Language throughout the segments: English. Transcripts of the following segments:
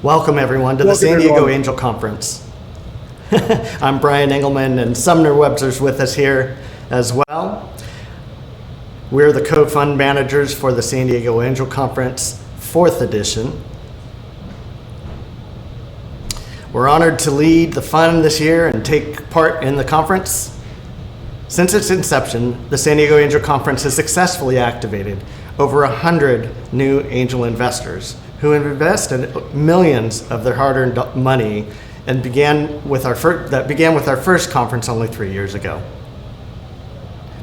Welcome everyone to the San Diego Angel Conference. I'm Brian Engelman, and Sumner Webster's with us here as well. We're the co-fund managers for the San Diego Angel Conference 4th edition. We're honored to lead the fund this year and take part in the conference. Since its inception, the San Diego Angel Conference has successfully activated over 100 new angel investors who have invested millions of their hard-earned money and began with our first conference only 3 years ago.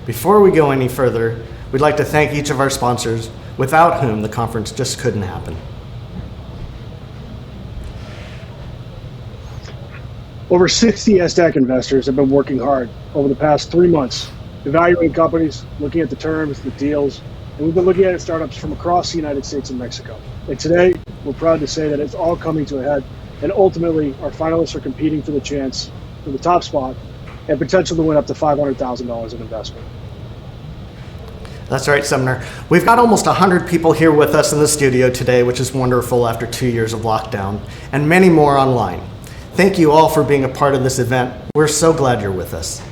Before we go any further, we'd like to thank each of our sponsors, without whom the conference just couldn't happen. Over 60 SDAC investors have been working hard over the past 3 months, evaluating companies, looking at the terms, the deals, and we've been looking at startups from across the United States and Mexico. And today, we're proud to say that it's all coming to a head, and ultimately, our finalists are competing for the chance for the top spot and potential to win up to $500,000 in investment. That's right, Sumner. We've got almost 100 people here with us in the studio today, which is wonderful after 2 years of lockdown, and many more online. Thank you all for being a part of this event. We're so glad you're with us.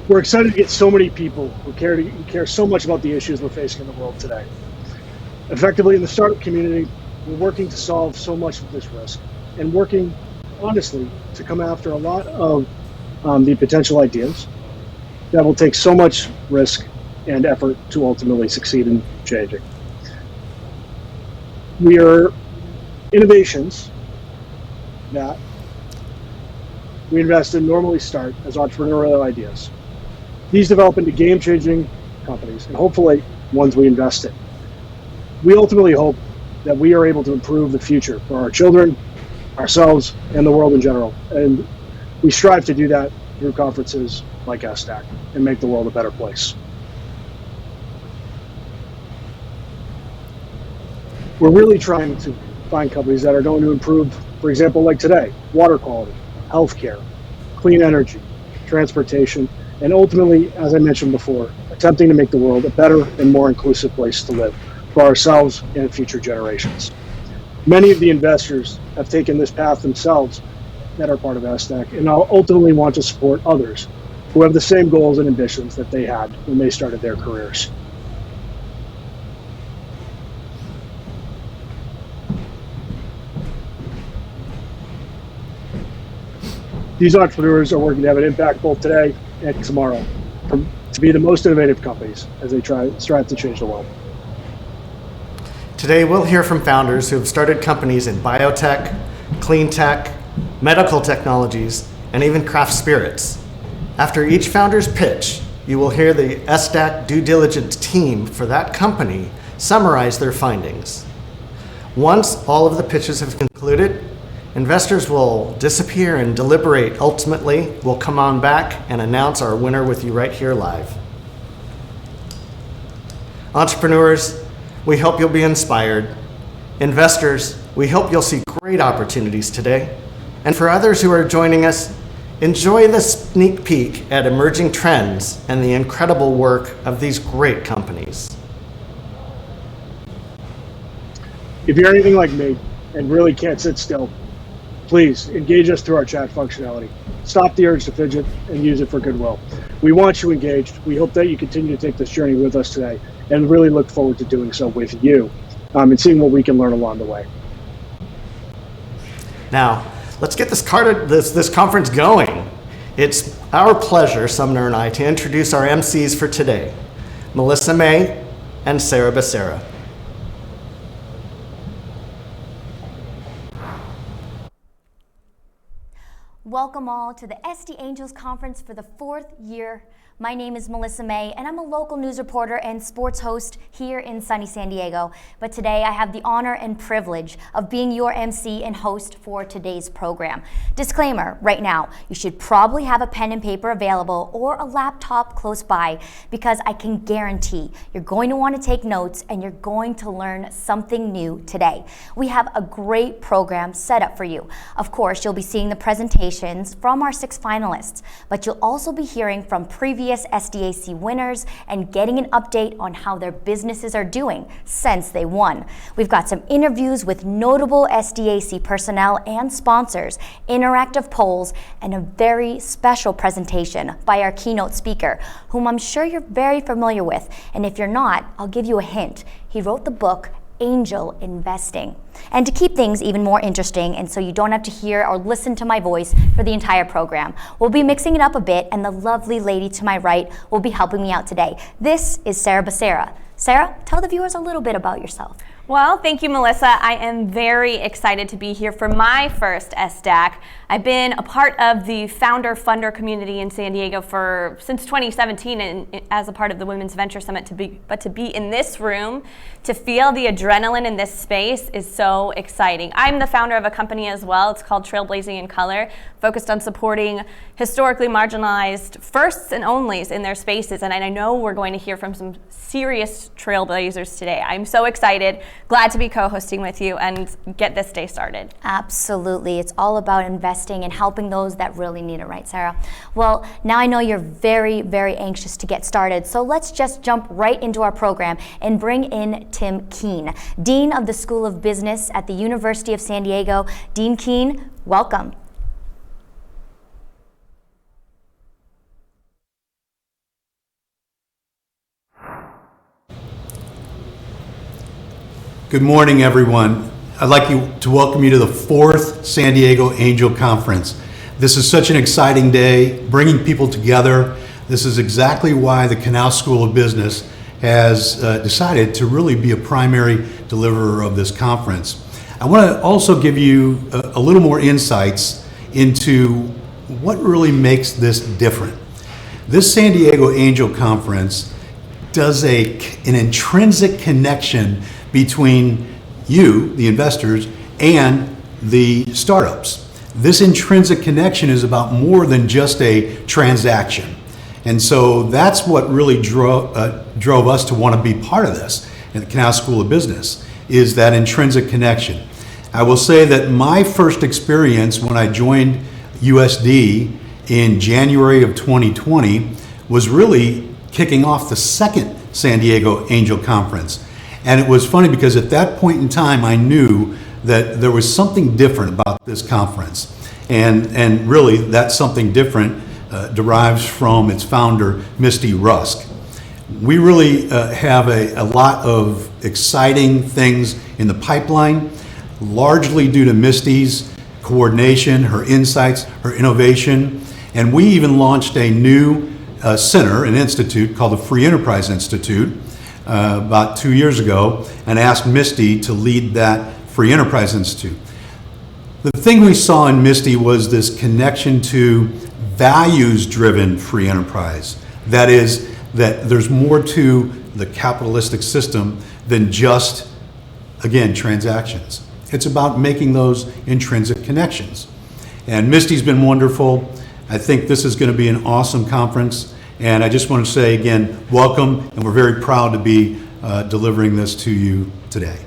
We're excited to get so many people who care so much about the issues we're facing in the world today. Effectively, in the startup community, we're working to solve so much of this risk and working honestly to come after a lot of the potential ideas that will take so much risk and effort to ultimately succeed in changing. We are innovations that we invest in normally start as entrepreneurial ideas. These develop into game-changing companies, and hopefully ones we invest in. We ultimately hope that we are able to improve the future for our children, ourselves, and the world in general. And we strive to do that through conferences like SDAC and make the world a better place. We're really trying to find companies that are going to improve, for example, like today, water quality, healthcare, clean energy, transportation, and ultimately, as I mentioned before, attempting to make the world a better and more inclusive place to live for ourselves and future generations. Many of the investors have taken this path themselves that are part of SDAC and now ultimately want to support others who have the same goals and ambitions that they had when they started their careers. These entrepreneurs are working to have an impact both today and tomorrow, to be the most innovative companies as they strive to change the world. Today, we'll hear from founders who have started companies in biotech, clean tech, medical technologies, and even craft spirits. After each founder's pitch, you will hear the SDAC due diligence team for that company summarize their findings. Once all of the pitches have concluded, investors will disappear and deliberate. Ultimately, we'll come on back and announce our winner with you right here live. Entrepreneurs, we hope you'll be inspired. Investors, we hope you'll see great opportunities today. And for others who are joining us, enjoy the sneak peek at emerging trends and the incredible work of these great companies. If you're anything like me and really can't sit still, please engage us through our chat functionality. Stop the urge to fidget and use it for goodwill. We want you engaged. We hope that you continue to take this journey with us today and really look forward to doing so with you and seeing what we can learn along the way. Now, let's get this conference going. It's our pleasure, Sumner and I, to introduce our MCs for today, Melissa May and Sarah Becerra. Welcome all to the SD Angels Conference for the 4th year. My name is Melissa May, and I'm a local news reporter and sports host here in sunny San Diego. But today I have the honor and privilege of being your MC and host for today's program. Disclaimer right now, you should probably have a pen and paper available or a laptop close by, because I can guarantee you're going to want to take notes and you're going to learn something new today. We have a great program set up for you. Of course, you'll be seeing the presentation presentations from our 6 finalists, but you'll also be hearing from previous SDAC winners and getting an update on how their businesses are doing since they won. We've got some interviews with notable SDAC personnel and sponsors, interactive polls, and a very special presentation by our keynote speaker, whom I'm sure you're very familiar with. And if you're not, I'll give you a hint. He wrote the book Angel Investing. And to keep things even more interesting, and so you don't have to hear or listen to my voice for the entire program, we'll be mixing it up a bit, and the lovely lady to my right will be helping me out today. This is Sarah Becerra. Sarah, tell the viewers a little bit about yourself. Well, thank you, Melissa. I am very excited to be here for my first SDAC. I've been a part of the founder-funder community in San Diego since 2017 and as a part of the Women's Venture Summit. To be in this room, to feel the adrenaline in this space is so exciting. I'm the founder of a company as well. It's called Trailblazing in Color, focused on supporting historically marginalized firsts and onlys in their spaces. And I know we're going to hear from some serious trailblazers today. I'm so excited. Glad to be co-hosting with you and get this day started. Absolutely. It's all about investing and helping those that really need it, right, Sarah? Well, now I know you're very, very anxious to get started, so let's just jump right into our program and bring in Tim Keene, Dean of the School of Business at the University of San Diego. Dean Keene, welcome. Good morning, everyone. I'd like to welcome you to the 4th San Diego Angel Conference. This is such an exciting day, bringing people together. This is exactly why the Canal School of Business has decided to really be a primary deliverer of this conference. I want to also give you a little more insights into what really makes this different. This San Diego Angel Conference does an intrinsic connection between you, the investors, and the startups. This intrinsic connection is about more than just a transaction. And so that's what really drove us to want to be part of this in the Canal School of Business, is that intrinsic connection. I will say that my first experience when I joined USD in January of 2020 was really kicking off the 2nd San Diego Angel Conference. And it was funny because at that point in time, I knew that there was something different about this conference. And really, that something different derives from its founder, Misty Rusk. We really have a lot of exciting things in the pipeline, largely due to Misty's coordination, her insights, her innovation. And we even launched a new center, an institute called the Free Enterprise Institute, about 2 years ago, and asked Misty to lead that Free Enterprise Institute. The thing we saw in Misty was this connection to values-driven free enterprise. That is, that there's more to the capitalistic system than just, again, transactions. It's about making those intrinsic connections. And Misty's been wonderful. I think this is going to be an awesome conference. And I just want to say again, welcome, and we're very proud to be delivering this to you today.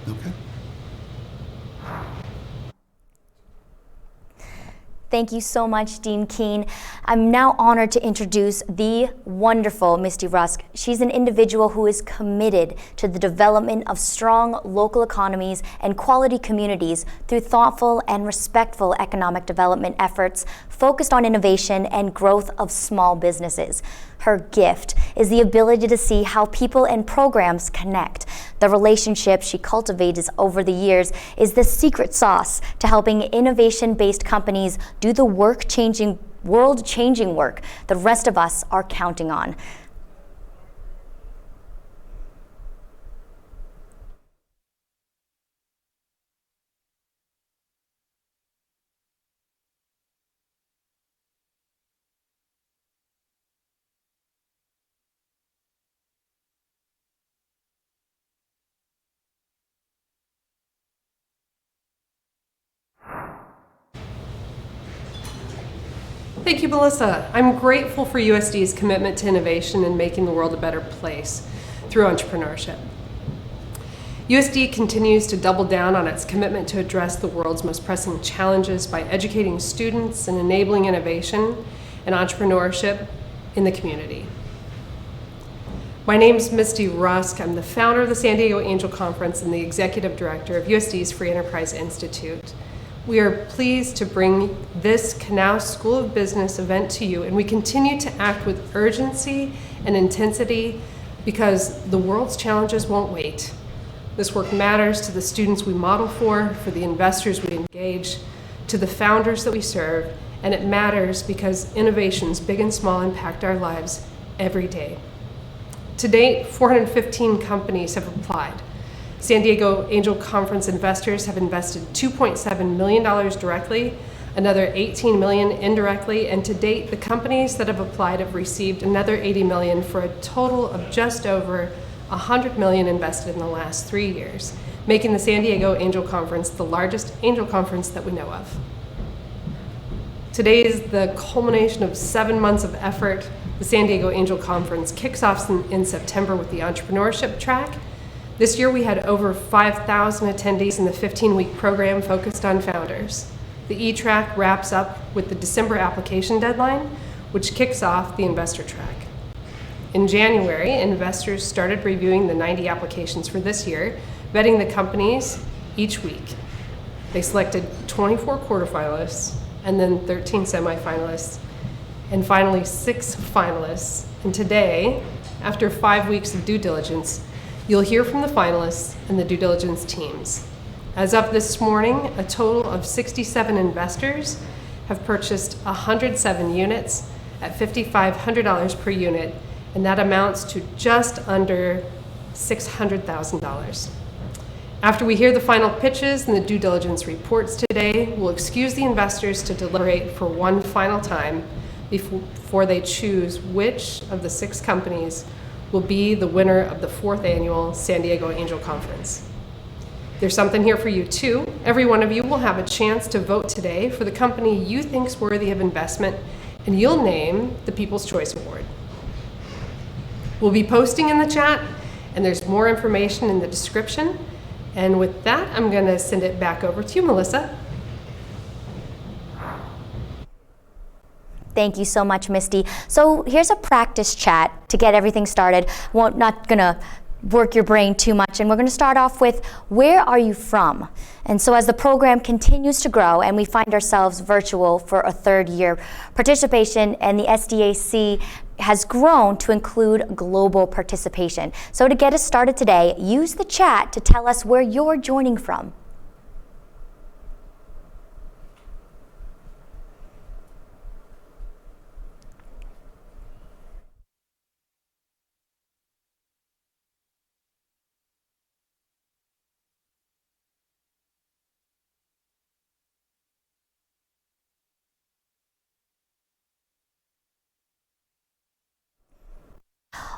Okay. Thank you so much, Dean Keene. I'm now honored to introduce the wonderful Misty Rusk. She's an individual who is committed to the development of strong local economies and quality communities through thoughtful and respectful economic development efforts focused on innovation and growth of small businesses. Her gift is the ability to see how people and programs connect. The relationship she cultivates over the years is the secret sauce to helping innovation-based companies do the world-changing work the rest of us are counting on. Thank you, Melissa. I'm grateful for USD's commitment to innovation and making the world a better place through entrepreneurship. USD continues to double down on its commitment to address the world's most pressing challenges by educating students and enabling innovation and entrepreneurship in the community. My name is Misty Rusk. I'm the founder of the San Diego Angel Conference and the executive director of USD's Free Enterprise Institute. We are pleased to bring this Canal School of Business event to you, and we continue to act with urgency and intensity because the world's challenges won't wait. This work matters to the students we model for the investors we engage, to the founders that we serve, and it matters because innovations, big and small, impact our lives every day. To date, 415 companies have applied. San Diego Angel Conference investors have invested $2.7 million directly, another $18 million indirectly, and to date, the companies that have applied have received another $80 million for a total of just over $100 million invested in the last 3 years, making the San Diego Angel Conference the largest angel conference that we know of. Today is the culmination of 7 months of effort. The San Diego Angel Conference kicks off in September with the entrepreneurship track. This year we had over 5,000 attendees in the 15-week program focused on founders. The E-track wraps up with the December application deadline, which kicks off the investor track. In January, investors started reviewing the 90 applications for this year, vetting the companies each week. They selected 24 quarterfinalists and then 13 semifinalists, and finally 6 finalists. And today, after 5 weeks of due diligence, you'll hear from the finalists and the due diligence teams. As of this morning, a total of 67 investors have purchased 107 units at $5,500 per unit, and that amounts to just under $600,000. After we hear the final pitches and the due diligence reports today, we'll excuse the investors to deliberate for one final time before they choose which of the 6 companies will be the winner of the 4th annual San Diego Angel Conference. There's something here for you too. Every one of you will have a chance to vote today for the company you think is worthy of investment, and you'll name the People's Choice Award. We'll be posting in the chat, and there's more information in the description. And with that, I'm going to send it back over to you, Melissa. Thank you so much, Misty. So here's a practice chat to get everything started. Not gonna work your brain too much, and we're going to start off with, where are you from? And so as the program continues to grow and we find ourselves virtual for a 3rd year, participation and the SDAC has grown to include global participation. So to get us started today, use the chat to tell us where you're joining from.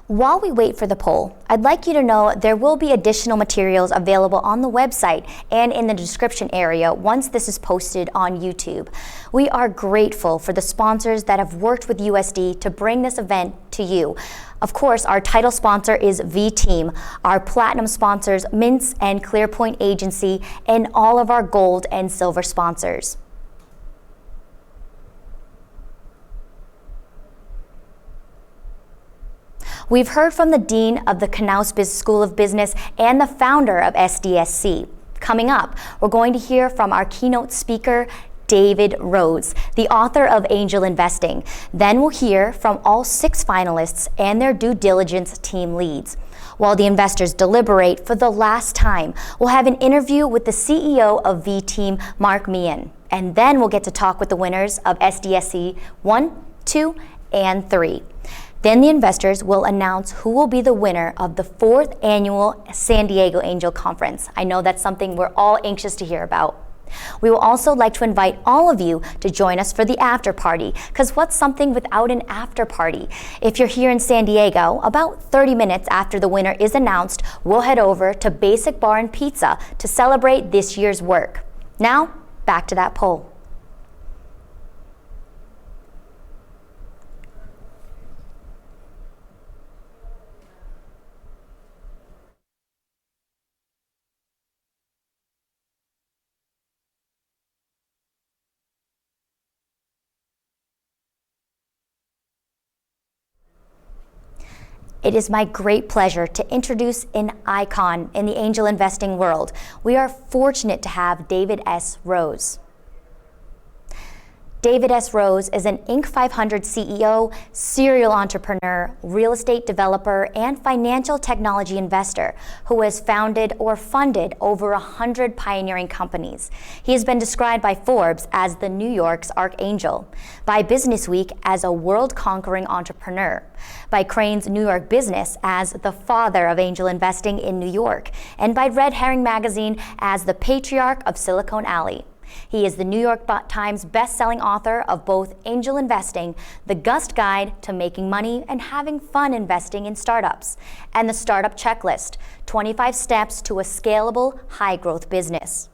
While we wait for the poll, I'd like you to know there will be additional materials available on the website and in the description area once this is posted on YouTube. We are grateful for the sponsors that have worked with USD to bring this event to you. Of course, our title sponsor is V-Team, our platinum sponsors Mintz and ClearPoint Agency, and all of our gold and silver sponsors. We've heard from the Dean of the Canals School of Business and the founder of SDSC. Coming up, we're going to hear from our keynote speaker, David Rhodes, the author of Angel Investing. Then we'll hear from all 6 finalists and their due diligence team leads. While the investors deliberate for the last time, we'll have an interview with the CEO of V-Team, Mark Meehan. And then we'll get to talk with the winners of SDSC 1, 2, and 3. Then the investors will announce who will be the winner of the 4th annual San Diego Angel Conference. I know that's something we're all anxious to hear about. We will also like to invite all of you to join us for the after party, because what's something without an after party? If you're here in San Diego, about 30 minutes after the winner is announced, we'll head over to Basic Bar and Pizza to celebrate this year's work. Now, back to that poll. It is my great pleasure to introduce an icon in the angel investing world. We are fortunate to have David S. Rose. David S. Rose is an Inc. 500 CEO, serial entrepreneur, real estate developer, and financial technology investor who has founded or funded over 100 pioneering companies. He has been described by Forbes as the New York's Archangel, by Businessweek as a world-conquering entrepreneur, by Crain's New York Business as the father of angel investing in New York, and by Red Herring Magazine as the patriarch of Silicon Alley. He is the New York Times best-selling author of both Angel Investing, The Gust Guide to Making Money and Having Fun Investing in Startups, and The Startup Checklist, 25 Steps to a Scalable, High-Growth Business.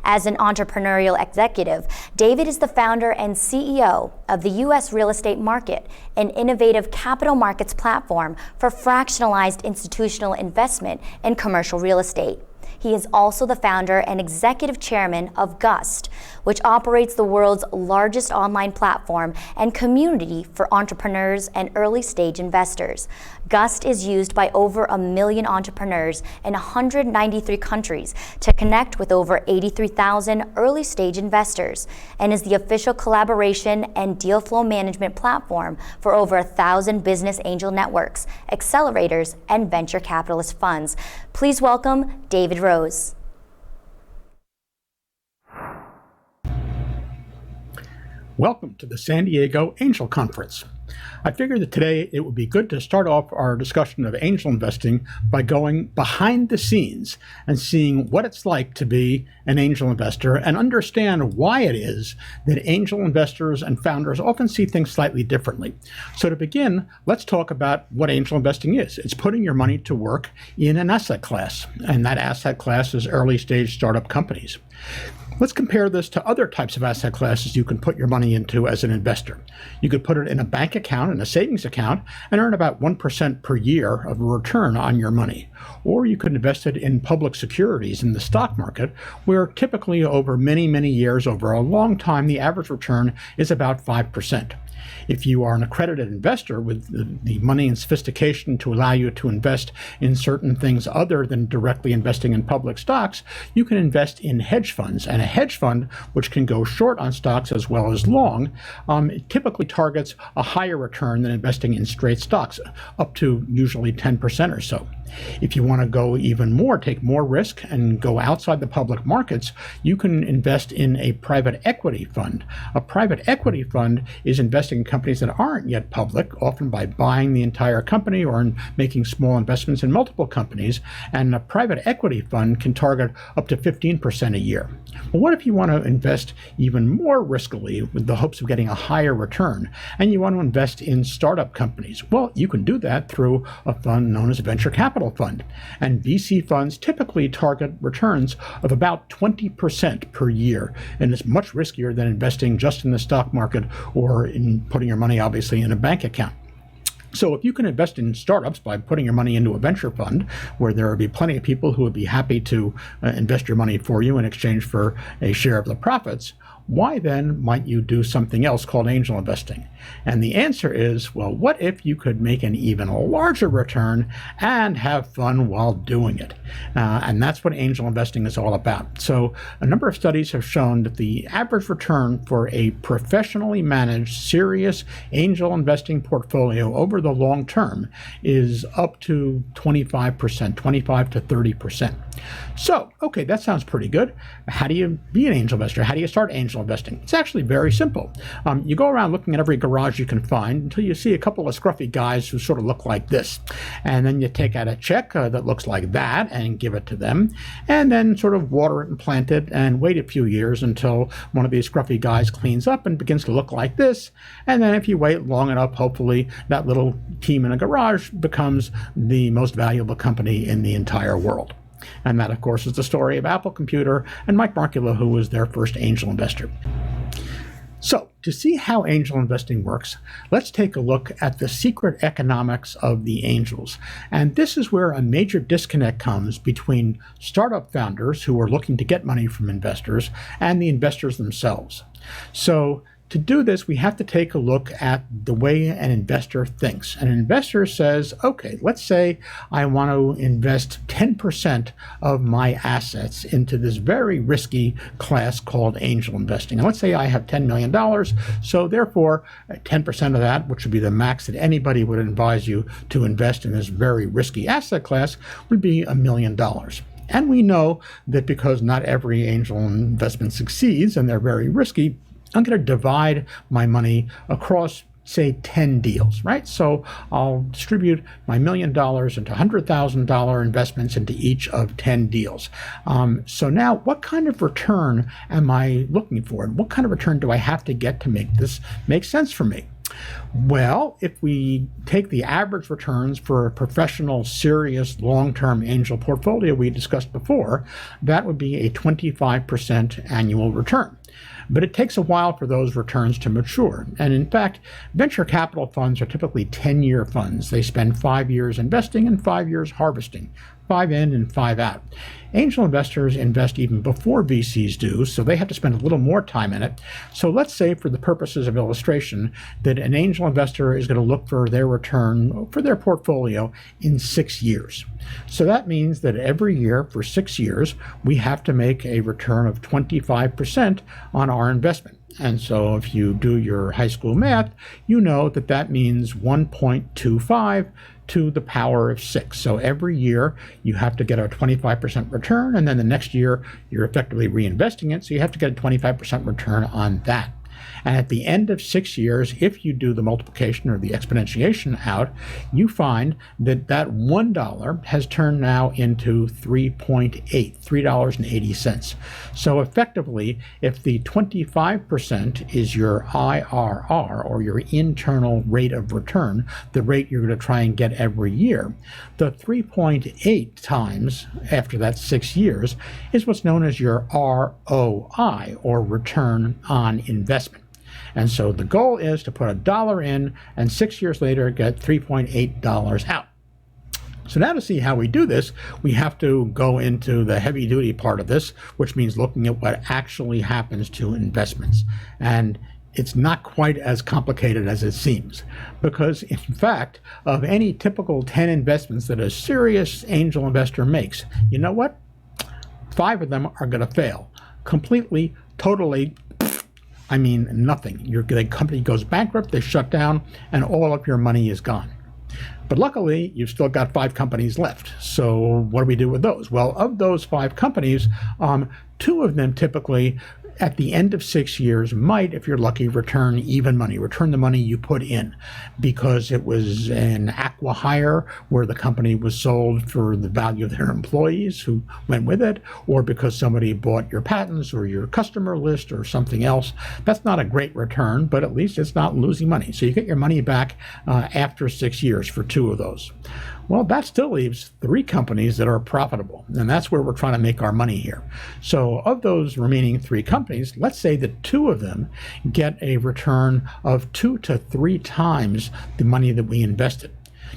As an entrepreneurial executive, David is the founder and CEO of the U.S. Real Estate Market, an innovative capital markets platform for fractionalized institutional investment in commercial real estate. He is also the founder and executive chairman of GUST, which operates the world's largest online platform and community for entrepreneurs and early-stage investors. GUST is used by over 1 million entrepreneurs in 193 countries to connect with over 83,000 early-stage investors, and is the official collaboration and deal flow management platform for over 1,000 business angel networks, accelerators, and venture capitalist funds. Please welcome David Rose. Welcome to the San Diego Angel Conference. I figured that today it would be good to start off our discussion of angel investing by going behind the scenes and seeing what it's like to be an angel investor and understand why it is that angel investors and founders often see things slightly differently. So to begin, let's talk about what angel investing is. It's putting your money to work in an asset class, and that asset class is early stage startup companies. Let's compare this to other types of asset classes you can put your money into as an investor. You could put it in a bank account, in a savings account, and earn about 1% per year of a return on your money. Or you could invest it in public securities in the stock market, where typically over many, many years, over a long time, the average return is about 5%. If you are an accredited investor with the money and sophistication to allow you to invest in certain things other than directly investing in public stocks, you can invest in hedge funds. And a hedge fund, which can go short on stocks as well as long, it typically targets a higher return than investing in straight stocks, up to usually 10% or so. If you want to go even more, take more risk and go outside the public markets, you can invest in a private equity fund. A private equity fund is investing in companies that aren't yet public, often by buying the entire company or making small investments in multiple companies. And a private equity fund can target up to 15% a year. Well, what if you want to invest even more riskily with the hopes of getting a higher return, and you want to invest in startup companies? Well, you can do that through a fund known as a venture capital fund. And VC funds typically target returns of about 20% per year, and it's much riskier than investing just in the stock market or in putting your money, obviously, in a bank account. So if you can invest in startups by putting your money into a venture fund, where there will be plenty of people who would be happy to invest your money for you in exchange for a share of the profits, why then might you do something else called angel investing? And the answer is, well, what if you could make an even larger return and have fun while doing it? And that's what angel investing is all about. So a number of studies have shown that the average return for a professionally managed, serious angel investing portfolio over the long term is up to 25%, 25 to 30%. So, okay, that sounds pretty good. How do you be an angel investor? How do you start angel investing? It's actually very simple. You go around looking at every garage you can find until you see a couple of scruffy guys who sort of look like this. And then you take out a check that looks like that and give it to them, and then sort of water it and plant it and wait a few years until one of these scruffy guys cleans up and begins to look like this. And then if you wait long enough, hopefully that little team in a garage becomes the most valuable company in the entire world. And that, of course, is the story of Apple Computer and Mike Markula, who was their first angel investor. So, to see how angel investing works, let's take a look at the secret economics of the angels. And this is where a major disconnect comes between startup founders who are looking to get money from investors and the investors themselves. So, to do this, we have to take a look at the way an investor thinks. An investor says, okay, let's say I want to invest 10% of my assets into this very risky class called angel investing. And let's say I have $10 million. So therefore, 10% of that, which would be the max that anybody would advise you to invest in this very risky asset class, would be $1 million. And we know that because not every angel investment succeeds and they're very risky, I'm going to divide my money across, say, 10 deals, right? So I'll distribute my $1 million into $100,000 investments into each of 10 deals. So now what kind of return am I looking for? And what kind of return do I have to get to make this make sense for me? Well, if we take the average returns for a professional, serious, long-term angel portfolio we discussed before, that would be a 25% annual return. But it takes a while for those returns to mature. And in fact, venture capital funds are typically 10-year funds. They spend 5 years investing and 5 years harvesting, 5 in and 5 out. Angel investors invest even before VCs do, so they have to spend a little more time in it. So let's say, for the purposes of illustration, that an angel investor is going to look for their return for their portfolio in 6 years. So that means that every year for 6 years, we have to make a return of 25% on our investment. And so if you do your high school math, you know that that means 1.25 to the power of 6. So every year you have to get a 25% return, and then the next year you're effectively reinvesting it, so you have to get a 25% return on that. And at the end of 6 years, if you do the multiplication or the exponentiation out, you find that that $1 has turned now into $3.80. So effectively, if the 25% is your IRR, or your internal rate of return, the rate you're going to try and get every year, the 3.8 times after that 6 years is what's known as your ROI, or return on investment. And so the goal is to put $1 in and 6 years later get $3.8 out. So now to see how we do this, we have to go into the heavy duty part of this, which means looking at what actually happens to investments. And it's not quite as complicated as it seems, because in fact, of any typical 10 investments that a serious angel investor makes, you know what? 5 of them are going to fail completely, totally. I mean, nothing. The company goes bankrupt, they shut down, and all of your money is gone. But luckily, you've still got 5 companies left. So what do we do with those? Well, of those 5 companies, 2 of them typically, at the end of 6 years, might, if you're lucky, return even money, return the money you put in, because it was an acqui-hire where the company was sold for the value of their employees who went with it, or because somebody bought your patents or your customer list or something else. That's not a great return, but at least it's not losing money. So you get your money back after 6 years for 2 of those. Well, that still leaves 3 companies that are profitable, and that's where we're trying to make our money here. So of those remaining 3 companies, let's say that 2 of them get a return of 2 to 3 times the money that we invested.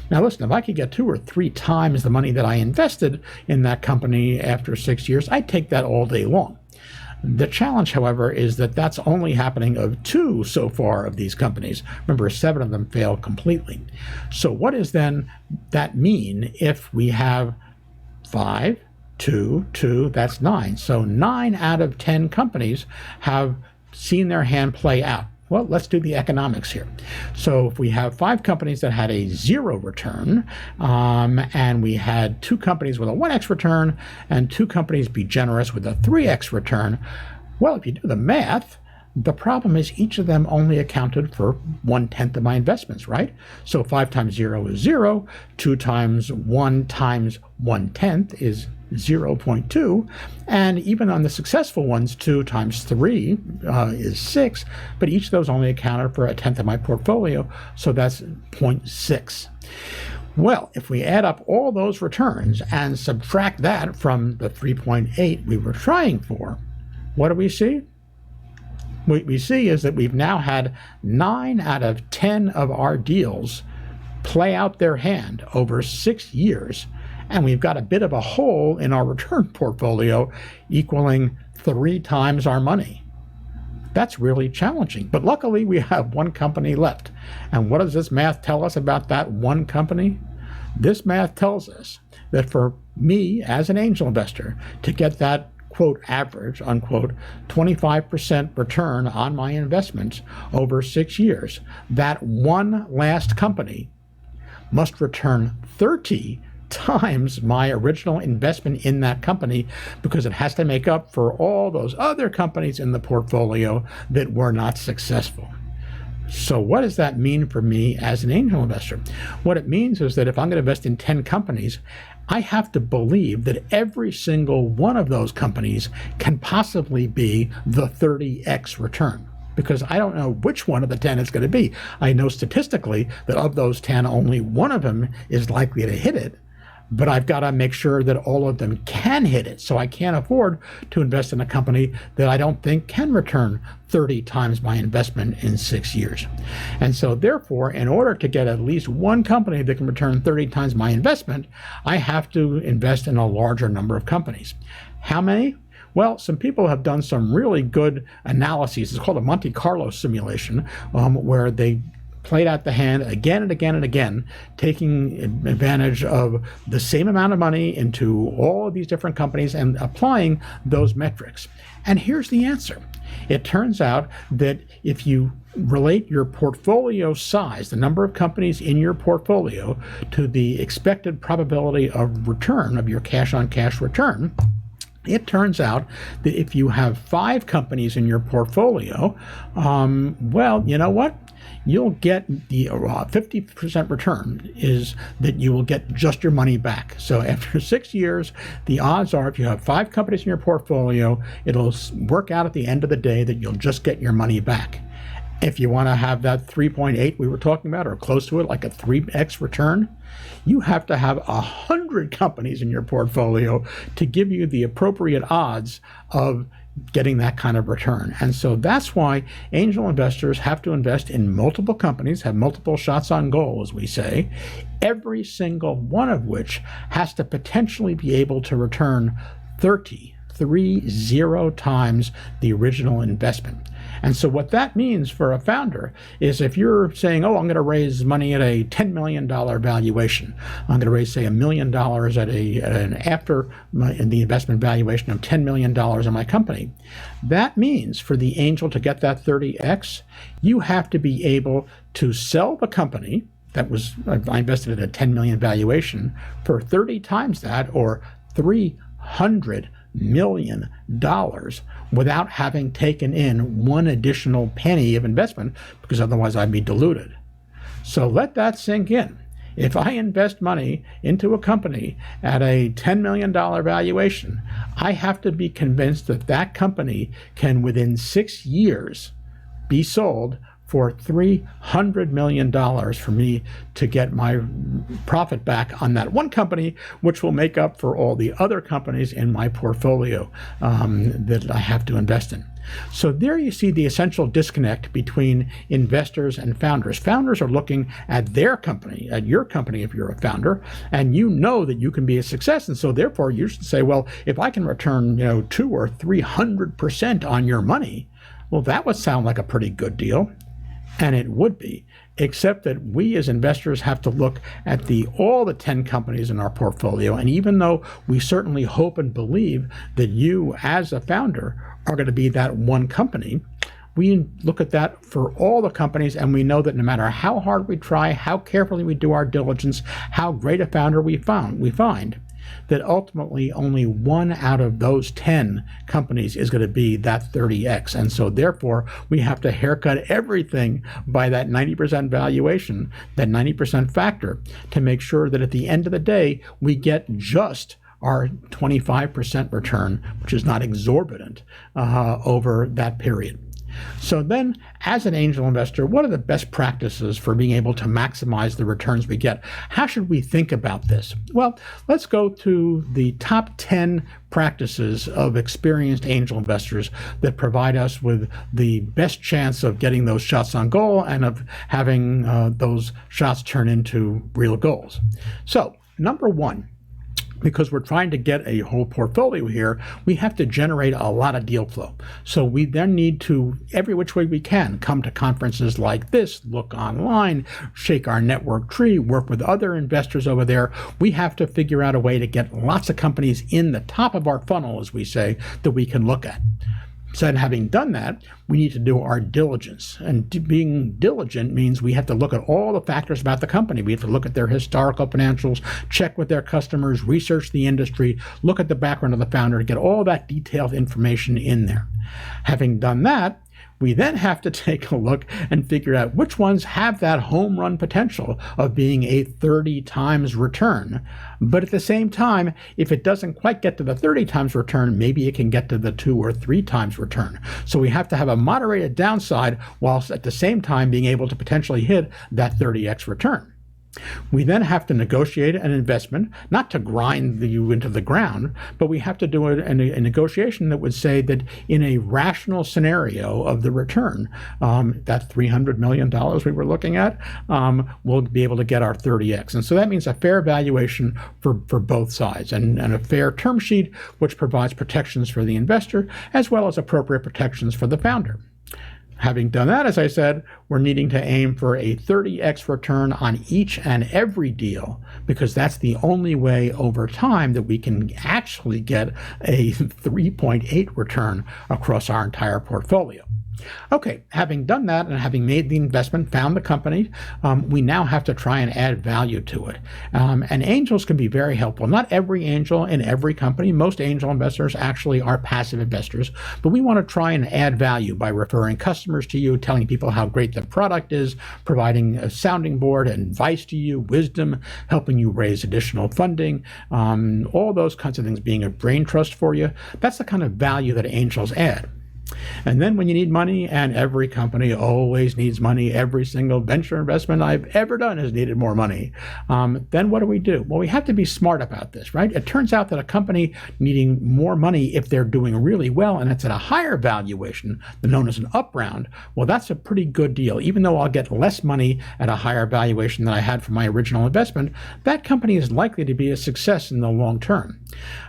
Now listen, if I could get 2 or 3 times the money that I invested in that company after 6 years, I'd take that all day long. The challenge, however, is that that's only happening of 2 so far of these companies. Remember, 7 of them failed completely. So what does then that mean if we have 5, 2, 2, that's 9. So 9 out of 10 companies have seen their hand play out. Well, let's do the economics here. So if we have 5 companies that had a 0 return, and we had 2 companies with a 1x return, and 2 companies be generous with a 3x return, well, if you do the math, the problem is each of them only accounted for 1/10 of my investments, right? So 5 times 0 is 0, 2 times 1 times 1/10 is 0.2, and even on the successful ones, 2 times 3 is 6, but each of those only accounted for 1/10 of my portfolio, so that's 0.6. Well, if we add up all those returns and subtract that from the 3.8 we were trying for, what do we see? What we see is that we've now had 9 out of 10 of our deals play out their hand over 6 years, and we've got a bit of a hole in our return portfolio equaling 3 times our money. That's really challenging. But luckily, we have one company left. And what does this math tell us about that one company? This math tells us that for me as an angel investor to get that quote average, unquote, 25% return on my investments over 6 years, that one last company must return 30 times my original investment in that company, because it has to make up for all those other companies in the portfolio that were not successful. So what does that mean for me as an angel investor? What it means is that if I'm going to invest in 10 companies, I have to believe that every single one of those companies can possibly be the 30x return, because I don't know which one of the 10 is going to be. I know statistically that of those 10, only one of them is likely to hit it, but I've got to make sure that all of them can hit it. So I can't afford to invest in a company that I don't think can return 30 times my investment in 6 years. And so therefore, in order to get at least one company that can return 30 times my investment, I have to invest in a larger number of companies. How many? Well, some people have done some really good analyses. It's called a Monte Carlo simulation, where they played out the hand again and again and again, taking advantage of the same amount of money into all of these different companies and applying those metrics. And here's the answer. It turns out that if you relate your portfolio size, the number of companies in your portfolio, to the expected probability of return of your cash-on-cash return, it turns out that if you have 5 companies in your portfolio, well, you know what? You'll get the 50% return is that you will get just your money back. So after 6 years, the odds are if you have 5 companies in your portfolio, it'll work out at the end of the day that you'll just get your money back. If you want to have that 3.8 we were talking about, or close to it, like a 3x return, you have to have 100 companies in your portfolio to give you the appropriate odds of getting that kind of return. And so that's why angel investors have to invest in multiple companies, have multiple shots on goal, as we say, every single one of which has to potentially be able to return 30 times the original investment. And so what that means for a founder is if you're saying, oh, I'm going to raise money at a $10 million valuation, I'm going to raise, say, $1 million at an after in the investment valuation of $10 million in my company, that means for the angel to get that 30x, you have to be able to sell the company that was, I invested at a 10 million valuation, for 30 times that, or $300 million, without having taken in one additional penny of investment, because otherwise I'd be diluted. So let that sink in. If I invest money into a company at a $10 million valuation, I have to be convinced that that company can, within 6 years, be sold for $300 million for me to get my profit back on that one company, which will make up for all the other companies in my portfolio that I have to invest in. So there you see the essential disconnect between investors and founders. Founders are looking at their company, at your company if you're a founder, and you know that you can be a success. And so therefore you should say, well, if I can return 200 or 300% on your money, well, that would sound like a pretty good deal. And it would be, except that we as investors have to look at all the 10 companies in our portfolio. And even though we certainly hope and believe that you as a founder are going to be that one company, we look at that for all the companies, and we know that no matter how hard we try, how carefully we do our diligence, how great a founder we find, that ultimately only 1 out of those 10 companies is going to be that 30x. And so therefore, we have to haircut everything by that 90% valuation, that 90% factor, to make sure that at the end of the day, we get just our 25% return, which is not exorbitant, over that period. So then, as an angel investor, what are the best practices for being able to maximize the returns we get? How should we think about this? Well, let's go to the top 10 practices of experienced angel investors that provide us with the best chance of getting those shots on goal and of having those shots turn into real goals. So, number 1, Because we're trying to get a whole portfolio here, we have to generate a lot of deal flow. So we then need to, every which way we can, come to conferences like this, look online, shake our network tree, work with other investors over there. We have to figure out a way to get lots of companies in the top of our funnel, as we say, that we can look at. So then having done that, we need to do our diligence. And being diligent means we have to look at all the factors about the company. We have to look at their historical financials, check with their customers, research the industry, look at the background of the founder, get all that detailed information in there. Having done that, we then have to take a look and figure out which ones have that home run potential of being a 30 times return. But at the same time, if it doesn't quite get to the 30 times return, maybe it can get to the 2 or 3 times return. So we have to have a moderated downside whilst at the same time being able to potentially hit that 30x return. We then have to negotiate an investment, not to grind you into the ground, but we have to do a negotiation that would say that in a rational scenario of the return, that $300 million we were looking at, we'll be able to get our 30x. And so that means a fair valuation for both sides and a fair term sheet, which provides protections for the investor as well as appropriate protections for the founder. Having done that, as I said, we're needing to aim for a 30x return on each and every deal, because that's the only way over time that we can actually get a 3.8 return across our entire portfolio. Okay, having done that and having made the investment, found the company, we now have to try and add value to it. And angels can be very helpful. Not every angel in every company. Most angel investors actually are passive investors, but we want to try and add value by referring customers to you, telling people how great the product is, providing a sounding board, advice to you, wisdom, helping you raise additional funding, all those kinds of things, being a brain trust for you. That's the kind of value that angels add. And then when you need money, and every company always needs money, every single venture investment I've ever done has needed more money, then what do? Well, we have to be smart about this, right? It turns out that a company needing more money, if they're doing really well and it's at a higher valuation, known as an up round, well, that's a pretty good deal. Even though I'll get less money at a higher valuation than I had for my original investment, that company is likely to be a success in the long term.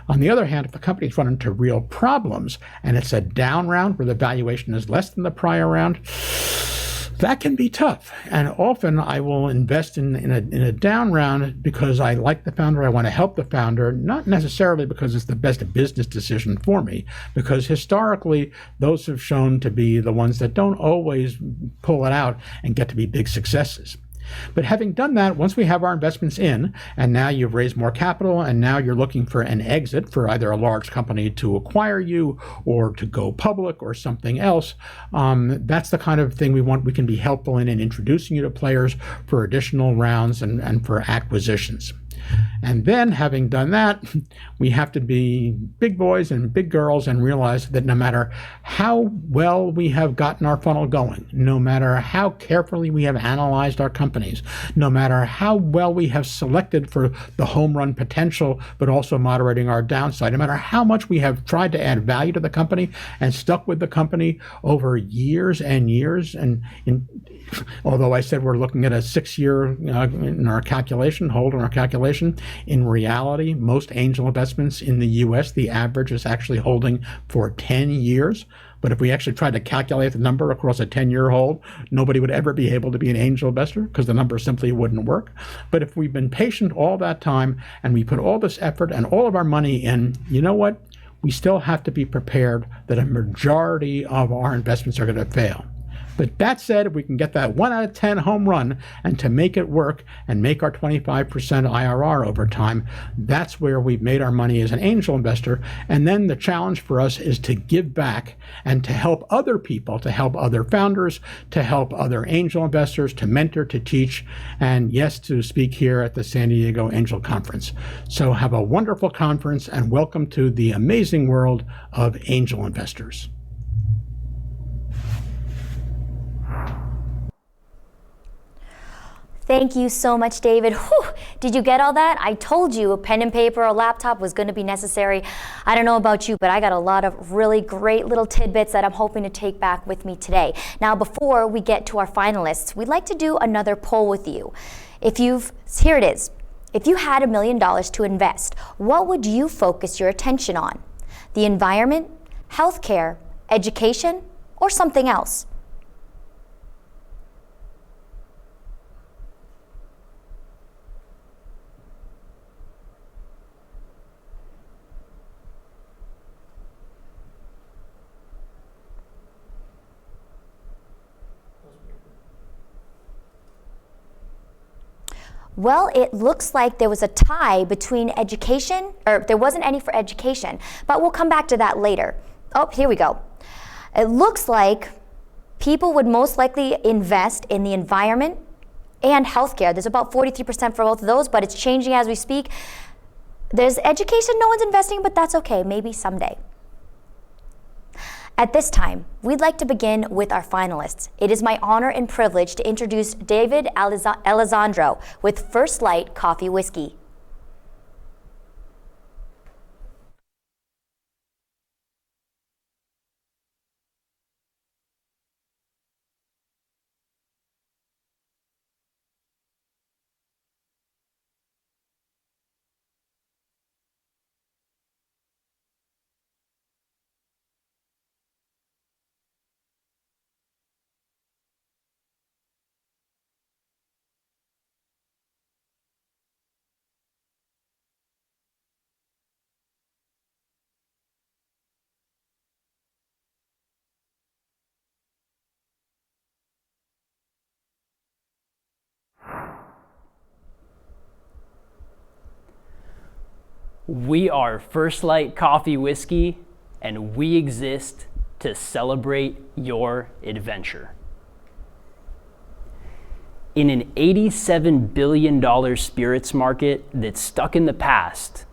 On the other hand, if the company's run into real problems and it's a down round where the valuation is less than the prior round, that can be tough. And often I will invest in a down round because I like the founder, I want to help the founder, not necessarily because it's the best business decision for me, because historically those have shown to be the ones that don't always pull it out and get to be big successes. But having done that, once we have our investments in, and now you've raised more capital, and now you're looking for an exit for either a large company to acquire you or to go public or something else, that's the kind of thing we want. We can be helpful in introducing you to players for additional rounds and for acquisitions. And then, having done that, we have to be big boys and big girls and realize that no matter how well we have gotten our funnel going, no matter how carefully we have analyzed our companies, no matter how well we have selected for the home run potential, but also moderating our downside, no matter how much we have tried to add value to the company and stuck with the company over years and years, and although I said we're looking at a 6-year in our calculation, hold in our calculation, in reality, most angel investments in the US, the average is actually holding for 10 years. But if we actually tried to calculate the number across a 10-year hold, nobody would ever be able to be an angel investor because the number simply wouldn't work. But if we've been patient all that time and we put all this effort and all of our money in, you know what? We still have to be prepared that a majority of our investments are going to fail. But that said, if we can get that 1 out of 10 home run and to make it work and make our 25% IRR over time, that's where we've made our money as an angel investor. And then the challenge for us is to give back and to help other people, to help other founders, to help other angel investors, to mentor, to teach, and yes, to speak here at the San Diego Angel Conference. So have a wonderful conference and welcome to the amazing world of angel investors. Thank you so much, David. Whew. Did you get all that? I told you a pen and paper, a laptop was going to be necessary. I don't know about you, but I got a lot of really great little tidbits that I'm hoping to take back with me today. Now, before we get to our finalists, we'd like to do another poll with you. Here it is. If you had $1 million to invest, what would you focus your attention on? The environment, healthcare, education, or something else? Well, it looks like there was a tie between education, or there wasn't any for education, but we'll come back to that later. Oh, here we go. It looks like people would most likely invest in the environment and healthcare. There's about 43% for both of those, but it's changing as we speak. There's education no one's investing, but that's okay, maybe someday. At this time, we'd like to begin with our finalists. It is my honor and privilege to introduce David Elizondo with First Light Coffee Whiskey. We are First Light Coffee Whiskey, and we exist to celebrate your adventure. In an $87 billion spirits market that's stuck in the past,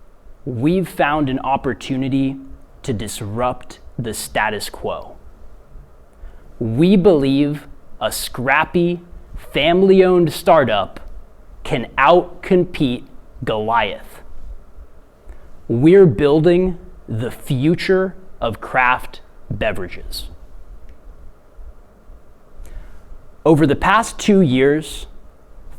we've found an opportunity to disrupt the status quo. We believe a scrappy, family-owned startup can out-compete Goliath. We're building the future of craft beverages. Over the past 2 years,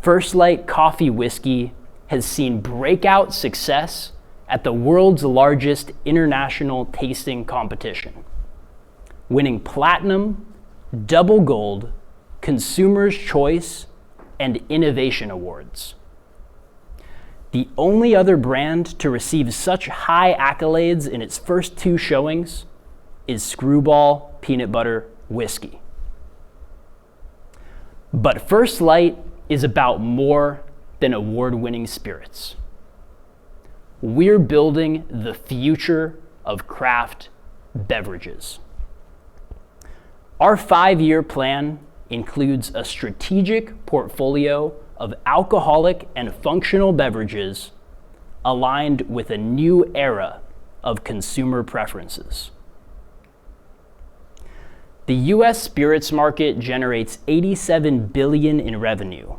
First Light Coffee Whiskey has seen breakout success at the world's largest international tasting competition, winning platinum, double gold, Consumer's Choice, and Innovation Awards. The only other brand to receive such high accolades in its first 2 showings is Screwball Peanut Butter Whiskey. But First Light is about more than award-winning spirits. We're building the future of craft beverages. Our 5-year plan includes a strategic portfolio of alcoholic and functional beverages aligned with a new era of consumer preferences. The U.S. spirits market generates $87 billion in revenue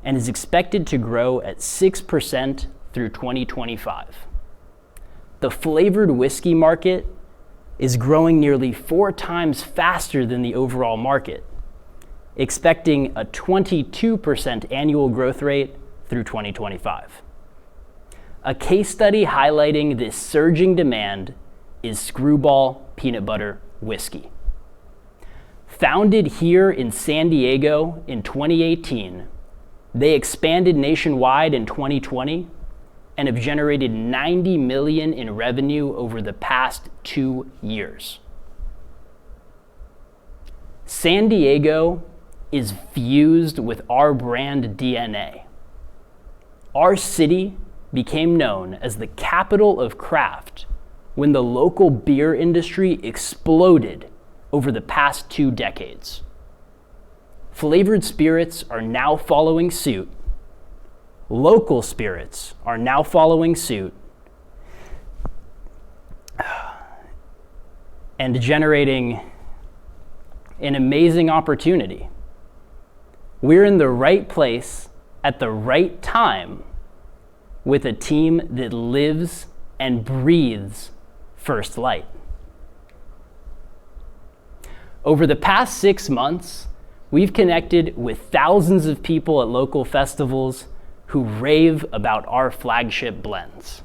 and is expected to grow at 6% through 2025. The flavored whiskey market is growing nearly 4 times faster than the overall market, expecting a 22% annual growth rate through 2025. A case study highlighting this surging demand is Screwball Peanut Butter Whiskey. Founded here in San Diego in 2018, they expanded nationwide in 2020 and have generated $90 million in revenue over the past 2 years. San Diego is fused with our brand DNA. Our city became known as the capital of craft when the local beer industry exploded over the past 2 decades. Flavored spirits are now following suit. Local spirits are now following suit and generating an amazing opportunity. We're in the right place at the right time with a team that lives and breathes First Light. Over the past 6 months, we've connected with thousands of people at local festivals, who rave about our flagship blends.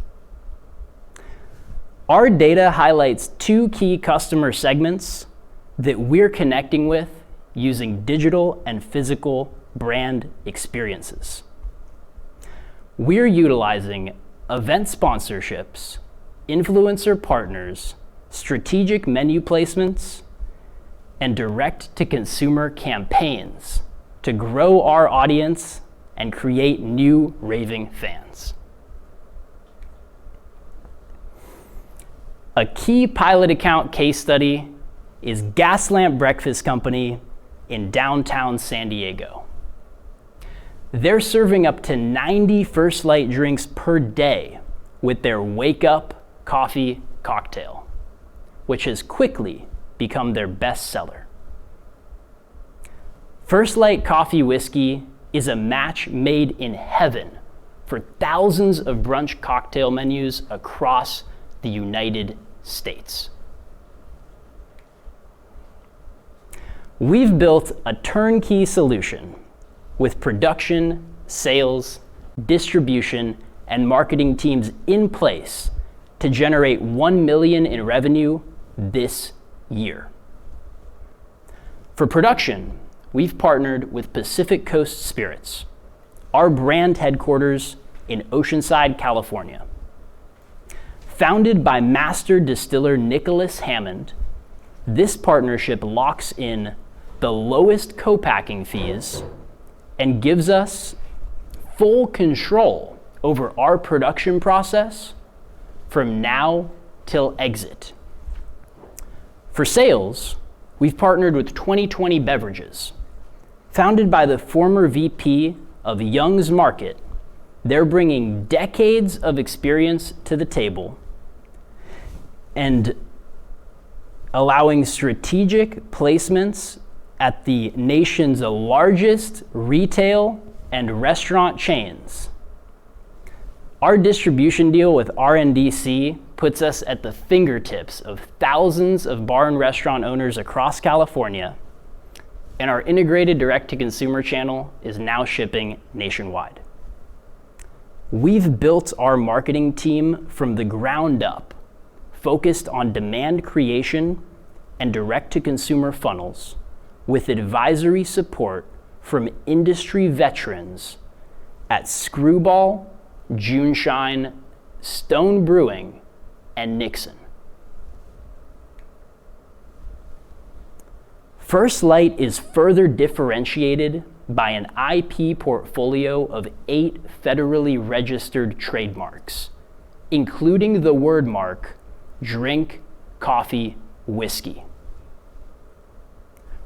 Our data highlights two key customer segments that we're connecting with using digital and physical brand experiences. We're utilizing event sponsorships, influencer partners, strategic menu placements, and direct-to-consumer campaigns to grow our audience and create new raving fans. A key pilot account case study is Gaslamp Breakfast Company in downtown San Diego. They're serving up to 90 First Light drinks per day with their Wake Up coffee cocktail, which has quickly become their best seller. First Light Coffee Whiskey is a match made in heaven for thousands of brunch cocktail menus across the United States. We've built a turnkey solution with production, sales, distribution, and marketing teams in place to generate $1 million in revenue this year. For production, we've partnered with Pacific Coast Spirits, our brand headquarters in Oceanside, California. Founded by master distiller Nicholas Hammond, this partnership locks in the lowest co-packing fees and gives us full control over our production process from now till exit. For sales, we've partnered with 2020 Beverages. Founded by the former VP of Young's Market, they're bringing decades of experience to the table and allowing strategic placements at the nation's largest retail and restaurant chains. Our distribution deal with RNDC puts us at the fingertips of thousands of bar and restaurant owners across California, and our integrated direct-to-consumer channel is now shipping nationwide. We've built our marketing team from the ground up, focused on demand creation and direct-to-consumer funnels, with advisory support from industry veterans at Screwball, Juneshine, Stone Brewing, and Nixon. First Light is further differentiated by an IP portfolio of 8 federally registered trademarks, including the word mark, drink, coffee, whiskey.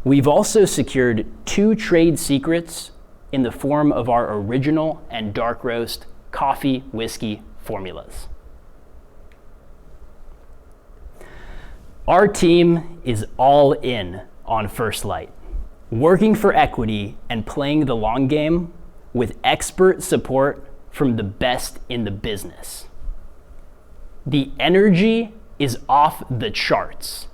We've also secured 2 trade secrets in the form of our original and dark roast coffee whiskey formulas. Our team is all in on First Light, working for equity and playing the long game with expert support from the best in the business. The energy is off the charts,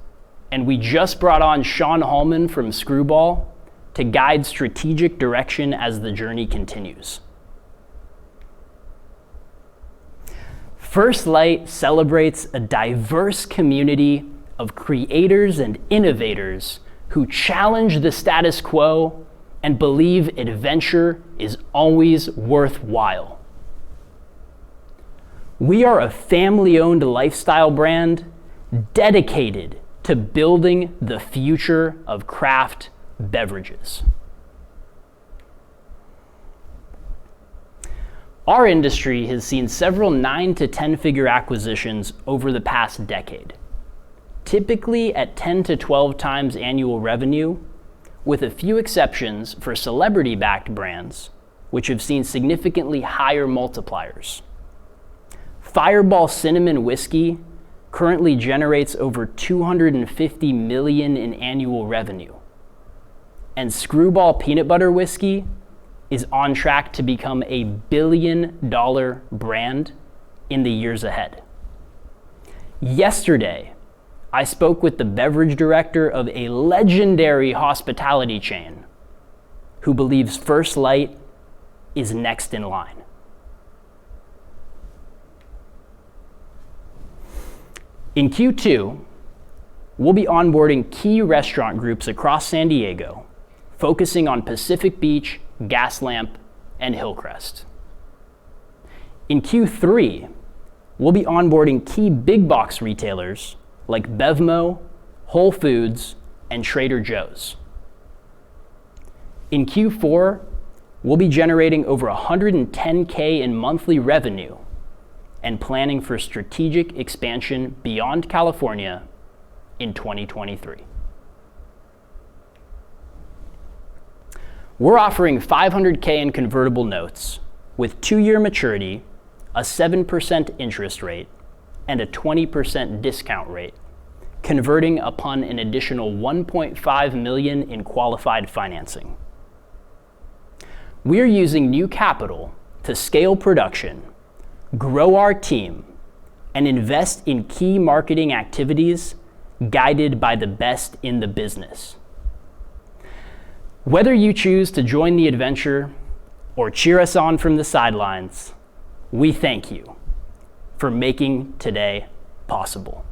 and we just brought on Sean Hallman from Screwball to guide strategic direction as the journey continues. First Light celebrates a diverse community of creators and innovators who challenge the status quo and believe adventure is always worthwhile. We are a family-owned lifestyle brand dedicated to building the future of craft beverages. Our industry has seen several 9 to 10-figure acquisitions over the past decade, typically at 10 to 12 times annual revenue, with a few exceptions for celebrity-backed brands, which have seen significantly higher multipliers. Fireball Cinnamon Whiskey currently generates over $250 million in annual revenue, and Screwball Peanut Butter Whiskey is on track to become a billion-dollar brand in the years ahead. Yesterday, I spoke with the beverage director of a legendary hospitality chain who believes First Light is next in line. In Q2, we'll be onboarding key restaurant groups across San Diego, focusing on Pacific Beach, Gaslamp, and Hillcrest. In Q3, we'll be onboarding key big box retailers like Bevmo, Whole Foods, and Trader Joe's. In Q4, we'll be generating over $110K in monthly revenue and planning for strategic expansion beyond California in 2023. We're offering $500K in convertible notes with 2-year maturity, a 7% interest rate, and a 20% discount rate, converting upon an additional $1.5 million in qualified financing. We're using new capital to scale production, grow our team, and invest in key marketing activities guided by the best in the business. Whether you choose to join the adventure or cheer us on from the sidelines, we thank you for making today possible.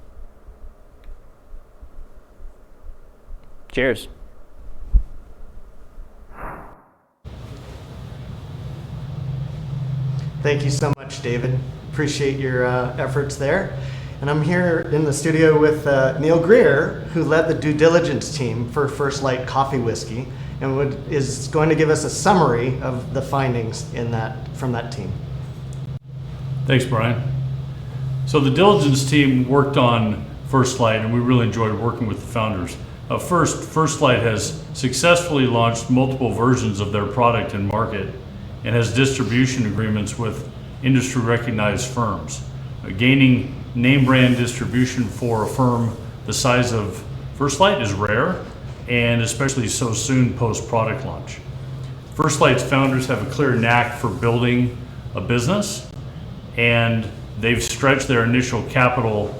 Cheers. Thank you so much, David. Appreciate your efforts there. And I'm here in the studio with Neil Greer, who led the due diligence team for First Light Coffee Whiskey, and is going to give us a summary of the findings from that team. Thanks, Brian. So the diligence team worked on First Light, and we really enjoyed working with the founders. First Light has successfully launched multiple versions of their product in market and has distribution agreements with industry recognized firms. Gaining name brand distribution for a firm the size of First Light is rare, and especially so soon post product launch. First Light's founders have a clear knack for building a business, and they've stretched their initial capital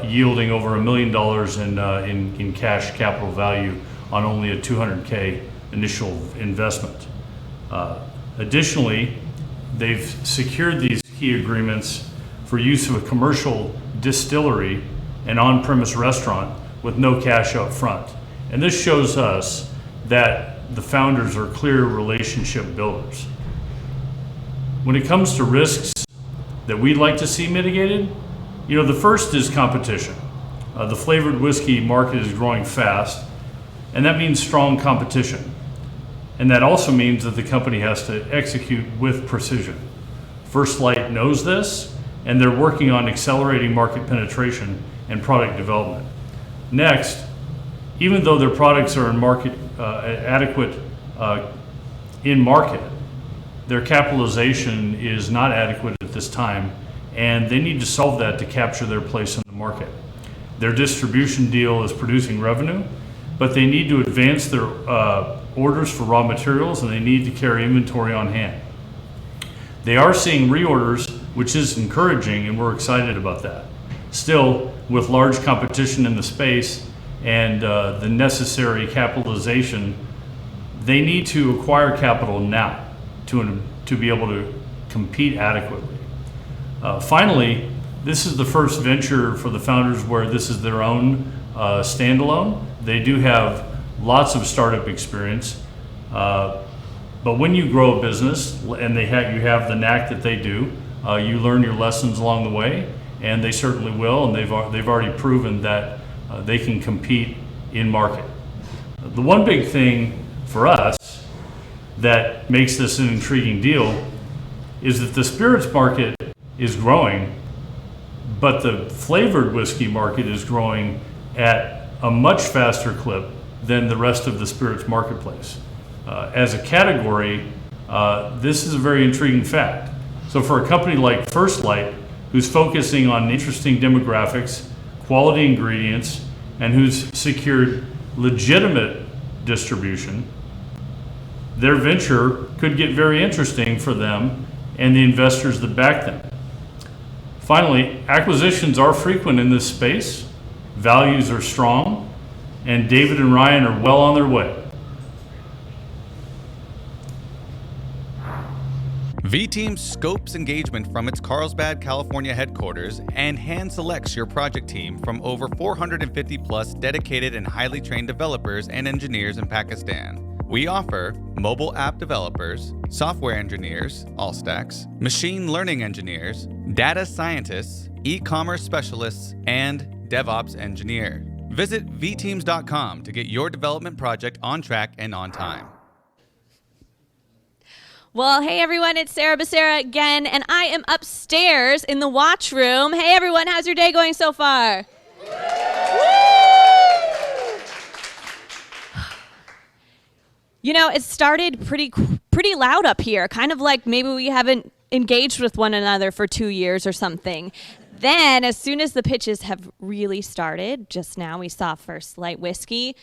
yielding over $1 million in cash capital value on only a $200K initial investment. Additionally, they've secured these key agreements for use of a commercial distillery and on-premise restaurant with no cash up front. And this shows us that the founders are clear relationship builders. When it comes to risks that we'd like to see mitigated, the first is competition. The flavored whiskey market is growing fast, and that means strong competition. And that also means that the company has to execute with precision. First Light knows this, and they're working on accelerating market penetration and product development. Next, even though their products are in market adequate in market, their capitalization is not adequate at this time, and they need to solve that to capture their place in the market. Their distribution deal is producing revenue, but they need to advance their orders for raw materials, and they need to carry inventory on hand. They are seeing reorders, which is encouraging, and we're excited about that. Still, with large competition in the space and the necessary capitalization, they need to acquire capital now to be able to compete adequately. Finally, this is the first venture for the founders where this is their own standalone. They do have lots of startup experience, but when you grow a business and you have the knack that they do, you learn your lessons along the way, and they certainly will, and they've already proven that they can compete in market. The one big thing for us that makes this an intriguing deal is that the spirits market is growing, but the flavored whiskey market is growing at a much faster clip than the rest of the spirits marketplace. As a category, this is a very intriguing fact. So for a company like First Light, who's focusing on interesting demographics, quality ingredients, and who's secured legitimate distribution, their venture could get very interesting for them and the investors that back them. Finally, acquisitions are frequent in this space, values are strong, and David and Ryan are well on their way. V-Team scopes engagement from its Carlsbad, California headquarters and hand selects your project team from over 450 plus dedicated and highly trained developers and engineers in Pakistan. We offer mobile app developers, software engineers, all stacks, machine learning engineers, data scientists, e-commerce specialists, and DevOps engineer. Visit vteams.com to get your development project on track and on time. Well, hey everyone, it's Sarah Becerra again, and I am upstairs in the watch room. Hey everyone, how's your day going so far? You know, it started pretty loud up here, kind of like maybe we haven't engaged with one another for 2 years or something. Then, as soon as the pitches have really started, just now we saw First Light Whiskey,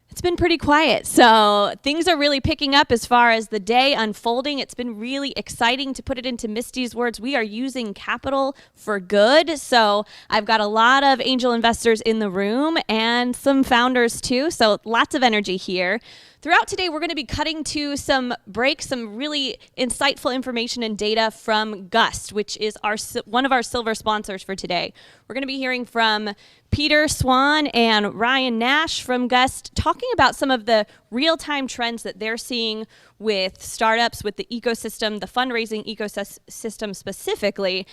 it's been pretty quiet. So things are really picking up as far as the day unfolding. It's been really exciting. To put it into Misty's words, we are using capital for good. So I've got a lot of angel investors in the room and some founders too. So lots of energy here. Throughout today, we're going to be cutting to some breaks, some really insightful information and data from Gust, which is one of our silver sponsors for today. We're going to be hearing from Peter Swan and Ryan Nash from Gust, talking about some of the real-time trends that they're seeing with startups, with the ecosystem, the fundraising ecosystem specifically,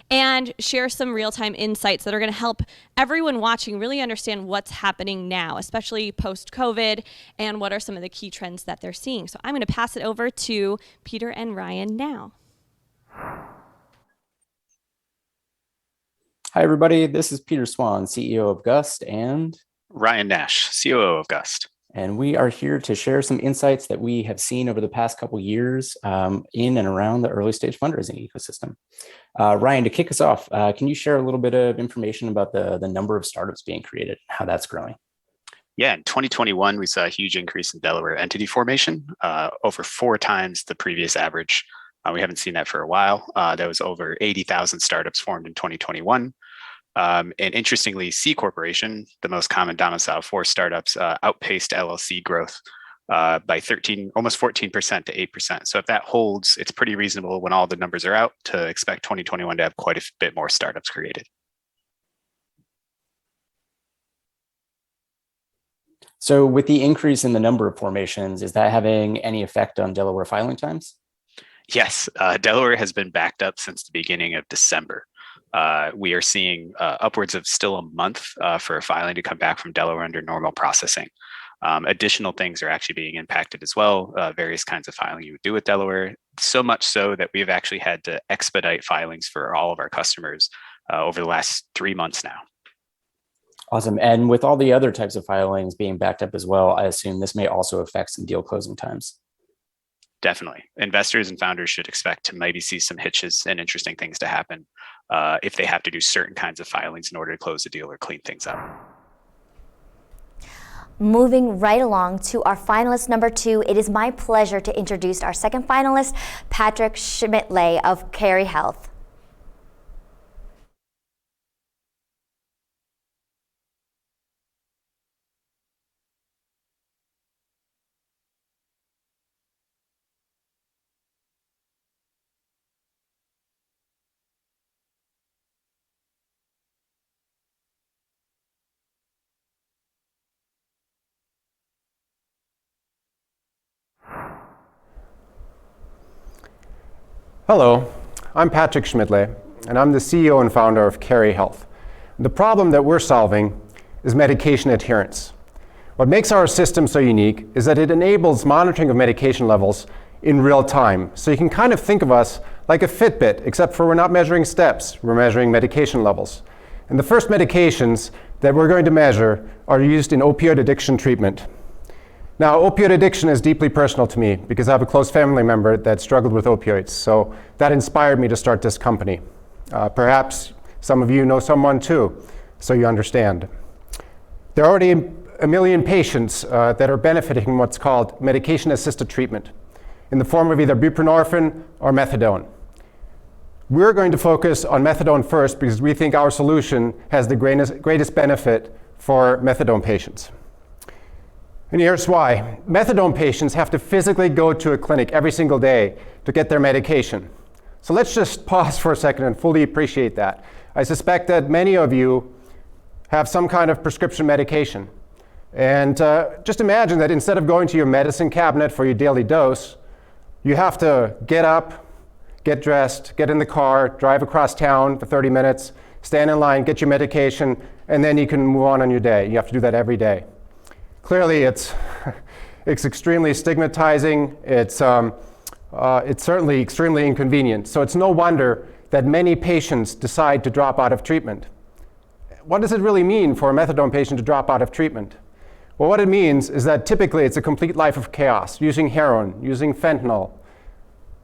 and share some real-time insights that are going to help everyone watching really understand what's happening now, especially post-COVID, and what are some of the key trends that they're seeing. So I'm going to pass it over to Peter and Ryan now. Hi, everybody. This is Peter Swan, CEO of Gust, and Ryan Nash, COO of Gust. And we are here to share some insights that we have seen over the past couple years in and around the early stage fundraising ecosystem. Ryan, to kick us off, can you share a little bit of information about the number of startups being created and how that's growing? Yeah, in 2021, we saw a huge increase in Delaware entity formation, over 4 times the previous average. We haven't seen that for a while. There was over 80,000 startups formed in 2021. And interestingly, C Corporation, the most common domicile for startups, outpaced LLC growth by almost 14% to 8%. So if that holds, it's pretty reasonable when all the numbers are out to expect 2021 to have quite a bit more startups created. So with the increase in the number of formations, is that having any effect on Delaware filing times? Yes, Delaware has been backed up since the beginning of December. We are seeing upwards of still a month for a filing to come back from Delaware under normal processing. Additional things are actually being impacted as well, various kinds of filing you would do with Delaware, so much so that we've actually had to expedite filings for all of our customers over the last 3 months now. Awesome. And with all the other types of filings being backed up as well, I assume this may also affect some deal closing times. Definitely. Investors and founders should expect to maybe see some hitches and interesting things to happen if they have to do certain kinds of filings in order to close the deal or clean things up. Moving right along to our finalist number 2, it is my pleasure to introduce our second finalist, Patrick Schmidtley of Carey Health. Hello, I'm Patrick Schmidtley, and I'm the CEO and founder of Carey Health. The problem that we're solving is medication adherence. What makes our system so unique is that it enables monitoring of medication levels in real time. So you can kind of think of us like a Fitbit, except for we're not measuring steps, we're measuring medication levels. And the first medications that we're going to measure are used in opioid addiction treatment. Now, opioid addiction is deeply personal to me because I have a close family member that struggled with opioids. So that inspired me to start this company. Perhaps some of you know someone too, so you understand. There are already 1 million patients that are benefiting from what's called medication-assisted treatment in the form of either buprenorphine or methadone. We're going to focus on methadone first because we think our solution has the greatest benefit for methadone patients. And here's why. Methadone patients have to physically go to a clinic every single day to get their medication. So let's just pause for a second and fully appreciate that. I suspect that many of you have some kind of prescription medication. And just imagine that instead of going to your medicine cabinet for your daily dose, you have to get up, get dressed, get in the car, drive across town for 30 minutes, stand in line, get your medication, and then you can move on your day. You have to do that every day. Clearly, it's extremely stigmatizing. It's certainly extremely inconvenient. So it's no wonder that many patients decide to drop out of treatment. What does it really mean for a methadone patient to drop out of treatment? Well, what it means is that typically it's a complete life of chaos, using heroin, using fentanyl,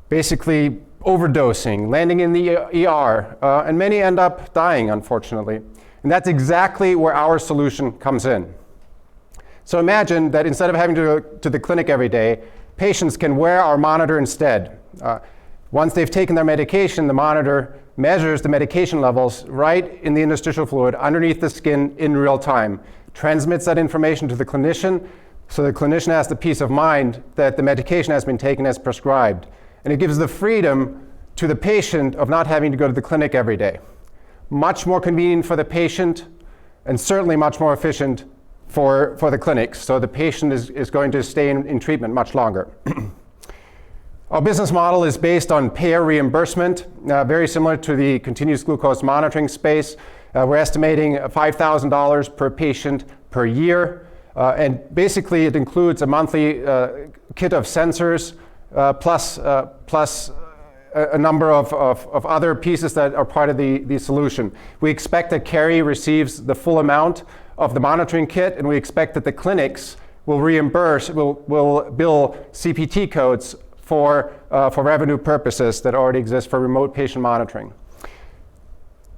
basically overdosing, landing in the ER, and many end up dying, unfortunately. And that's exactly where our solution comes in. So imagine that instead of having to go to the clinic every day, patients can wear our monitor instead. Once they've taken their medication, the monitor measures the medication levels right in the interstitial fluid underneath the skin in real time, transmits that information to the clinician, so the clinician has the peace of mind that the medication has been taken as prescribed. And it gives the freedom to the patient of not having to go to the clinic every day. Much more convenient for the patient, and certainly much more efficient for the clinics. So the patient is going to stay in treatment much longer. Our business model is based on payer reimbursement, very similar to the continuous glucose monitoring space. We're estimating $5,000 per patient per year. And basically it includes a monthly kit of sensors plus a number of other pieces that are part of the solution. We expect that Carrie receives the full amount of the monitoring kit, and we expect that the clinics will bill CPT codes for revenue purposes that already exist for remote patient monitoring.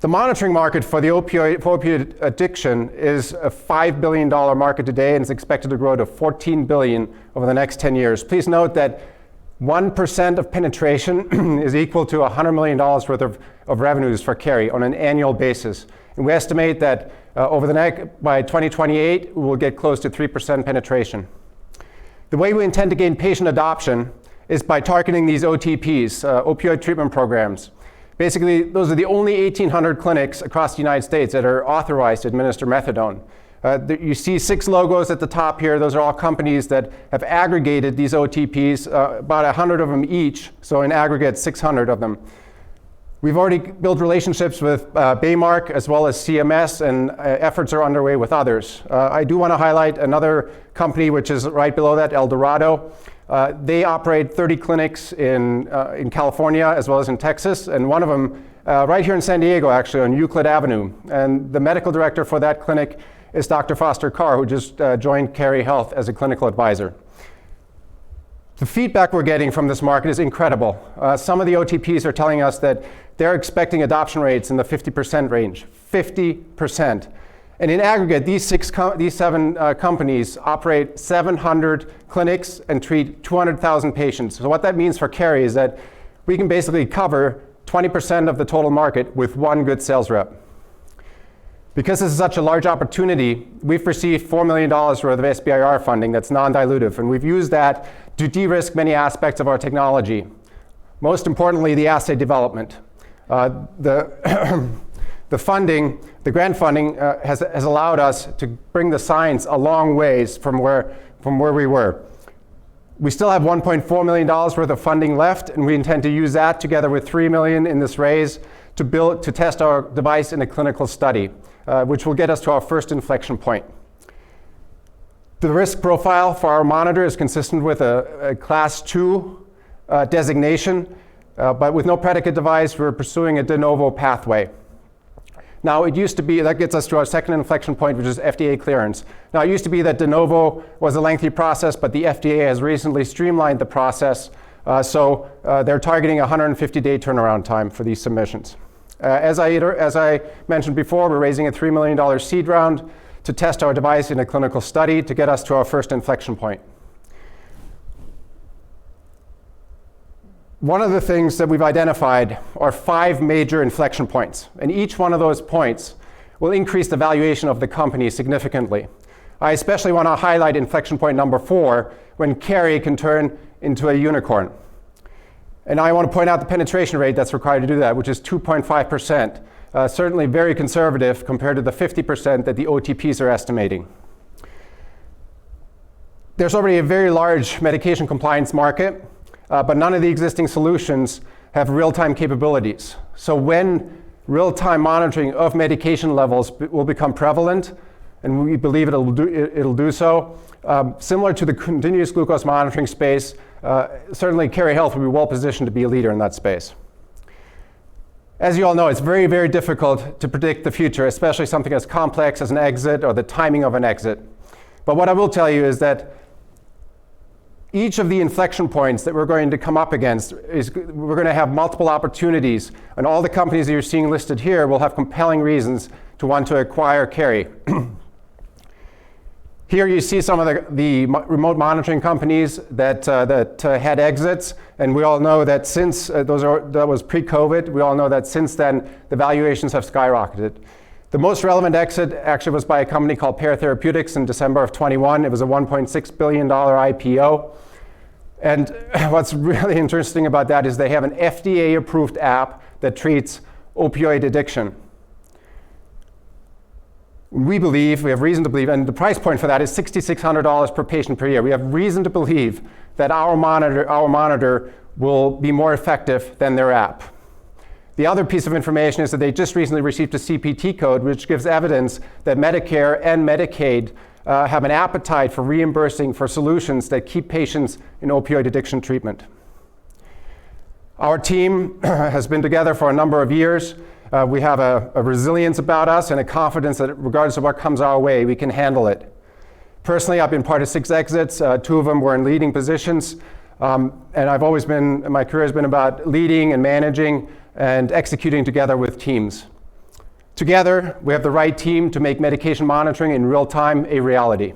The monitoring market for opioid addiction is a $5 billion market today, and is expected to grow to $14 billion over the next 10 years. Please note that 1% of penetration is equal to $100 million worth of revenues for Carrie on an annual basis. And we estimate that by 2028, we will get close to 3% penetration. The way we intend to gain patient adoption is by targeting these OTPs, opioid treatment programs. Basically, those are the only 1,800 clinics across the United States that are authorized to administer methadone. You see 6 logos at the top here. Those are all companies that have aggregated these OTPs, about 100 of them each, so in aggregate 600 of them. We've already built relationships with Baymark as well as CMS, and efforts are underway with others. I do want to highlight another company which is right below that, El Dorado. They operate 30 clinics in California as well as in Texas, and one of them right here in San Diego, actually, on Euclid Avenue. And the medical director for that clinic is Dr. Foster Carr, who just joined Carrie Health as a clinical advisor. The feedback we're getting from this market is incredible. Some of the OTPs are telling us that they're expecting adoption rates in the 50% range, 50%. And in aggregate, these 7 companies operate 700 clinics and treat 200,000 patients. So what that means for Carrie is that we can basically cover 20% of the total market with one good sales rep. Because this is such a large opportunity, we've received $4 million worth of SBIR funding that's non-dilutive, and we've used that to de-risk many aspects of our technology. Most importantly, the assay development. The funding, the grant funding, has allowed us to bring the science a long ways from where we were. We still have $1.4 million worth of funding left, and we intend to use that together with $3 million in this raise to test our device in a clinical study, which will get us to our first inflection point. The risk profile for our monitor is consistent with a Class 2 designation, but with no predicate device, we're pursuing a de novo pathway. Now, it used to be, that gets us to our second inflection point, which is FDA clearance. Now, it used to be that de novo was a lengthy process, but the FDA has recently streamlined the process, so they're targeting a 150-day turnaround time for these submissions. As I mentioned before, we're raising a $3 million seed round to test our device in a clinical study to get us to our first inflection point. One of the things that we've identified are 5 major inflection points, and each one of those points will increase the valuation of the company significantly. I especially want to highlight inflection point number 4, when Carrie can turn into a unicorn. And I want to point out the penetration rate that's required to do that, which is 2.5%. Certainly very conservative compared to the 50% that the OTPs are estimating. There's already a very large medication compliance market, but none of the existing solutions have real-time capabilities. So when real-time monitoring of medication levels will become prevalent, and we believe it'll do so, similar to the continuous glucose monitoring space, certainly Carey Health will be well positioned to be a leader in that space. As you all know, it's very, very difficult to predict the future, especially something as complex as an exit or the timing of an exit. But what I will tell you is that each of the inflection points that we're going to come up against we're going to have multiple opportunities, and all the companies that you're seeing listed here will have compelling reasons to want to acquire Carey. Here you see some of the remote monitoring companies that had exits, and we all know that since that was pre-COVID, we all know that since then the valuations have skyrocketed. The most relevant exit actually was by a company called Pear Therapeutics in December of 21. It was a $1.6 billion IPO. And what's really interesting about that is they have an FDA-approved app that treats opioid addiction. We have reason to believe, and the price point for that is $6,600 per patient per year. We have reason to believe that our monitor will be more effective than their app. The other piece of information is that they just recently received a CPT code, which gives evidence that Medicare and Medicaid have an appetite for reimbursing for solutions that keep patients in opioid addiction treatment. Our team has been together for a number of years. We have a resilience about us and a confidence that regardless of what comes our way, we can handle it. Personally, I've been part of 6 exits. 2 of them were in leading positions. And my career has been about leading and managing and executing together with teams. Together, we have the right team to make medication monitoring in real time a reality.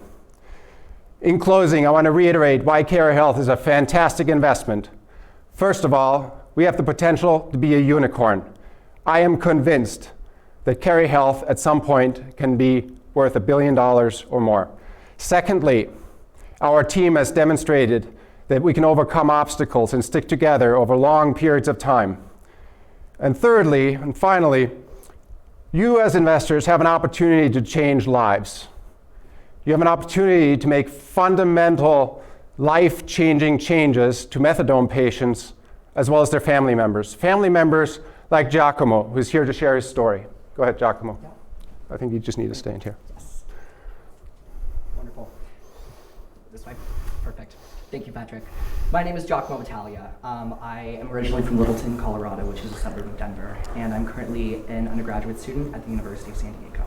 In closing, I want to reiterate why Carey Health is a fantastic investment. First of all, we have the potential to be a unicorn. I am convinced that Carey Health at some point can be worth $1 billion or more. Secondly, our team has demonstrated that we can overcome obstacles and stick together over long periods of time. And thirdly, and finally, you as investors have an opportunity to change lives. You have an opportunity to make fundamental, life-changing changes to methadone patients as well as their family members. Family members like Giacomo, who's here to share his story. Go ahead, Giacomo. Yeah. I think you just need to stand here. Yes. Wonderful. This way. Perfect. Thank you, Patrick. My name is Giacomo Battaglia. I am originally from Littleton, Colorado, which is a suburb of Denver, and I'm currently an undergraduate student at the University of San Diego.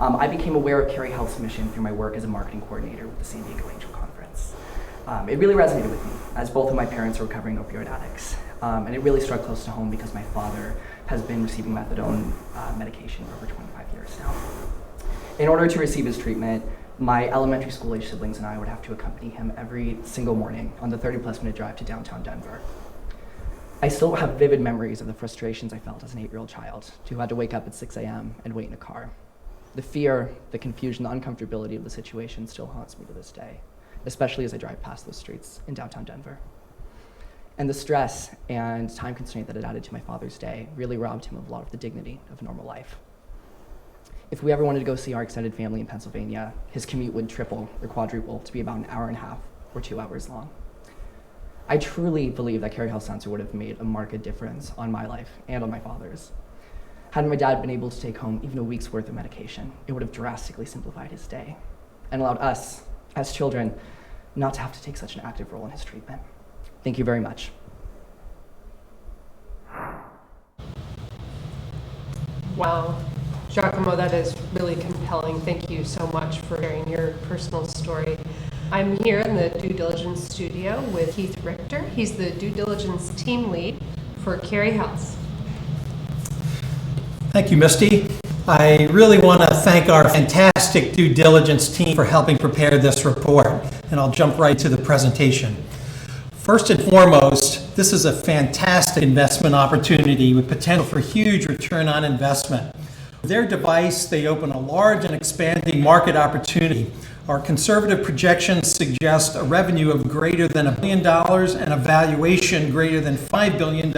I became aware of Carey Health's mission through my work as a marketing coordinator with the San Diego Angel Conference. It really resonated with me, as both of my parents are recovering opioid addicts. And it really struck close to home because my father has been receiving methadone medication for over 25 years now. In order to receive his treatment, my elementary school age siblings and I would have to accompany him every single morning on the 30-plus minute drive to downtown Denver. I still have vivid memories of the frustrations I felt as an 8-year-old child who had to wake up at 6 a.m. and wait in a car. The fear, the confusion, the uncomfortability of the situation still haunts me to this day, especially as I drive past those streets in downtown Denver. And the stress and time constraint that it added to my father's day really robbed him of a lot of the dignity of normal life. If we ever wanted to go see our extended family in Pennsylvania, his commute would triple or quadruple to be about an hour and a half or 2 hours long. I truly believe that Carey Health Sensor would have made a marked difference on my life and on my father's. Had my dad been able to take home even a week's worth of medication, it would have drastically simplified his day and allowed us, as children, not to have to take such an active role in his treatment. Thank you very much. Wow. Giacomo, that is really compelling. Thank you so much for sharing your personal story. I'm here in the due diligence studio with Keith Richter. He's the due diligence team lead for Carey Health. Thank you, Misty. I really want to thank our fantastic due diligence team for helping prepare this report, and I'll jump right to the presentation. First and foremost, this is a fantastic investment opportunity with potential for huge return on investment. With their device, they open a large and expanding market opportunity Our conservative projections suggest a revenue of greater than $1 billion and a valuation greater than $5 billion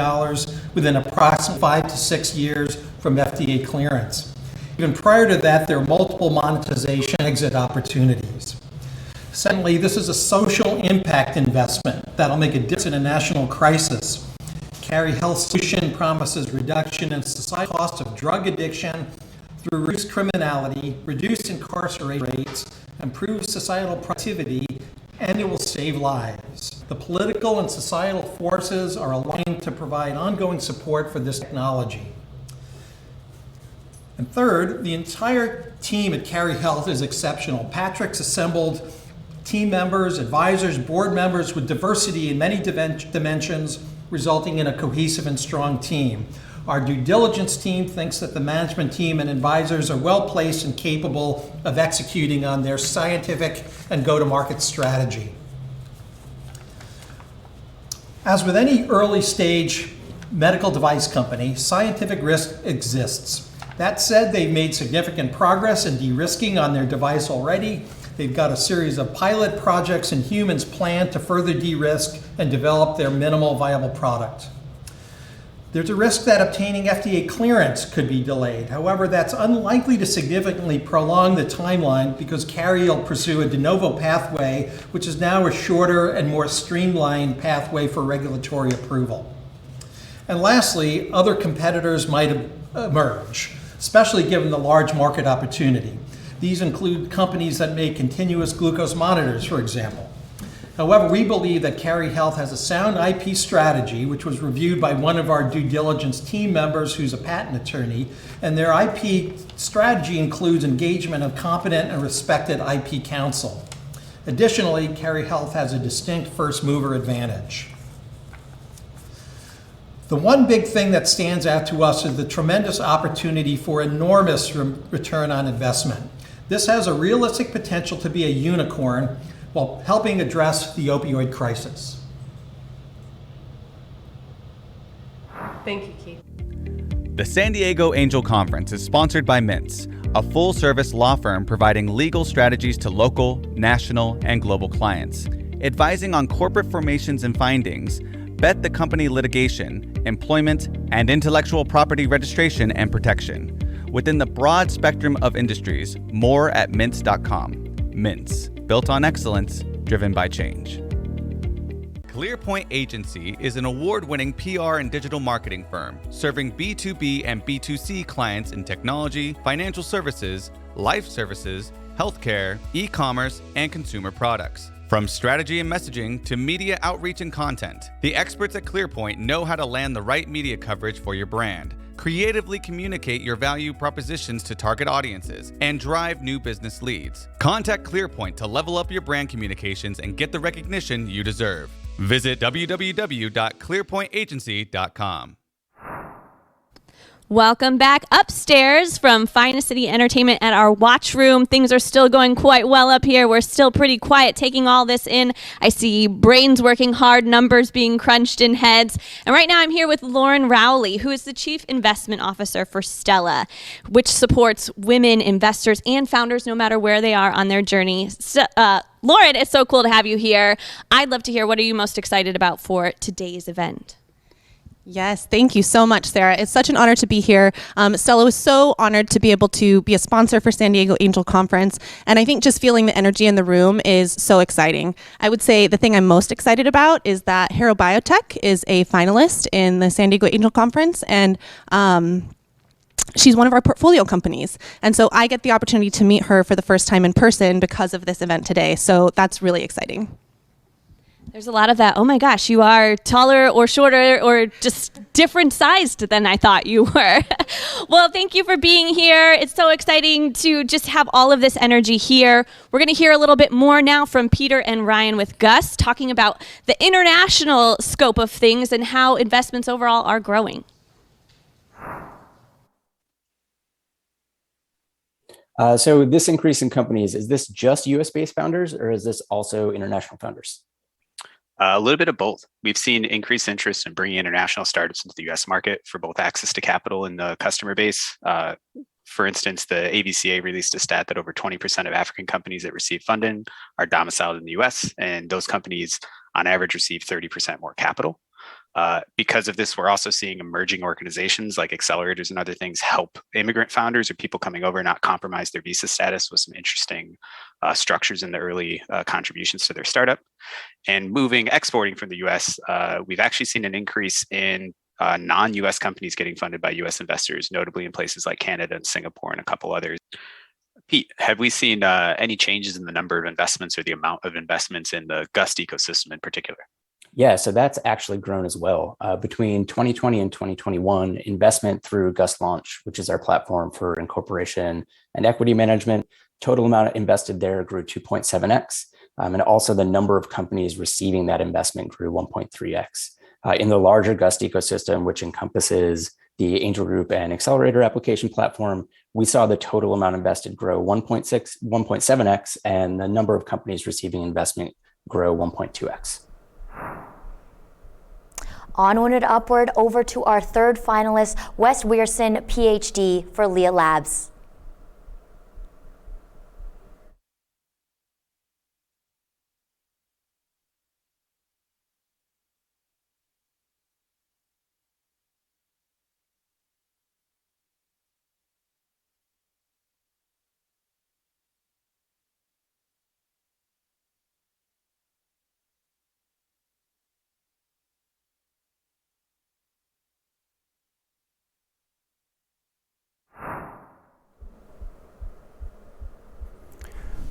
within approximately 5 to 6 years from FDA clearance. Even prior to that, there are multiple monetization exit opportunities. Secondly, this is a social impact investment that'll make a difference in a national crisis. Carry Health Solution promises reduction in societal cost of drug addiction through reduced criminality, reduced incarceration rates, improved societal productivity, and it will save lives. The political and societal forces are aligned to provide ongoing support for this technology. And third, the entire team at Carry Health is exceptional. Patrick's assembled team members, advisors, board members with diversity in many dimensions, resulting in a cohesive and strong team. Our due diligence team thinks that the management team and advisors are well placed and capable of executing on their scientific and go-to-market strategy. As with any early stage medical device company, scientific risk exists. That said, they've made significant progress in de-risking on their device already. They've got a series of pilot projects in humans planned to further de-risk and develop their minimal viable product. There's a risk that obtaining FDA clearance could be delayed. However, that's unlikely to significantly prolong the timeline because Carry will pursue a de novo pathway, which is now a shorter and more streamlined pathway for regulatory approval. And lastly, other competitors might emerge, especially given the large market opportunity. These include companies that make continuous glucose monitors, for example. However, we believe that Carry Health has a sound IP strategy, which was reviewed by one of our due diligence team members who's a patent attorney, and their IP strategy includes engagement of competent and respected IP counsel. Additionally, Carry Health has a distinct first mover advantage. The one big thing that stands out to us is the tremendous opportunity for enormous return on investment. This has a realistic potential to be a unicorn while helping address the opioid crisis. Thank you, Keith. The San Diego Angel Conference is sponsored by Mintz, a full-service law firm providing legal strategies to local, national, and global clients, advising on corporate formations and findings, bet the company litigation, employment, and intellectual property registration and protection. Within the broad spectrum of industries, more at Mintz.com. Mintz, built on excellence, driven by change. ClearPoint Agency is an award-winning PR and digital marketing firm serving B2B and B2C clients in technology, financial services, life services, healthcare, e-commerce, and consumer products. From strategy and messaging to media outreach and content, the experts at ClearPoint know how to land the right media coverage for your brand, creatively communicate your value propositions to target audiences, and drive new business leads. Contact ClearPoint to level up your brand communications and get the recognition you deserve. Visit www.clearpointagency.com. Welcome back upstairs from Finest City Entertainment at our watch room. Things are still going quite well up here. We're still pretty quiet taking all this in. I see brains working hard, numbers being crunched in heads. And right now I'm here with Lauren Rowley, who is the Chief Investment Officer for Stella, which supports women investors and founders no matter where they are on their journey. Lauren, it's so cool to have you here. I'd love to hear, what are you most excited about for today's event? Yes, thank you so much, Sarah. It's such an honor to be here. Stella was so honored to be able to be a sponsor for San Diego Angel Conference, and I think just feeling the energy in the room is so exciting. I would say the thing I'm most excited about is that Hero Biotech is a finalist in the San Diego Angel Conference, and she's one of our portfolio companies. And so I get the opportunity to meet her for the first time in person because of this event today, so that's really exciting. There's a lot of that. Oh my gosh, you are taller or shorter or just different sized than I thought you were. Well, thank you for being here. It's so exciting to just have all of this energy here. We're going to hear a little bit more now from Peter and Ryan with Gus, talking about the international scope of things and how investments overall are growing. So this increase in companies, is this just US-based founders or is this also international founders? A little bit of both. We've seen increased interest in bringing international startups into the US market for both access to capital and the customer base. For instance, the ABCA released a stat that over 20% of African companies that receive funding are domiciled in the US, and those companies on average receive 30% more capital. Because of this, we're also seeing emerging organizations like accelerators and other things help immigrant founders or people coming over not compromise their visa status with some interesting structures in the early contributions to their startup. And exporting from the US, we've actually seen an increase in non-US companies getting funded by US investors, notably in places like Canada and Singapore and a couple others. Pete, have we seen any changes in the number of investments or the amount of investments in the GUST ecosystem in particular? Yeah, so that's actually grown as well. Between 2020 and 2021, investment through GUST Launch, which is our platform for incorporation and equity management, total amount invested there grew 2.7x. And also the number of companies receiving that investment grew 1.3x. In the larger GUST ecosystem, which encompasses the Angel Group and Accelerator application platform, we saw the total amount invested grow 1.7x, and the number of companies receiving investment grow 1.2x. Onward and upward over to our third finalist, Wes Weirson, PhD for Leah Labs.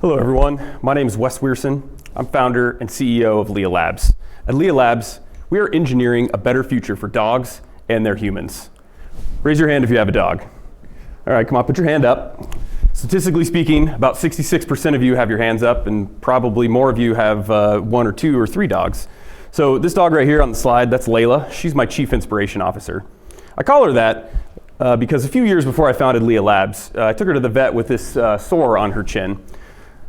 Hello everyone, my name is Wes Weirson. I'm founder and CEO of Leah Labs. At Leah Labs, we are engineering a better future for dogs and their humans. Raise your hand if you have a dog. All right, come on, put your hand up. Statistically speaking, about 66% of you have your hands up, and probably more of you have 1 or 2 or 3 dogs. So this dog right here on the slide, that's Layla. She's my chief inspiration officer. I call her that because a few years before I founded Leah Labs, I took her to the vet with this sore on her chin.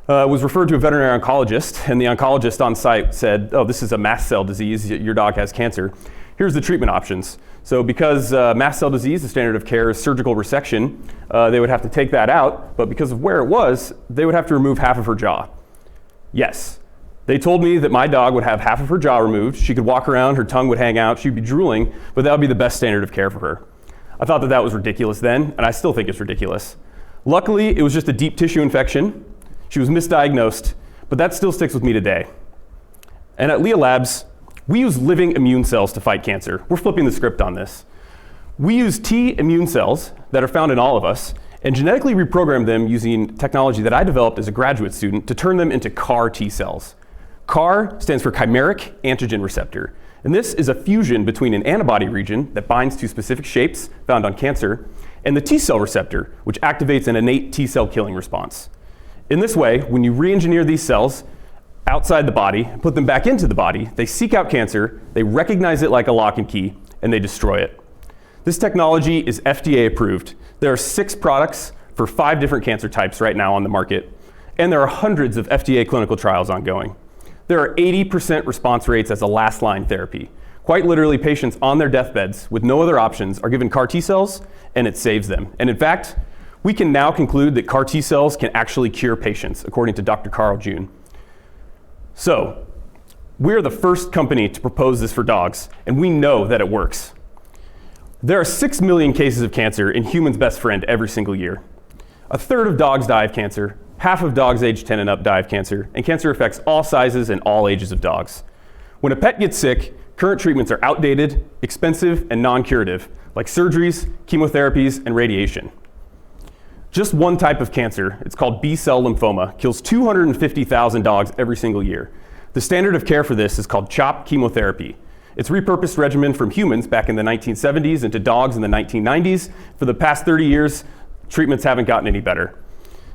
Was referred to a veterinary oncologist, and the oncologist on site said, oh, this is a mast cell disease, your dog has cancer. Here's the treatment options. So because mast cell disease, the standard of care is surgical resection, they would have to take that out, but because of where it was, they would have to remove half of her jaw. Yes, they told me that my dog would have half of her jaw removed, she could walk around, her tongue would hang out, she'd be drooling, but that would be the best standard of care for her. I thought that that was ridiculous then, and I still think it's ridiculous. Luckily, it was just a deep tissue infection. She was misdiagnosed, but that still sticks with me today. And at Leah Labs, we use living immune cells to fight cancer. We're flipping the script on this. We use T immune cells that are found in all of us and genetically reprogram them using technology that I developed as a graduate student to turn them into CAR T cells. CAR stands for chimeric antigen receptor. And this is a fusion between an antibody region that binds to specific shapes found on cancer and the T cell receptor, which activates an innate T cell killing response. In this way, when you re-engineer these cells outside the body, put them back into the body, they seek out cancer, they recognize it like a lock and key, and they destroy it. This technology is FDA approved. There are 6 products for 5 different cancer types right now on the market, and there are hundreds of FDA clinical trials ongoing. There are 80% response rates as a last line therapy. Quite literally, patients on their deathbeds with no other options are given CAR T cells, and it saves them. And in fact, we can now conclude that CAR T cells can actually cure patients, according to Dr. Carl June. So, we're the first company to propose this for dogs, and we know that it works. There are 6 million cases of cancer in humans' best friend every single year. 1/3 of dogs die of cancer, half of dogs aged 10 and up die of cancer, and cancer affects all sizes and all ages of dogs. When a pet gets sick, current treatments are outdated, expensive, and non-curative, like surgeries, chemotherapies, and radiation. Just one type of cancer, it's called B-cell lymphoma, kills 250,000 dogs every single year. The standard of care for this is called CHOP chemotherapy. It's a repurposed regimen from humans back in the 1970s into dogs in the 1990s. For the past 30 years, treatments haven't gotten any better.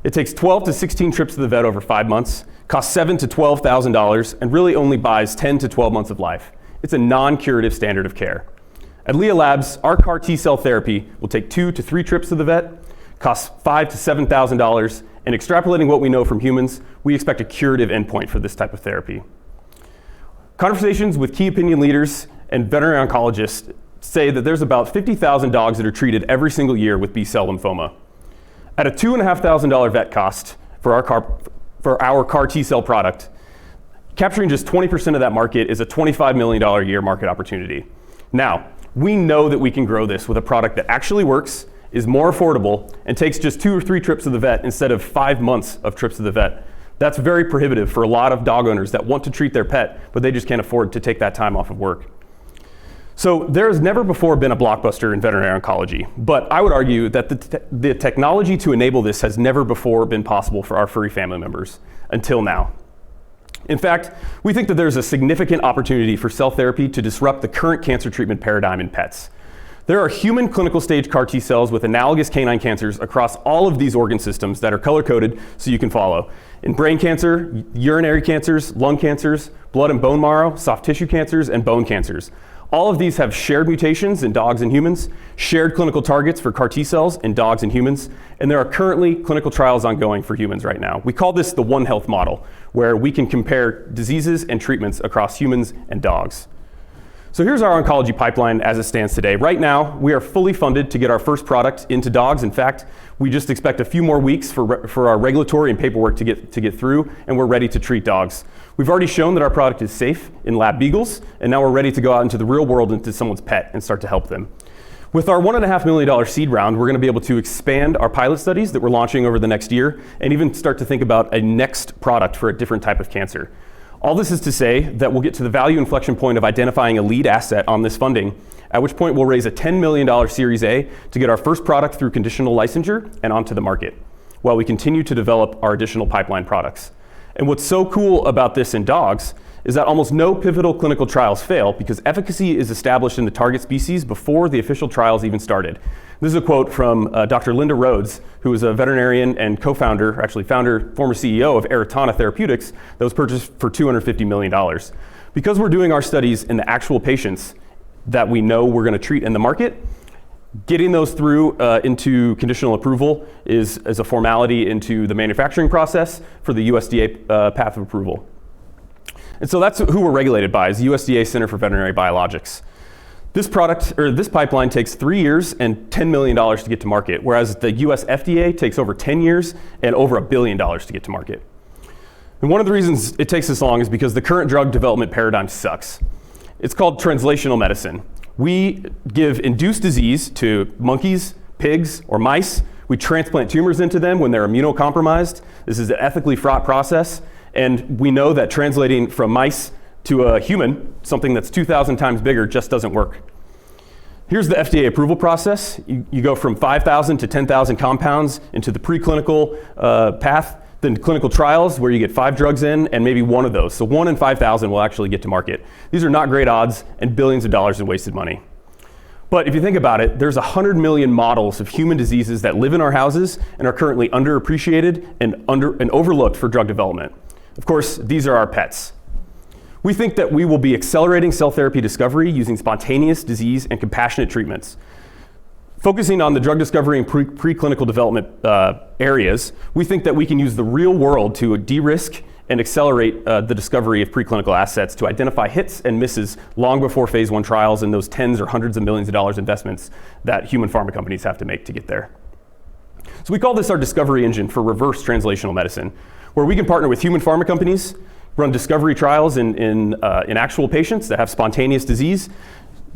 It takes 12 to 16 trips to the vet over 5 months, costs $7,000 to $12,000, and really only buys 10 to 12 months of life. It's a non-curative standard of care. At Leah Labs, our CAR T-cell therapy will take 2 to 3 trips to the vet, costs $5,000 to $7,000, and extrapolating what we know from humans, we expect a curative endpoint for this type of therapy. Conversations with key opinion leaders and veterinary oncologists say that there's about 50,000 dogs that are treated every single year with B-cell lymphoma. At a $2,500 vet cost for our CAR T-cell product, capturing just 20% of that market is a $25 million a year market opportunity. Now, we know that we can grow this with a product that actually works, is more affordable, and takes just 2 or 3 trips to the vet instead of 5 months of trips to the vet. That's very prohibitive for a lot of dog owners that want to treat their pet, but they just can't afford to take that time off of work. So there has never before been a blockbuster in veterinary oncology, but I would argue that the technology to enable this has never before been possible for our furry family members until now. In fact, we think that there's a significant opportunity for cell therapy to disrupt the current cancer treatment paradigm in pets. There are human clinical stage CAR T cells with analogous canine cancers across all of these organ systems that are color-coded so you can follow. In brain cancer, urinary cancers, lung cancers, blood and bone marrow, soft tissue cancers, and bone cancers. All of these have shared mutations in dogs and humans, shared clinical targets for CAR T cells in dogs and humans, and there are currently clinical trials ongoing for humans right now. We call this the One Health model, where we can compare diseases and treatments across humans and dogs. So here's our oncology pipeline as it stands today. Right now, we are fully funded to get our first product into dogs. In fact, we just expect a few more weeks for our regulatory and paperwork to get through, and we're ready to treat dogs. We've already shown that our product is safe in lab beagles, and now we're ready to go out into the real world, into someone's pet, and start to help them. With our $1.5 million seed round, we're going to be able to expand our pilot studies that we're launching over the next year, and even start to think about a next product for a different type of cancer. All this is to say that we'll get to the value inflection point of identifying a lead asset on this funding, at which point we'll raise a $10 million Series A to get our first product through conditional licensure and onto the market, while we continue to develop our additional pipeline products. And what's so cool about this in dogs is that almost no pivotal clinical trials fail because efficacy is established in the target species before the official trials even started. This is a quote from Dr. Linda Rhodes, who is a veterinarian and co-founder, actually founder, former CEO of Eratana Therapeutics that was purchased for $250 million. Because we're doing our studies in the actual patients that we know we're going to treat in the market, getting those through into conditional approval is a formality into the manufacturing process for the USDA path of approval. And so that's who we're regulated by, is the USDA Center for Veterinary Biologics. This pipeline takes 3 years and $10 million to get to market, whereas the US FDA takes over 10 years and over $1 billion to get to market. And one of the reasons it takes this long is because the current drug development paradigm sucks. It's called translational medicine. We give induced disease to monkeys, pigs, or mice. We transplant tumors into them when they're immunocompromised. This is an ethically fraught process. And we know that translating from mice to a human, something that's 2,000 times bigger, just doesn't work. Here's the FDA approval process. You go from 5,000 to 10,000 compounds into the preclinical path, then clinical trials where you get 5 drugs in and maybe one of those. So 1 in 5,000 will actually get to market. These are not great odds and billions of dollars in wasted money. But if you think about it, there's 100 million models of human diseases that live in our houses and are currently underappreciated and overlooked for drug development. Of course, these are our pets. We think that we will be accelerating cell therapy discovery using spontaneous disease and compassionate treatments. Focusing on the drug discovery and preclinical development areas, we think that we can use the real world to de-risk and accelerate the discovery of preclinical assets to identify hits and misses long before phase 1 trials and those tens or hundreds of millions of dollars investments that human pharma companies have to make to get there. So we call this our discovery engine for reverse translational medicine, where we can partner with human pharma companies, run discovery trials in actual patients that have spontaneous disease,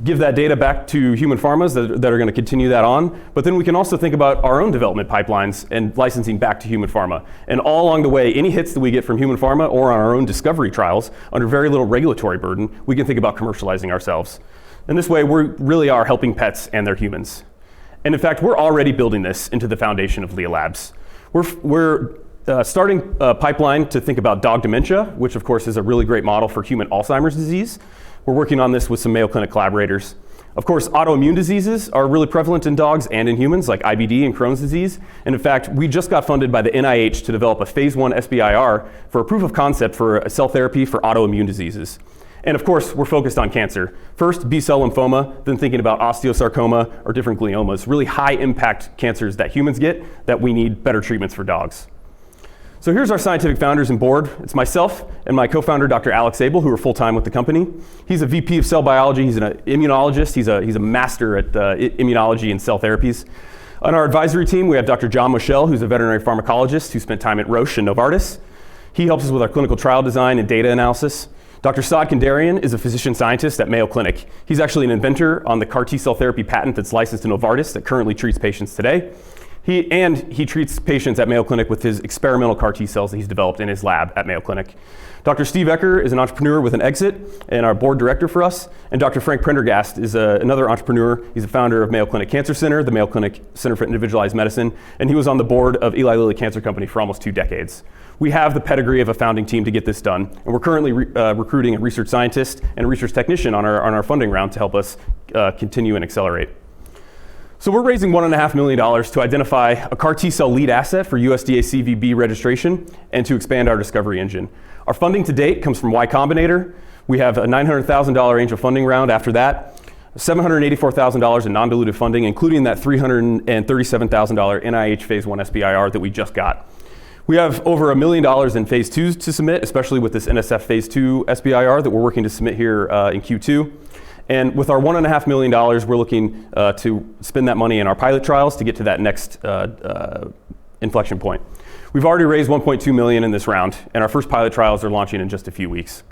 give that data back to human pharmas that are going to continue that on. But then we can also think about our own development pipelines and licensing back to human pharma. And all along the way, any hits that we get from human pharma or on our own discovery trials under very little regulatory burden, we can think about commercializing ourselves. And this way, we really are helping pets and their humans. And in fact, we're already building this into the foundation of Leah Labs. We're starting a pipeline to think about dog dementia, which of course is a really great model for human Alzheimer's disease. We're working on this with some Mayo Clinic collaborators. Of course, autoimmune diseases are really prevalent in dogs and in humans, like IBD and Crohn's disease. And in fact, we just got funded by the NIH to develop a phase 1 SBIR for a proof of concept for a cell therapy for autoimmune diseases. And of course, we're focused on cancer. First, B-cell lymphoma, then thinking about osteosarcoma or different gliomas, really high impact cancers that humans get that we need better treatments for dogs. So here's our scientific founders and board. It's myself and my co-founder, Dr. Alex Abel, who are full-time with the company. He's a VP of cell biology. He's an immunologist. He's a master at immunology and cell therapies. On our advisory team, we have Dr. John Moschel, who's a veterinary pharmacologist who spent time at Roche and Novartis. He helps us with our clinical trial design and data analysis. Dr. Saad Kandarian is a physician scientist at Mayo Clinic. He's actually an inventor on the CAR T-cell therapy patent that's licensed to Novartis that currently treats patients today. He treats patients at Mayo Clinic with his experimental CAR T-cells that he's developed in his lab at Mayo Clinic. Dr. Steve Ecker is an entrepreneur with an exit and our board director for us. And Dr. Frank Prendergast is another entrepreneur. He's a founder of Mayo Clinic Cancer Center, the Mayo Clinic Center for Individualized Medicine, and he was on the board of Eli Lilly Cancer Company for almost 2 decades. We have the pedigree of a founding team to get this done, and we're currently recruiting a research scientist and a research technician on our funding round to help us continue and accelerate. So we're raising $1.5 million to identify a CAR T-cell lead asset for USDA CVB registration and to expand our discovery engine. Our funding to date comes from Y Combinator. We have a $900,000 angel funding round after that, $784,000 in non-dilutive funding, including that $337,000 NIH Phase 1 SBIR that we just got. We have over $1 million in Phase 2s to submit, especially with this NSF Phase 2 SBIR that we're working to submit here in Q2. And with our $1.5 million, we're looking to spend that money in our pilot trials to get to that next inflection point. We've already raised $1.2 million in this round, and our first pilot trials are launching in just a few weeks.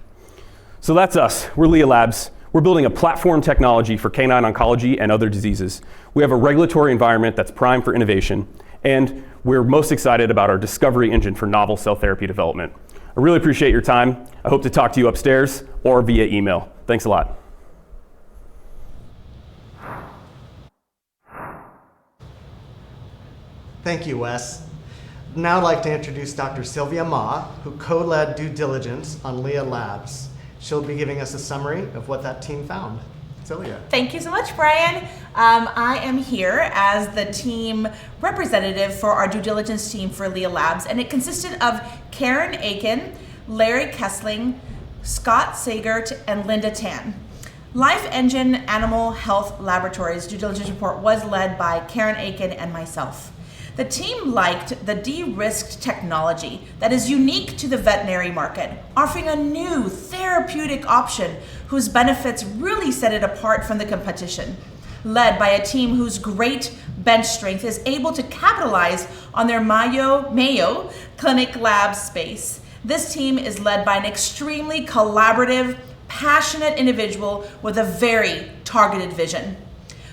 So that's us. We're Leah Labs. We're building a platform technology for canine oncology and other diseases. We have a regulatory environment that's primed for innovation, and we're most excited about our discovery engine for novel cell therapy development. I really appreciate your time. I hope to talk to you upstairs or via email. Thanks a lot. Thank you, Wes. I'd now like to introduce Dr. Sylvia Ma, who co-led due diligence on Leah Labs. She'll be giving us a summary of what that team found. Sylvia. Thank you so much, Brian. I am here as the team representative for our due diligence team for Leah Labs, and it consisted of Karen Aiken, Larry Kessling, Scott Sagert, and Linda Tan. Life Engine Animal Health Laboratories due diligence report was led by Karen Aiken and myself. The team liked the de-risked technology that is unique to the veterinary market, offering a new therapeutic option whose benefits really set it apart from the competition. Led by a team whose great bench strength is able to capitalize on their Mayo Clinic lab space. This team is led by an extremely collaborative, passionate individual with a very targeted vision.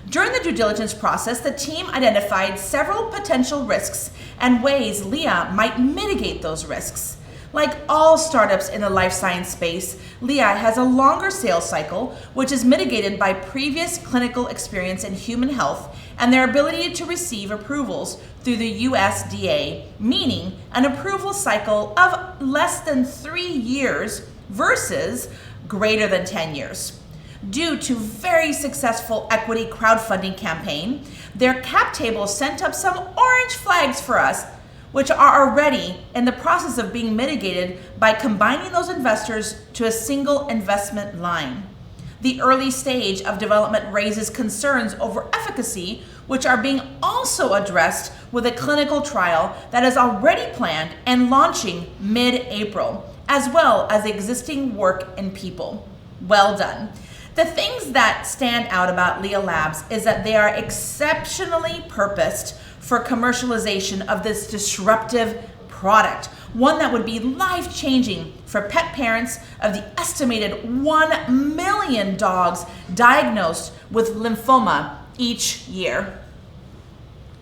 During the due diligence process, the team identified several potential risks and ways Leah might mitigate those risks. Like all startups in the life science space, Leah has a longer sales cycle, which is mitigated by previous clinical experience in human health and their ability to receive approvals through the USDA, meaning an approval cycle of less than 3 years versus greater than 10 years. Due to very successful equity crowdfunding campaign, their cap table sent up some orange flags for us, which are already in the process of being mitigated by combining those investors to a single investment line. The early stage of development raises concerns over efficacy, which are being also addressed with a clinical trial that is already planned and launching mid-April, as well as existing work in people. Well done. The things that stand out about Leah Labs is that they are exceptionally purposed for commercialization of this disruptive product, one that would be life-changing for pet parents of the estimated 1 million dogs diagnosed with lymphoma each year.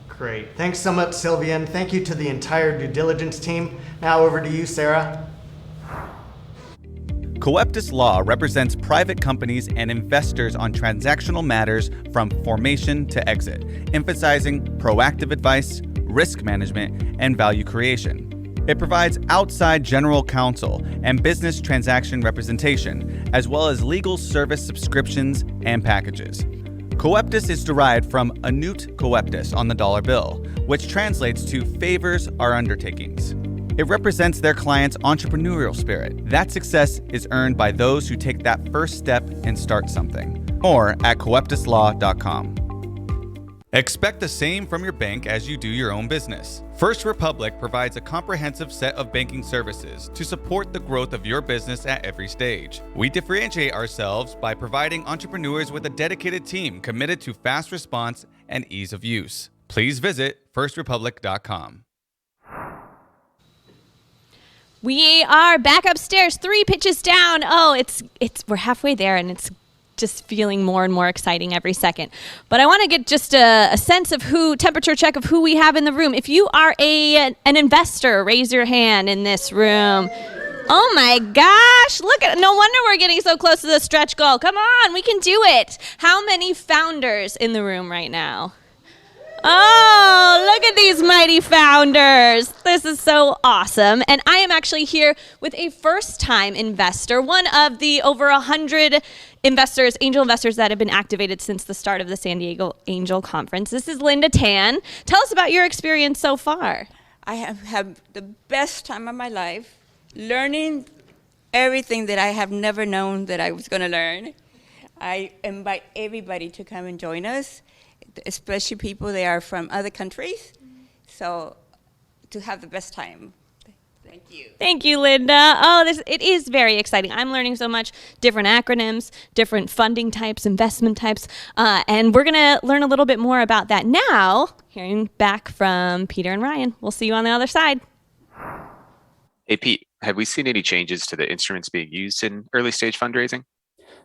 Great. Thanks so much, Sylvia, and thank you to the entire due diligence team. Now over to you, Sarah. Coeptus Law represents private companies and investors on transactional matters from formation to exit, emphasizing proactive advice, risk management, and value creation. It provides outside general counsel and business transaction representation, as well as legal service subscriptions and packages. Coeptus is derived from anut coeptus on the dollar bill, which translates to favors our undertakings. It represents their client's entrepreneurial spirit. That success is earned by those who take that first step and start something. More at coeptuslaw.com. Expect the same from your bank as you do your own business. First Republic provides a comprehensive set of banking services to support the growth of your business at every stage. We differentiate ourselves by providing entrepreneurs with a dedicated team committed to fast response and ease of use. Please visit firstrepublic.com. We are back upstairs, 3 pitches down. Oh, we're halfway there, and it's just feeling more and more exciting every second. But I want to get just a sense of temperature check of who we have in the room. If you are an investor, raise your hand in this room. Oh my gosh, no wonder we're getting so close to the stretch goal. Come on, we can do it. How many founders in the room right now? Oh, look at these mighty founders. This is so awesome. And I am actually here with a first-time investor, one of the over 100 angel investors that have been activated since the start of the San Diego Angel Conference. This is Linda Tan. Tell us about your experience so far. I have had the best time of my life, learning everything that I have never known that I was going to learn. I invite everybody to come and join us, especially people that are from other countries, so to have the best time. Thank you. Thank you, Linda. Oh, it is very exciting. I'm learning so much, different acronyms, different funding types, investment types, and we're going to learn a little bit more about that now, hearing back from Peter and Ryan. We'll see you on the other side. Hey, Pete, have we seen any changes to the instruments being used in early stage fundraising?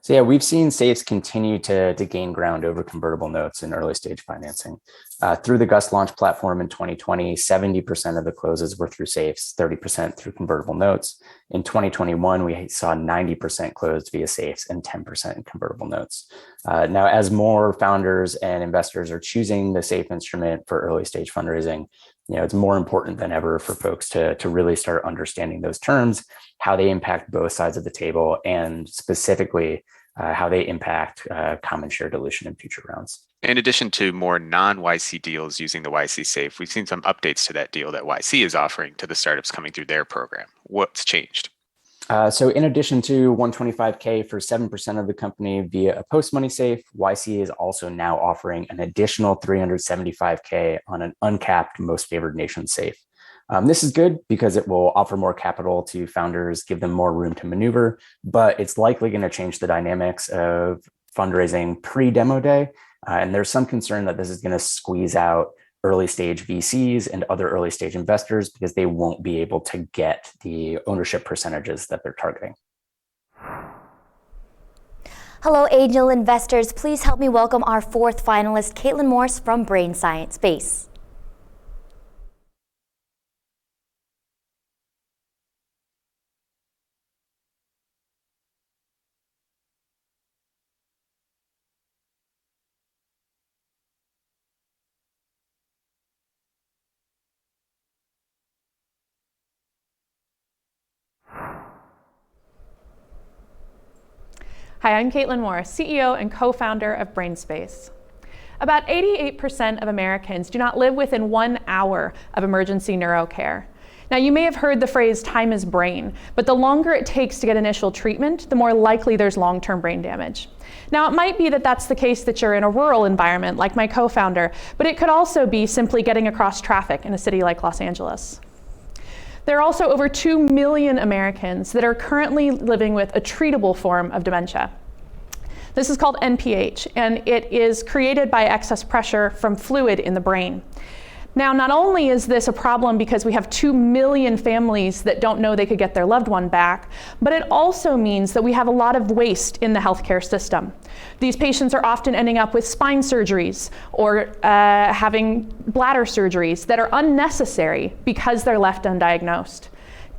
So yeah, we've seen safes continue to gain ground over convertible notes in early stage financing. Through the GUST launch platform in 2020, 70% of the closes were through safes, 30% through convertible notes. In 2021, we saw 90% closed via safes and 10% in convertible notes. Now, as more founders and investors are choosing the safe instrument for early stage fundraising, it's more important than ever for folks to really start understanding those terms, how they impact both sides of the table, and specifically how they impact common share dilution in future rounds. In addition to more non-YC deals using the YC Safe, we've seen some updates to that deal that YC is offering to the startups coming through their program. What's changed? So in addition to $125K for 7% of the company via a post-money safe, YC is also now offering an additional $375K on an uncapped most favored nation safe. This is good because it will offer more capital to founders, give them more room to maneuver, but it's likely going to change the dynamics of fundraising pre-demo day. And there's some concern that this is going to squeeze out early stage VCs and other early stage investors because they won't be able to get the ownership percentages that they're targeting. Hello, angel investors. Please help me welcome our 4th finalist, Caitlin Morse from Brain Science Space. Hi, I'm Caitlin Morris, CEO and co-founder of BrainSpace. About 88% of Americans do not live within 1 hour of emergency neurocare. Now, you may have heard the phrase time is brain, but the longer it takes to get initial treatment, the more likely there's long-term brain damage. Now, it might be that that's the case that you're in a rural environment like my co-founder, but it could also be simply getting across traffic in a city like Los Angeles. There are also over 2 million Americans that are currently living with a treatable form of dementia. This is called NPH, and it is created by excess pressure from fluid in the brain. Now, not only is this a problem because we have 2 million families that don't know they could get their loved one back, but it also means that we have a lot of waste in the healthcare system. These patients are often ending up with spine surgeries or having bladder surgeries that are unnecessary because they're left undiagnosed.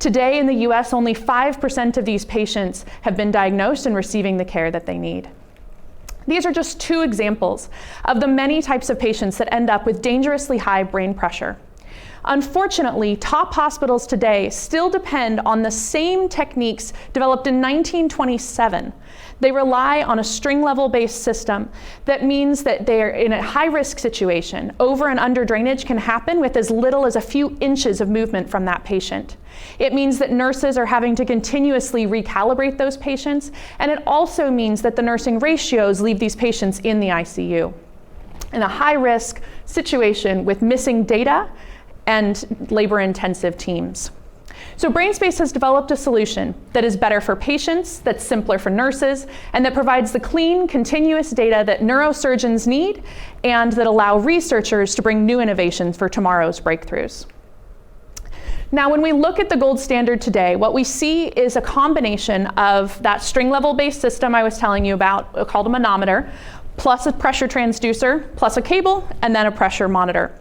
Today in the US, only 5% of these patients have been diagnosed and receiving the care that they need. These are just 2 examples of the many types of patients that end up with dangerously high brain pressure. Unfortunately, top hospitals today still depend on the same techniques developed in 1927. They rely on a string level based system that means that they're in a high risk situation. Over and under drainage can happen with as little as a few inches of movement from that patient. It means that nurses are having to continuously recalibrate those patients, and it also means that the nursing ratios leave these patients in the ICU. In a high risk situation with missing data and labor intensive teams. So BrainSpace has developed a solution that is better for patients, that's simpler for nurses, and that provides the clean, continuous data that neurosurgeons need and that allow researchers to bring new innovations for tomorrow's breakthroughs. Now, when we look at the gold standard today, what we see is a combination of that string level based system I was telling you about, called a manometer, plus a pressure transducer, plus a cable, and then a pressure monitor.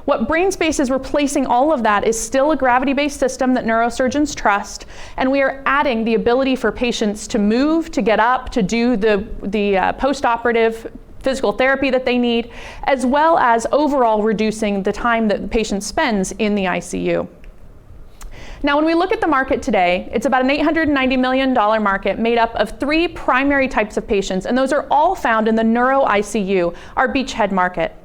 What BrainSpace is replacing all of that is still a gravity-based system that neurosurgeons trust, and we are adding the ability for patients to move, to get up, to do the post-operative physical therapy that they need, as well as overall reducing the time that the patient spends in the ICU. Now, when we look at the market today, it's about an $890 million market made up of 3 primary types of patients, and those are all found in the neuro ICU, our beachhead market.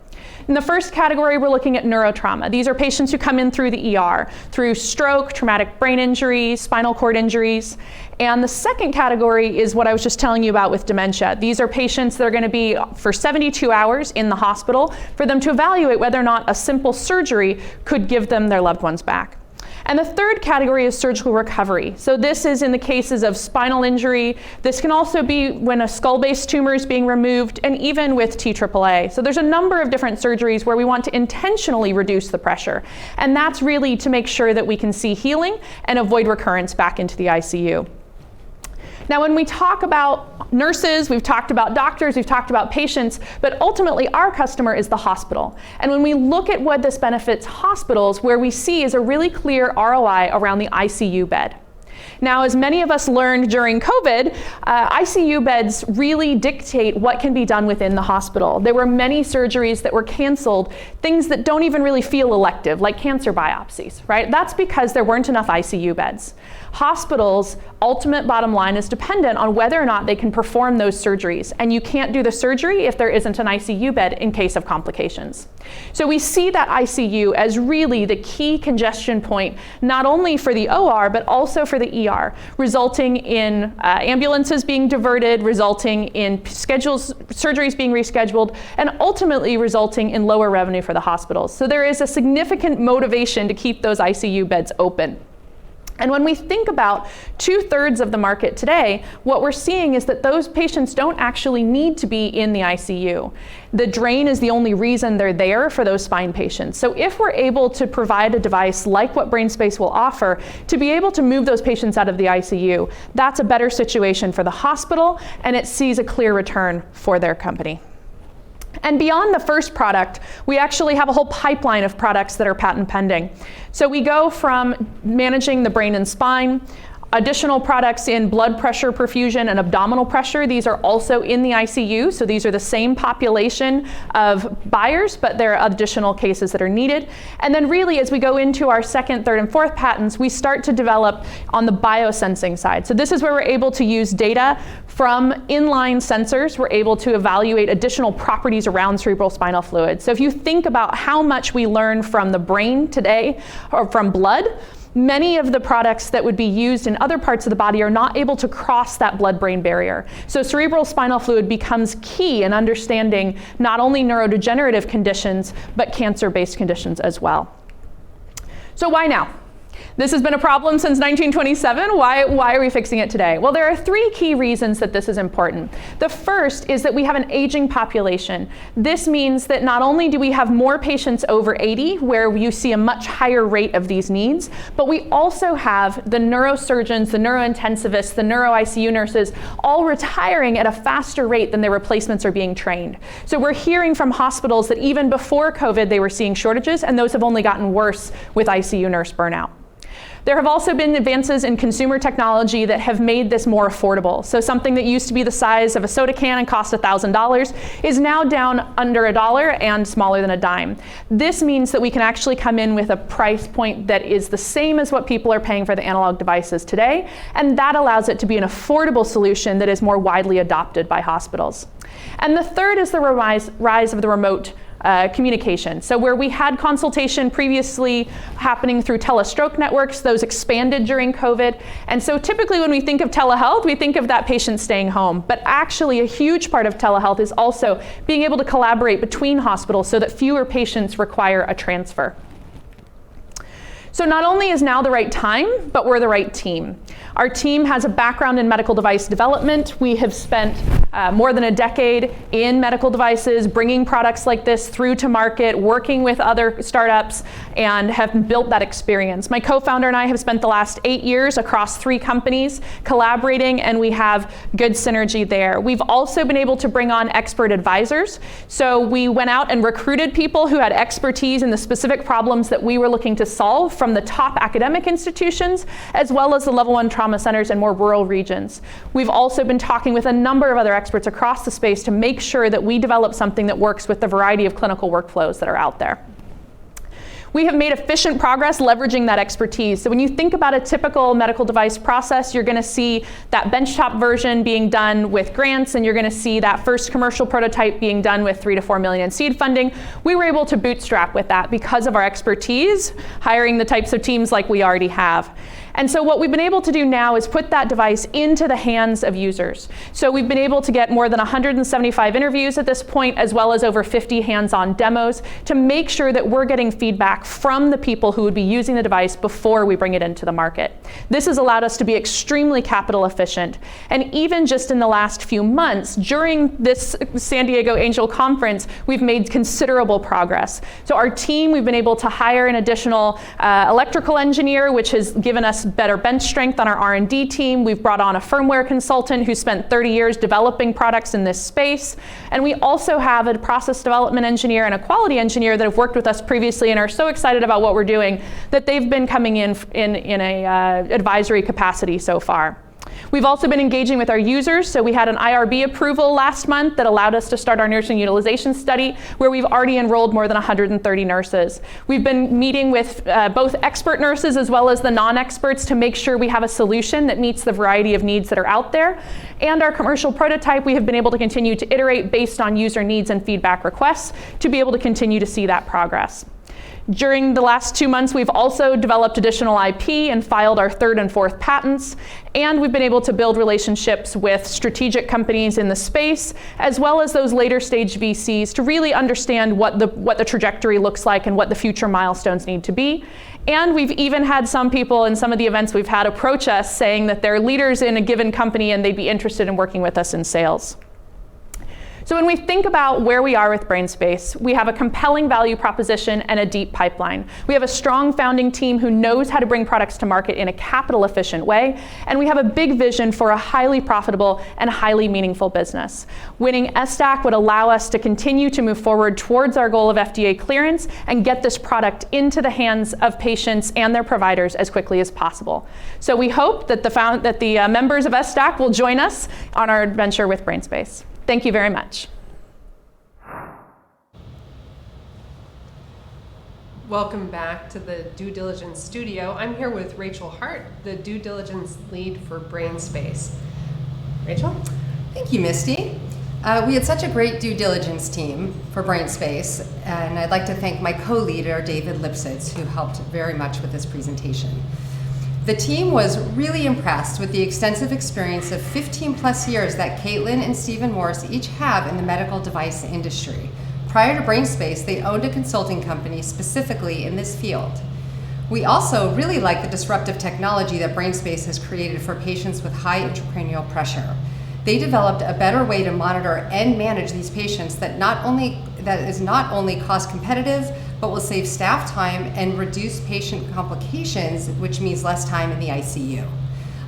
In the first category, we're looking at neurotrauma. These are patients who come in through the ER, through stroke, traumatic brain injury, spinal cord injuries. And the second category is what I was just telling you about with dementia. These are patients that are going to be for 72 hours in the hospital for them to evaluate whether or not a simple surgery could give them their loved ones back. And the third category is surgical recovery. So this is in the cases of spinal injury. This can also be when a skull-based tumor is being removed, and even with TAAA. So there's a number of different surgeries where we want to intentionally reduce the pressure. And that's really to make sure that we can see healing and avoid recurrence back into the ICU. Now, when we talk about nurses, we've talked about doctors, we've talked about patients, but ultimately our customer is the hospital. And when we look at what this benefits hospitals, where we see is a really clear ROI around the ICU bed. Now, as many of us learned during COVID, ICU beds really dictate what can be done within the hospital. There were many surgeries that were canceled, things that don't even really feel elective, like cancer biopsies, right? That's because there weren't enough ICU beds. Hospitals' ultimate bottom line is dependent on whether or not they can perform those surgeries, and you can't do the surgery if there isn't an ICU bed in case of complications. So we see that ICU as really the key congestion point, not only for the OR, but also for the ER, resulting in ambulances being diverted, resulting in surgeries being rescheduled, and ultimately resulting in lower revenue for the hospitals. So there is a significant motivation to keep those ICU beds open. And when we think about 2/3 of the market today, what we're seeing is that those patients don't actually need to be in the ICU. The drain is the only reason they're there for those spine patients. So if we're able to provide a device like what BrainSpace will offer to be able to move those patients out of the ICU, that's a better situation for the hospital, and it sees a clear return for their company. And beyond the first product, we actually have a whole pipeline of products that are patent pending. So we go from managing the brain and spine, additional products in blood pressure perfusion and abdominal pressure. These are also in the ICU, so these are the same population of buyers, but there are additional cases that are needed. And then really, as we go into our second, third, and fourth patents, we start to develop on the biosensing side. So this is where we're able to use data from inline sensors. We're able to evaluate additional properties around cerebral spinal fluid. So if you think about how much we learn from the brain today, or from blood, many of the products that would be used in other parts of the body are not able to cross that blood-brain barrier. So cerebral spinal fluid becomes key in understanding not only neurodegenerative conditions, but cancer-based conditions as well. So why now? This has been a problem since 1927. Why are we fixing it today? Well, there are 3 key reasons that this is important. The first is that we have an aging population. This means that not only do we have more patients over 80, where you see a much higher rate of these needs, but we also have the neurosurgeons, the neurointensivists, the neuro-ICU nurses, all retiring at a faster rate than their replacements are being trained. So we're hearing from hospitals that even before COVID, they were seeing shortages, and those have only gotten worse with ICU nurse burnout. There have also been advances in consumer technology that have made this more affordable. So something that used to be the size of a soda can and cost $1,000 is now down under $1 and smaller than a dime. This means that we can actually come in with a price point that is the same as what people are paying for the analog devices today, and that allows it to be an affordable solution that is more widely adopted by hospitals. And the third is the rise of the remote communication. So where we had consultation previously happening through telestroke networks, those expanded during COVID. And so typically when we think of telehealth, we think of that patient staying home. But actually a huge part of telehealth is also being able to collaborate between hospitals so that fewer patients require a transfer. So not only is now the right time, but we're the right team. Our team has a background in medical device development. We have spent more than a decade in medical devices, bringing products like this through to market, working with other startups, and have built that experience. My co-founder and I have spent the last 8 years across 3 companies collaborating, and we have good synergy there. We've also been able to bring on expert advisors. So we went out and recruited people who had expertise in the specific problems that we were looking to solve from the top academic institutions, as well as the level 1 trauma centers in more rural regions. We've also been talking with a number of other experts across the space to make sure that we develop something that works with the variety of clinical workflows that are out there. We have made efficient progress leveraging that expertise. So when you think about a typical medical device process, you're going to see that benchtop version being done with grants, and you're going to see that first commercial prototype being done with $3 to $4 million in seed funding. We were able to bootstrap with that because of our expertise, hiring the types of teams like we already have. And so what we've been able to do now is put that device into the hands of users. So we've been able to get more than 175 interviews at this point, as well as over 50 hands-on demos, to make sure that we're getting feedback from the people who would be using the device before we bring it into the market. This has allowed us to be extremely capital efficient. And even just in the last few months, during this San Diego Angel Conference, we've made considerable progress. So our team, we've been able to hire an additional electrical engineer, which has given us better bench strength on our R&D team. We've brought on a firmware consultant who spent 30 years developing products in this space. And we also have a process development engineer and a quality engineer that have worked with us previously and are so excited about what we're doing that they've been coming in a advisory capacity so far. We've also been engaging with our users. So we had an IRB approval last month that allowed us to start our nursing utilization study, where we've already enrolled more than 130 nurses. We've been meeting with both expert nurses as well as the non-experts to make sure we have a solution that meets the variety of needs that are out there. And our commercial prototype, we have been able to continue to iterate based on user needs and feedback requests to be able to continue to see that progress. During the last 2 months, we've also developed additional IP and filed our 3rd and 4th patents. And we've been able to build relationships with strategic companies in the space, as well as those later stage VCs, to really understand what the trajectory looks like and what the future milestones need to be. And we've even had some people in some of the events we've had approach us saying that they're leaders in a given company and they'd be interested in working with us in sales. So when we think about where we are with BrainSpace, we have a compelling value proposition and a deep pipeline. We have a strong founding team who knows how to bring products to market in a capital efficient way, and we have a big vision for a highly profitable and highly meaningful business. Winning SDAC would allow us to continue to move forward towards our goal of FDA clearance and get this product into the hands of patients and their providers as quickly as possible. So we hope that the members of SDAC will join us on our adventure with BrainSpace. Thank you very much. Welcome back to the Due Diligence Studio. I'm here with Rachel Hart, the Due Diligence Lead for BrainSpace. Rachel? Thank you, Misty. We had such a great due diligence team for BrainSpace, and I'd like to thank my co-leader, David Lipsitz, who helped very much with this presentation. The team was really impressed with the extensive experience of 15 plus years that Caitlin and Stephen Morris each have in the medical device industry. Prior to BrainSpace, they owned a consulting company specifically in this field. We also really like the disruptive technology that BrainSpace has created for patients with high intracranial pressure. They developed a better way to monitor and manage these patients that is not only cost competitive, but will save staff time and reduce patient complications, which means less time in the ICU.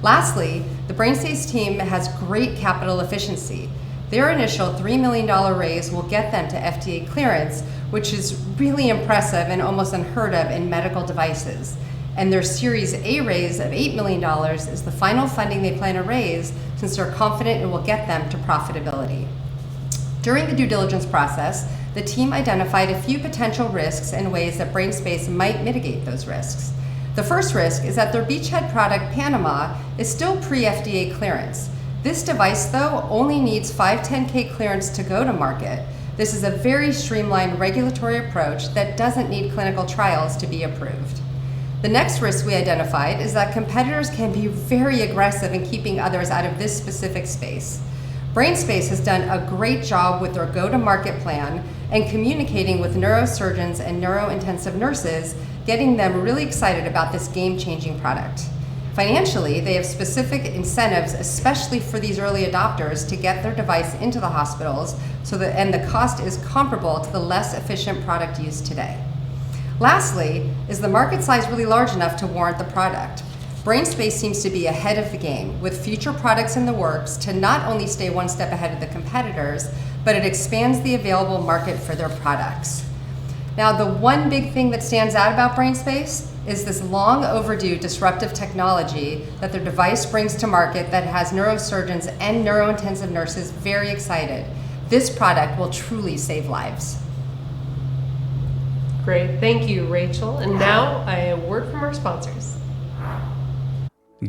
Lastly, the BrainSpace team has great capital efficiency. Their initial $3 million raise will get them to FDA clearance, which is really impressive and almost unheard of in medical devices. And their Series A raise of $8 million is the final funding they plan to raise, since they're confident it will get them to profitability. During the due diligence process, the team identified a few potential risks and ways that BrainSpace might mitigate those risks. The first risk is that their beachhead product, Panama, is still pre-FDA clearance. This device, though, only needs 510(k) clearance to go to market. This is a very streamlined regulatory approach that doesn't need clinical trials to be approved. The next risk we identified is that competitors can be very aggressive in keeping others out of this specific space. BrainSpace has done a great job with their go-to-market plan and communicating with neurosurgeons and neurointensive nurses, getting them really excited about this game-changing product. Financially, they have specific incentives, especially for these early adopters, to get their device into the hospitals, and the cost is comparable to the less efficient product used today. Lastly, is the market size really large enough to warrant the product? BrainSpace seems to be ahead of the game, with future products in the works to not only stay one step ahead of the competitors, but it expands the available market for their products. Now, the one big thing that stands out about BrainSpace is this long overdue disruptive technology that their device brings to market that has neurosurgeons and neurointensive nurses very excited. This product will truly save lives. Great, thank you, Rachel. And now a word from our sponsors.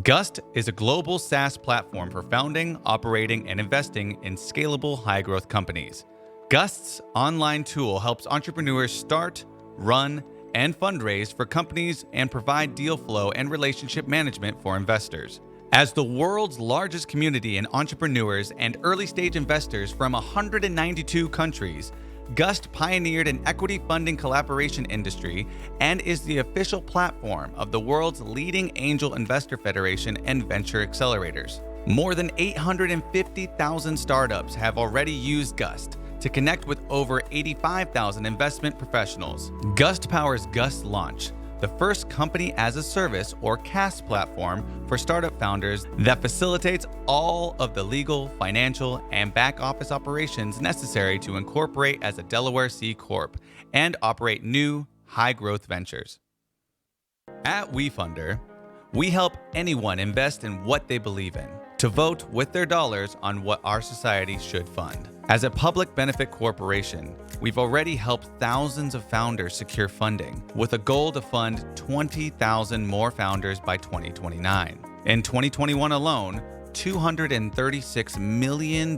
Gust is a global SaaS platform for founding, operating, and investing in scalable, high-growth companies. Gust's online tool helps entrepreneurs start, run, and fundraise for companies and provide deal flow and relationship management for investors. As the world's largest community in entrepreneurs and early-stage investors from 192 countries, Gust pioneered an equity funding collaboration industry and is the official platform of the world's leading angel investor federation and venture accelerators. More than 850,000 startups have already used Gust to connect with over 85,000 investment professionals. Gust powers Gust Launch, the first company as a service or CaaS platform for startup founders that facilitates all of the legal, financial, and back office operations necessary to incorporate as a Delaware C Corp and operate new, high-growth ventures. At WeFunder, we help anyone invest in what they believe in, to vote with their dollars on what our society should fund. As a public benefit corporation, we've already helped thousands of founders secure funding, with a goal to fund 20,000 more founders by 2029. In 2021 alone, $236 million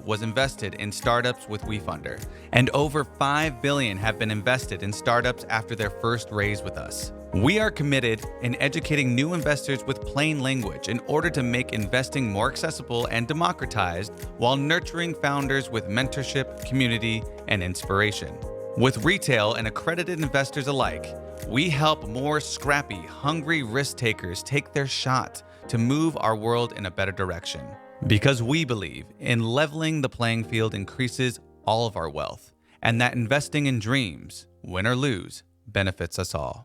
was invested in startups with WeFunder, and over $5 billion have been invested in startups after their first raise with us. We are committed in educating new investors with plain language in order to make investing more accessible and democratized while nurturing founders with mentorship, community, and inspiration. With retail and accredited investors alike, we help more scrappy, hungry risk takers take their shot to move our world in a better direction. Because we believe in leveling the playing field increases all of our wealth, and that investing in dreams, win or lose, benefits us all.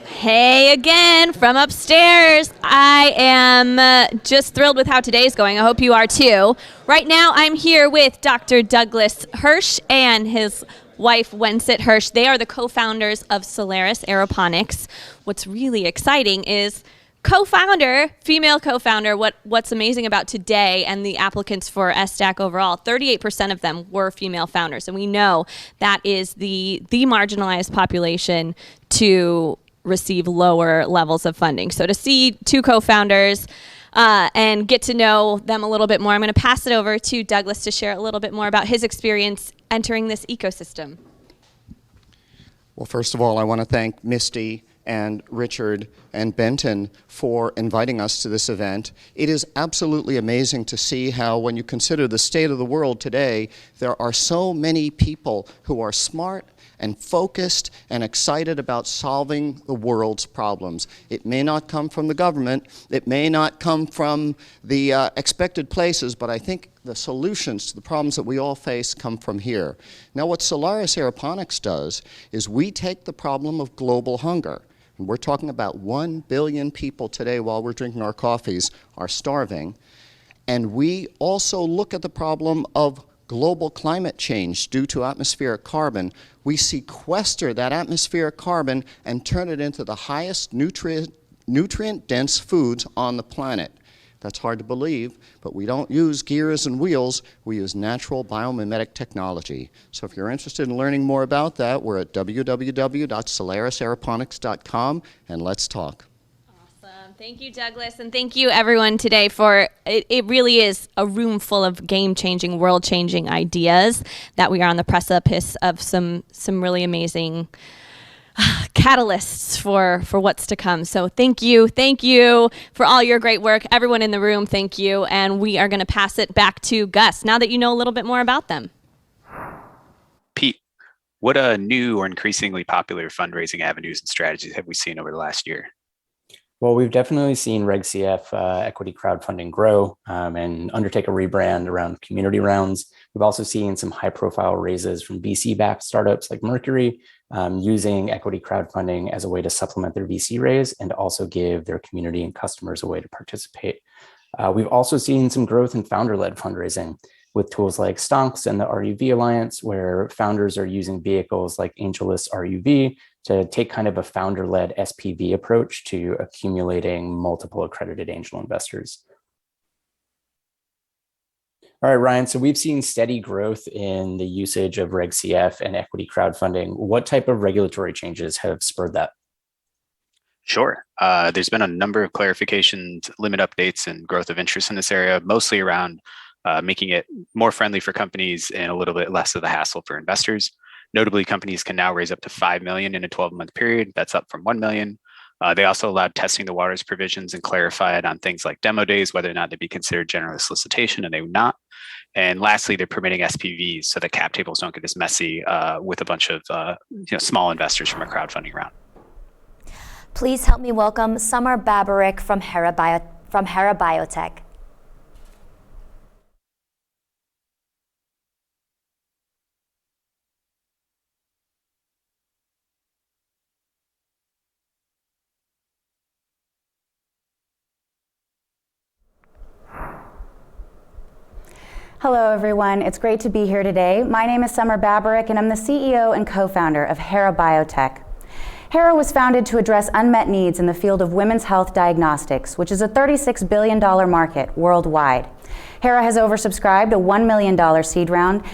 Hey again from upstairs. I am just thrilled with how today's going. I hope you are too. Right now I'm here with Dr. Douglas Hirsch and his wife Wensit Hirsch. They are the co-founders of Solaris Aeroponics. What's really exciting is female co-founder, what's amazing about today and the applicants for SDAC overall, 38% of them were female founders. And we know that is the marginalized population to receive lower levels of funding. So to see two co-founders and get to know them a little bit more, I'm going to pass it over to Douglas to share a little bit more about his experience entering this ecosystem. Well, first of all, I want to thank Misty and Richard and Benton for inviting us to this event. It is absolutely amazing to see how, when you consider the state of the world today, there are so many people who are smart and focused and excited about solving the world's problems. It may not come from the government, it may not come from the expected places, but I think the solutions to the problems that we all face come from here. Now, what Solaris Aeroponics does is we take the problem of global hunger, and we're talking about 1 billion people today while we're drinking our coffees are starving, and we also look at the problem of global climate change due to atmospheric carbon. We sequester that atmospheric carbon and turn it into the highest nutrient-dense foods on the planet. That's hard to believe, but we don't use gears and wheels, we use natural biomimetic technology. So if you're interested in learning more about that, we're at www.solarisaeroponics.com, and let's talk. Thank you, Douglas, and thank you everyone today for, it really is a room full of game-changing, world-changing ideas that we are on the precipice of some really amazing catalysts for what's to come. So thank you for all your great work. Everyone in the room, thank you. And we are going to pass it back to Gus now that you know a little bit more about them. Pete, what new or increasingly popular fundraising avenues and strategies have we seen over the last year? Well, we've definitely seen Reg CF equity crowdfunding grow and undertake a rebrand around community rounds. We've also seen some high-profile raises from VC-backed startups like Mercury, using equity crowdfunding as a way to supplement their VC raise and also give their community and customers a way to participate. We've also seen some growth in founder-led fundraising with tools like Stonks and the RUV Alliance, where founders are using vehicles like AngelList RUV to take kind of a founder-led SPV approach to accumulating multiple accredited angel investors. All right, Ryan, so we've seen steady growth in the usage of Reg CF and equity crowdfunding. What type of regulatory changes have spurred that? Sure. There's been a number of clarifications, limit updates, and growth of interest in this area, mostly around making it more friendly for companies and a little bit less of the hassle for investors. Notably, companies can now raise up to $5 million in a 12-month period. That's up from $1 million. They also allowed testing the waters provisions and clarified on things like demo days, whether or not they'd be considered general solicitation, and they would not. And lastly, they're permitting SPVs so that cap tables don't get as messy with a bunch of small investors from a crowdfunding round. Please help me welcome Summer Babarick from Hera Biotech. Hello, everyone. It's great to be here today. My name is Summer Babarick, and I'm the CEO and co-founder of Hera Biotech. Hera was founded to address unmet needs in the field of women's health diagnostics, which is a $36 billion market worldwide. Hera has oversubscribed a $1 million seed round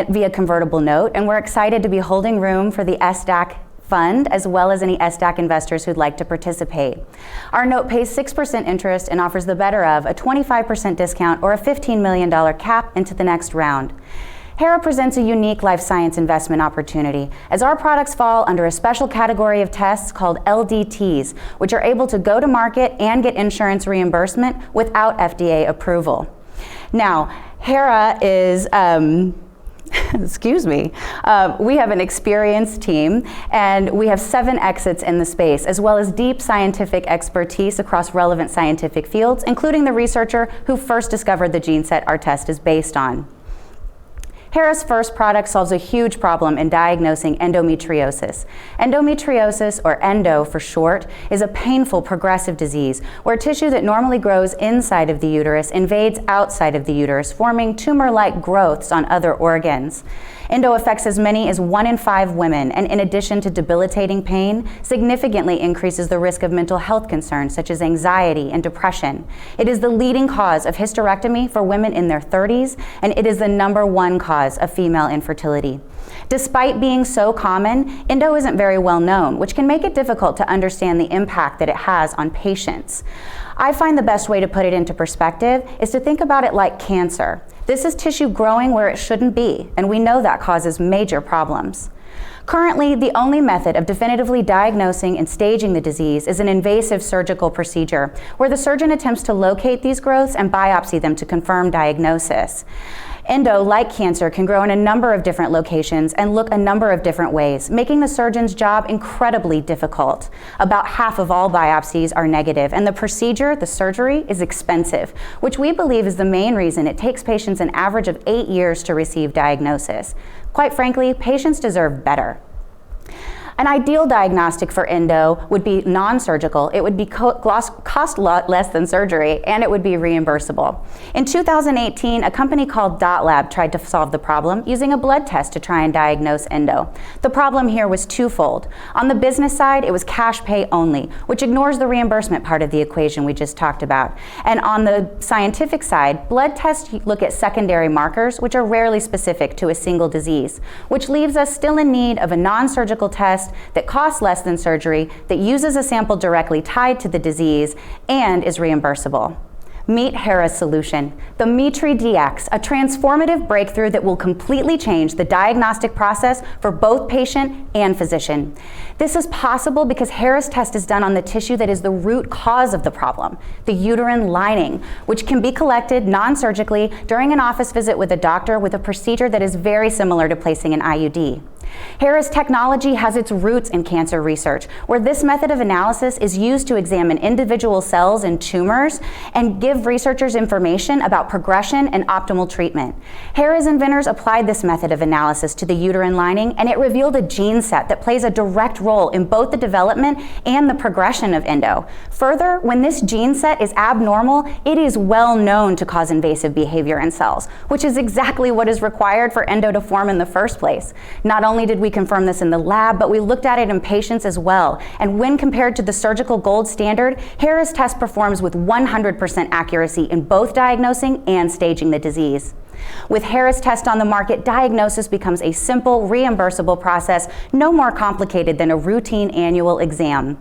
via convertible note, and we're excited to be holding room for the SDAC fund, as well as any SDAC investors who'd like to participate. Our note pays 6% interest and offers the better of a 25% discount or a $15 million cap into the next round. Hera presents a unique life science investment opportunity, as our products fall under a special category of tests called LDTs, which are able to go to market and get insurance reimbursement without FDA approval. Now, Hera is excuse me, we have an experienced team, and we have 7 exits in the space, as well as deep scientific expertise across relevant scientific fields, including the researcher who first discovered the gene set our test is based on. Hera's first product solves a huge problem in diagnosing endometriosis. Endometriosis, or endo for short, is a painful progressive disease where tissue that normally grows inside of the uterus invades outside of the uterus, forming tumor-like growths on other organs. Endo affects as many as 1 in 5 women, and in addition to debilitating pain, significantly increases the risk of mental health concerns such as anxiety and depression. It is the leading cause of hysterectomy for women in their 30s, and it is the #1 cause of female infertility. Despite being so common, endo isn't very well known, which can make it difficult to understand the impact that it has on patients. I find the best way to put it into perspective is to think about it like cancer. This is tissue growing where it shouldn't be, and we know that causes major problems. Currently, the only method of definitively diagnosing and staging the disease is an invasive surgical procedure, where the surgeon attempts to locate these growths and biopsy them to confirm diagnosis. Endo, like cancer, can grow in a number of different locations and look a number of different ways, making the surgeon's job incredibly difficult. About half of all biopsies are negative, and the procedure, the surgery, is expensive, which we believe is the main reason it takes patients an average of 8 years to receive diagnosis. Quite frankly, patients deserve better. An ideal diagnostic for endo would be non-surgical. It would be cost a lot less than surgery, and it would be reimbursable. In 2018, a company called Dot Lab tried to solve the problem using a blood test to try and diagnose endo. The problem here was twofold. On the business side, it was cash pay only, which ignores the reimbursement part of the equation we just talked about. And on the scientific side, blood tests look at secondary markers, which are rarely specific to a single disease, which leaves us still in need of a non-surgical test that costs less than surgery, that uses a sample directly tied to the disease, and is reimbursable. Meet Hera's solution, the Mitri DX, a transformative breakthrough that will completely change the diagnostic process for both patient and physician. This is possible because Hera's test is done on the tissue that is the root cause of the problem, the uterine lining, which can be collected non-surgically during an office visit with a doctor with a procedure that is very similar to placing an IUD. Hera's technology has its roots in cancer research, where this method of analysis is used to examine individual cells and tumors and give researchers information about progression and optimal treatment. Hera's inventors applied this method of analysis to the uterine lining, and it revealed a gene set that plays a direct role in both the development and the progression of endo. Further, when this gene set is abnormal, it is well known to cause invasive behavior in cells, which is exactly what is required for endo to form in the first place. Not only did we confirm this in the lab, but we looked at it in patients as well. And when compared to the surgical gold standard, Hera's test performs with 100% accuracy in both diagnosing and staging the disease. With Hera's test on the market, diagnosis becomes a simple, reimbursable process, no more complicated than a routine annual exam.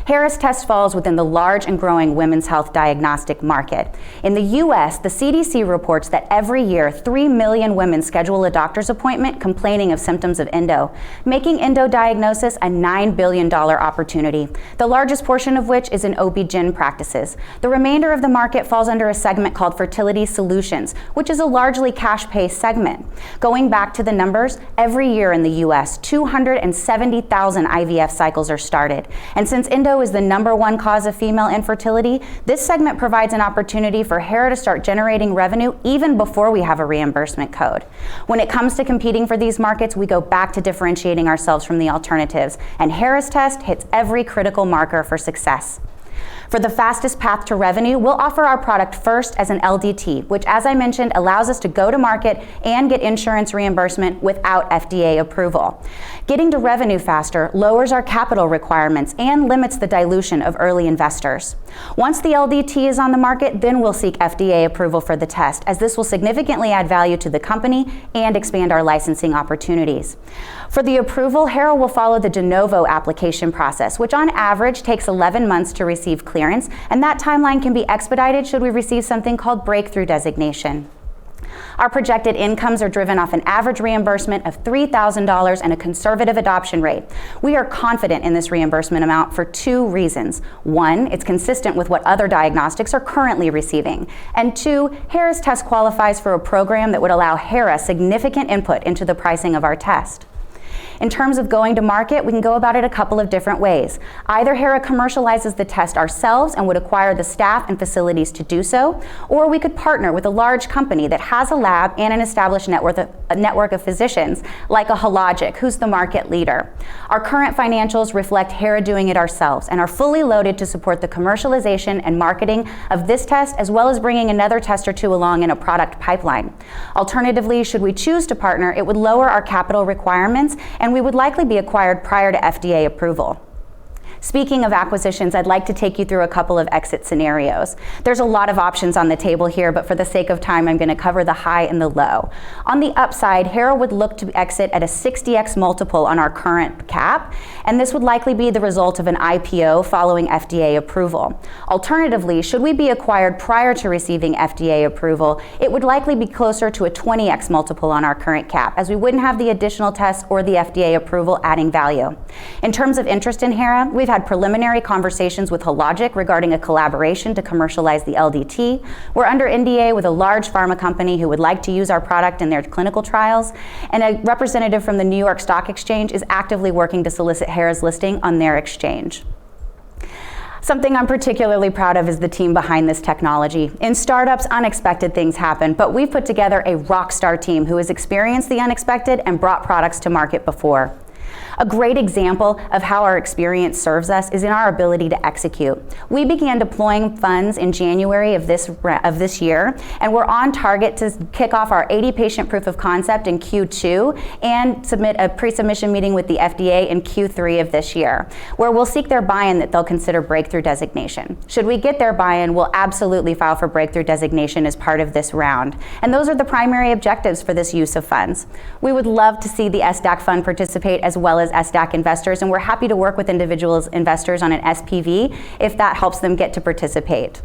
Hera's test falls within the large and growing women's health diagnostic market. In the US, the CDC reports that every year, 3 million women schedule a doctor's appointment complaining of symptoms of endo, making endo diagnosis a $9 billion opportunity, the largest portion of which is in OB-GYN practices. The remainder of the market falls under a segment called fertility solutions, which is a largely cash-pay segment. Going back to the numbers, every year in the US, 270,000 IVF cycles are started. And since endo is the #1 cause of female infertility, this segment provides an opportunity for Hera to start generating revenue even before we have a reimbursement code. When it comes to competing for these markets, we go back to differentiating ourselves from the alternatives, and Hera's test hits every critical marker for success. For the fastest path to revenue, we'll offer our product first as an LDT, which, as I mentioned, allows us to go to market and get insurance reimbursement without FDA approval. Getting to revenue faster lowers our capital requirements and limits the dilution of early investors. Once the LDT is on the market, then we'll seek FDA approval for the test, as this will significantly add value to the company and expand our licensing opportunities. For the approval, Hera will follow the de novo application process, which on average takes 11 months to receive clearance, and that timeline can be expedited should we receive something called breakthrough designation. Our projected incomes are driven off an average reimbursement of $3,000 and a conservative adoption rate. We are confident in this reimbursement amount for 2 reasons. 1, it's consistent with what other diagnostics are currently receiving. And 2, Hera's test qualifies for a program that would allow Hera significant input into the pricing of our test. In terms of going to market, we can go about it a couple of different ways. Either Hera commercializes the test ourselves and would acquire the staff and facilities to do so, or we could partner with a large company that has a lab and an established network of physicians, like a Hologic, who's the market leader. Our current financials reflect Hera doing it ourselves and are fully loaded to support the commercialization and marketing of this test, as well as bringing another test or 2 along in a product pipeline. Alternatively, should we choose to partner, it would lower our capital requirements, and we would likely be acquired prior to FDA approval. Speaking of acquisitions, I'd like to take you through a couple of exit scenarios. There's a lot of options on the table here, but for the sake of time, I'm going to cover the high and the low. On the upside, Hera would look to exit at a 60x multiple on our current cap, and this would likely be the result of an IPO following FDA approval. Alternatively, should we be acquired prior to receiving FDA approval, it would likely be closer to a 20x multiple on our current cap, as we wouldn't have the additional tests or the FDA approval adding value. In terms of interest in Hera, we've had preliminary conversations with Hologic regarding a collaboration to commercialize the LDT. We're under NDA with a large pharma company who would like to use our product in their clinical trials, and a representative from the New York Stock Exchange is actively working to solicit Hera's listing on their exchange. Something I'm particularly proud of is the team behind this technology. In startups, unexpected things happen, but we've put together a rock star team who has experienced the unexpected and brought products to market before. A great example of how our experience serves us is in our ability to execute. We began deploying funds in January of this year, and we're on target to kick off our 80-patient proof of concept in Q2 and submit a pre-submission meeting with the FDA in Q3 of this year, where we'll seek their buy-in that they'll consider breakthrough designation. Should we get their buy-in, we'll absolutely file for breakthrough designation as part of this round. And those are the primary objectives for this use of funds. We would love to see the SDAC fund participate as well as SDAC investors, and we're happy to work with individual investors on an SPV if that helps them get to participate.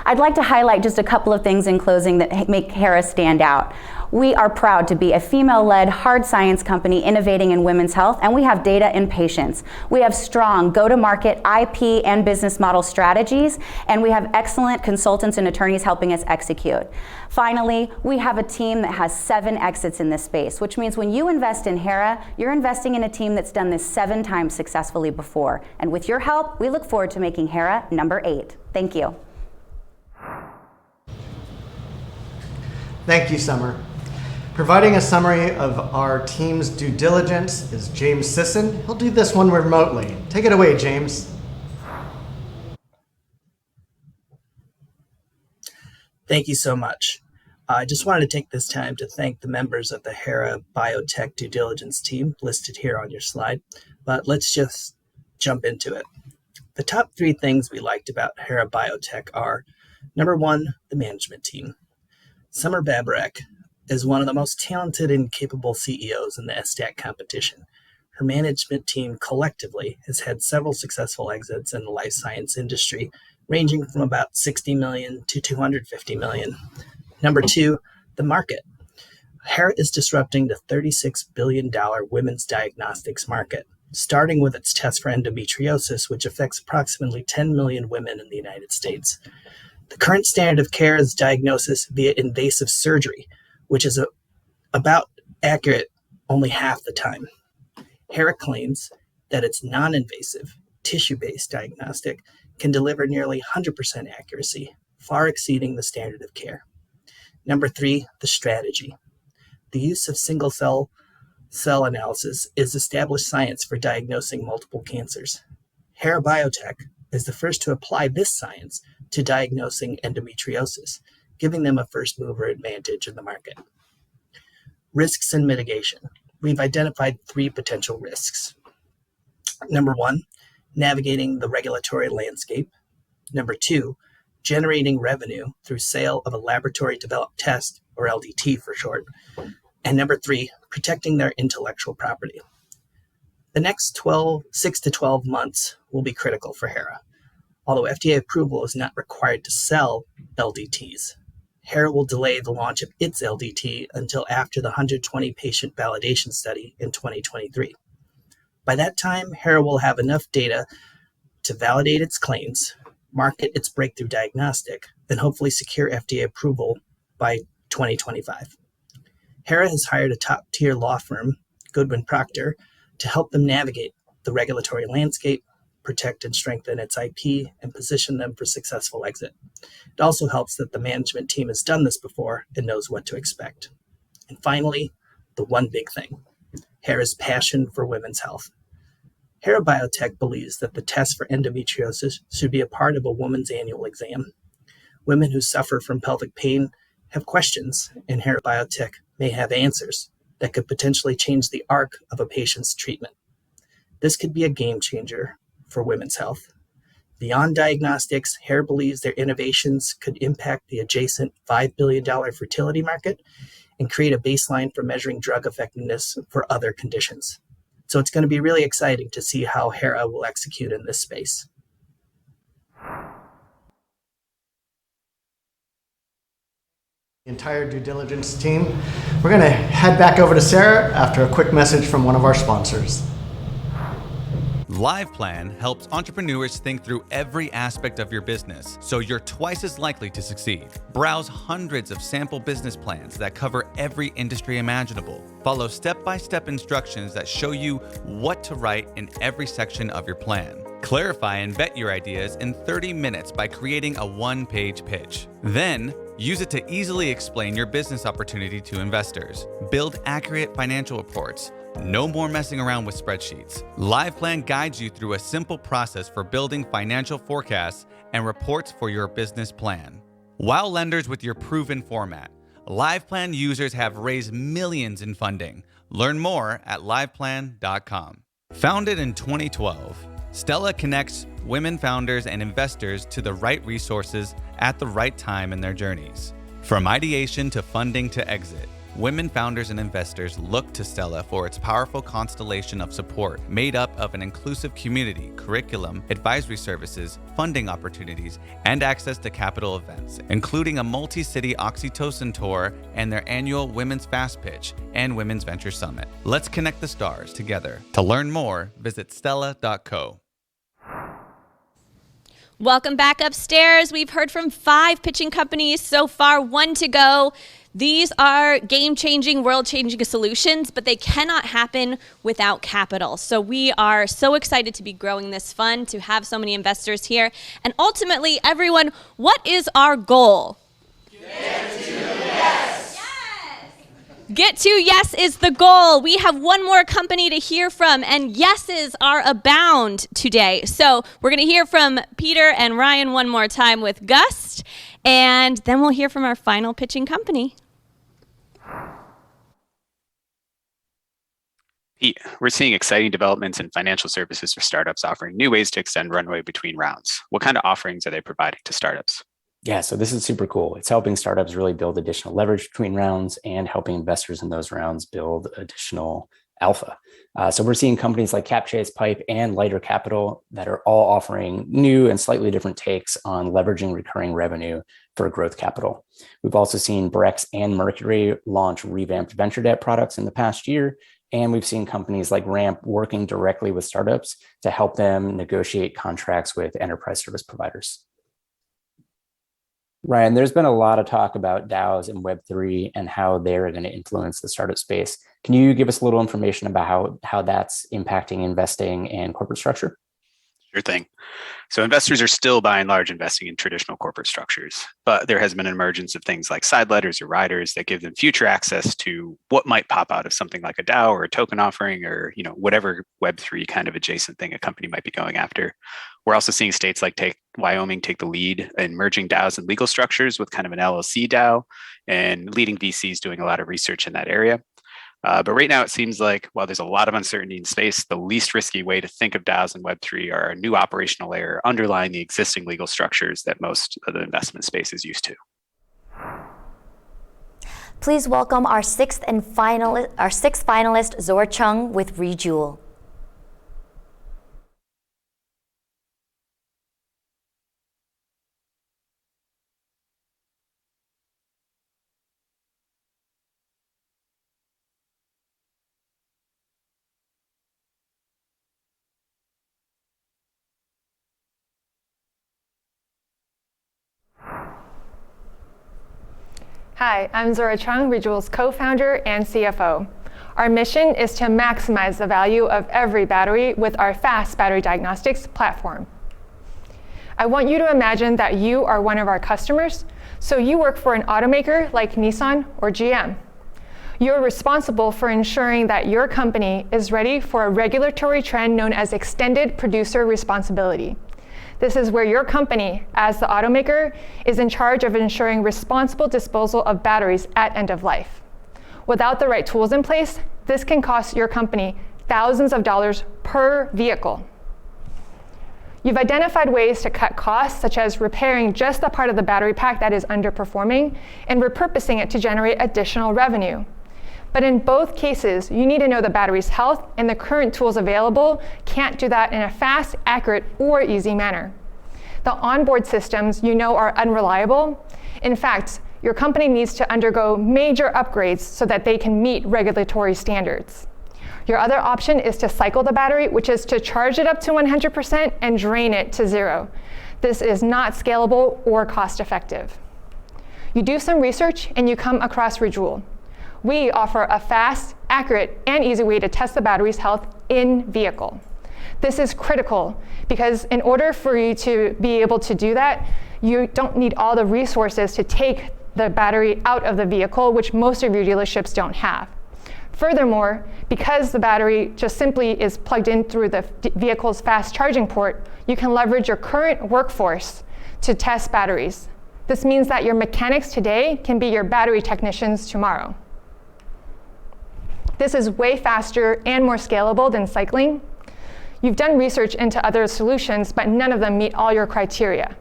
I'd like to highlight just a couple of things in closing that make Hera stand out. We are proud to be a female-led hard science company innovating in women's health, and we have data and patience. We have strong go-to-market IP and business model strategies, and we have excellent consultants and attorneys helping us execute. Finally, we have a team that has 7 exits in this space, which means when you invest in Hera, you're investing in a team that's done this 7 times successfully before. And with your help, we look forward to making Hera number 8. Thank you. Thank you, Summer. Providing a summary of our team's due diligence is James Sisson. He'll do this one remotely. Take it away, James. Thank you so much. I just wanted to take this time to thank the members of the Hera Biotech due diligence team listed here on your slide, but let's just jump into it. The top 3 things we liked about Hera Biotech are, number 1, the management team. Summer Babarek is one of the most talented and capable CEOs in the SDAC competition. Her management team collectively has had several successful exits in the life science industry, ranging from about $60 million to $250 million. Number 2, the market. Hera is disrupting the $36 billion women's diagnostics market, starting with its test for endometriosis, which affects approximately 10 million women in the United States. The current standard of care is diagnosis via invasive surgery, which is about accurate only half the time. Hera claims that its non-invasive, tissue-based diagnostic can deliver nearly 100% accuracy, far exceeding the standard of care. Number 3, the strategy. The use of single-cell analysis is established science for diagnosing multiple cancers. Hera Biotech is the first to apply this science to diagnosing endometriosis, giving them a first-mover advantage in the market. Risks and mitigation. We've identified 3 potential risks. Number 1, navigating the regulatory landscape. Number 2, generating revenue through sale of a laboratory-developed test, or LDT for short. And number 3, protecting their intellectual property. The next 6 to 12 months will be critical for Hera. Although FDA approval is not required to sell LDTs, Hera will delay the launch of its LDT until after the 120-patient validation study in 2023. By that time, Hera will have enough data to validate its claims, market its breakthrough diagnostic, and hopefully secure FDA approval by 2025. Hera has hired a top-tier law firm, Goodwin Procter, to help them navigate the regulatory landscape, protect and strengthen its IP, and position them for successful exit. It also helps that the management team has done this before and knows what to expect. And finally, the one big thing, Hera's passion for women's health. Hera Biotech believes that the test for endometriosis should be a part of a woman's annual exam. Women who suffer from pelvic pain have questions, and Hera Biotech may have answers that could potentially change the arc of a patient's treatment. This could be a game changer for women's health. Beyond diagnostics, Hera believes their innovations could impact the adjacent $5 billion fertility market and create a baseline for measuring drug effectiveness for other conditions. So it's going to be really exciting to see how Hera will execute in this space. The entire due diligence team. We're going to head back over to Sarah after a quick message from one of our sponsors. LivePlan helps entrepreneurs think through every aspect of your business so you're twice as likely to succeed. Browse hundreds of sample business plans that cover every industry imaginable. Follow step-by-step instructions that show you what to write in every section of your plan. Clarify and vet your ideas in 30 minutes by creating a one-page pitch. Then, use it to easily explain your business opportunity to investors. Build accurate financial reports. No more messing around with spreadsheets. LivePlan guides you through a simple process for building financial forecasts and reports for your business plan. Wow lenders with your proven format. LivePlan users have raised millions in funding. Learn more at liveplan.com. Founded in 2012, Stella connects women founders and investors to the right resources at the right time in their journeys. From ideation to funding to exit, women founders and investors look to Stella for its powerful constellation of support made up of an inclusive community, curriculum, advisory services, funding opportunities, and access to capital events, including a multi-city oxytocin tour and their annual Women's Fast Pitch and Women's Venture Summit. Let's connect the stars together. To learn more, visit stella.co. Welcome back upstairs. We've heard from 5 pitching companies so far, 1 to go. These are game-changing, world-changing solutions, but they cannot happen without capital. So we are so excited to be growing this fund, to have so many investors here. And ultimately, everyone, what is our goal? Get to yes is the goal. We have one more company to hear from, and yeses are abound today. So we're going to hear from Peter and Ryan one more time with Gust, and then we'll hear from our final pitching company. Pete, we're seeing exciting developments in financial services for startups offering new ways to extend runway between rounds. What kind of offerings are they providing to startups? Yeah, so this is super cool. It's helping startups really build additional leverage between rounds and helping investors in those rounds build additional alpha. So we're seeing companies like CapChase, Pipe, and Lighter Capital that are all offering new and slightly different takes on leveraging recurring revenue for growth capital. We've also seen Brex and Mercury launch revamped venture debt products in the past year. And we've seen companies like Ramp working directly with startups to help them negotiate contracts with enterprise service providers. Ryan, there's been a lot of talk about DAOs and Web3 and how they're going to influence the startup space. Can you give us a little information about how that's impacting investing and corporate structure? Sure thing. So investors are still by and large investing in traditional corporate structures, but there has been an emergence of things like side letters or riders that give them future access to what might pop out of something like a DAO or a token offering, or whatever Web3 kind of adjacent thing a company might be going after. We're also seeing states like Wyoming take the lead in merging DAOs and legal structures with kind of an LLC DAO, and leading VCs doing a lot of research in that area. But right now, it seems like while there's a lot of uncertainty in space, the least risky way to think of DAOs and Web3 are a new operational layer underlying the existing legal structures that most of the investment space is used to. Please welcome our sixth finalist, Zora Chung with Rejewel. Hi, I'm Zora Chung, Rejewel's co-founder and CFO. Our mission is to maximize the value of every battery with our fast battery diagnostics platform. I want you to imagine that you are one of our customers, so you work for an automaker like Nissan or GM. You're responsible for ensuring that your company is ready for a regulatory trend known as extended producer responsibility. This is where your company, as the automaker, is in charge of ensuring responsible disposal of batteries at end of life. Without the right tools in place, this can cost your company thousands of dollars per vehicle. You've identified ways to cut costs, such as repairing just the part of the battery pack that is underperforming and repurposing it to generate additional revenue. But in both cases, you need to know the battery's health, and the current tools available can't do that in a fast, accurate, or easy manner. The onboard systems are unreliable. In fact, your company needs to undergo major upgrades so that they can meet regulatory standards. Your other option is to cycle the battery, which is to charge it up to 100% and drain it to 0. This is not scalable or cost-effective. You do some research and you come across Rejewel. We offer a fast, accurate, and easy way to test the battery's health in vehicle. This is critical because in order for you to be able to do that, you don't need all the resources to take the battery out of the vehicle, which most of your dealerships don't have. Furthermore, because the battery just simply is plugged in through the vehicle's fast charging port, you can leverage your current workforce to test batteries. This means that your mechanics today can be your battery technicians tomorrow. This is way faster and more scalable than cycling. You've done research into other solutions, but none of them meet all your criteria.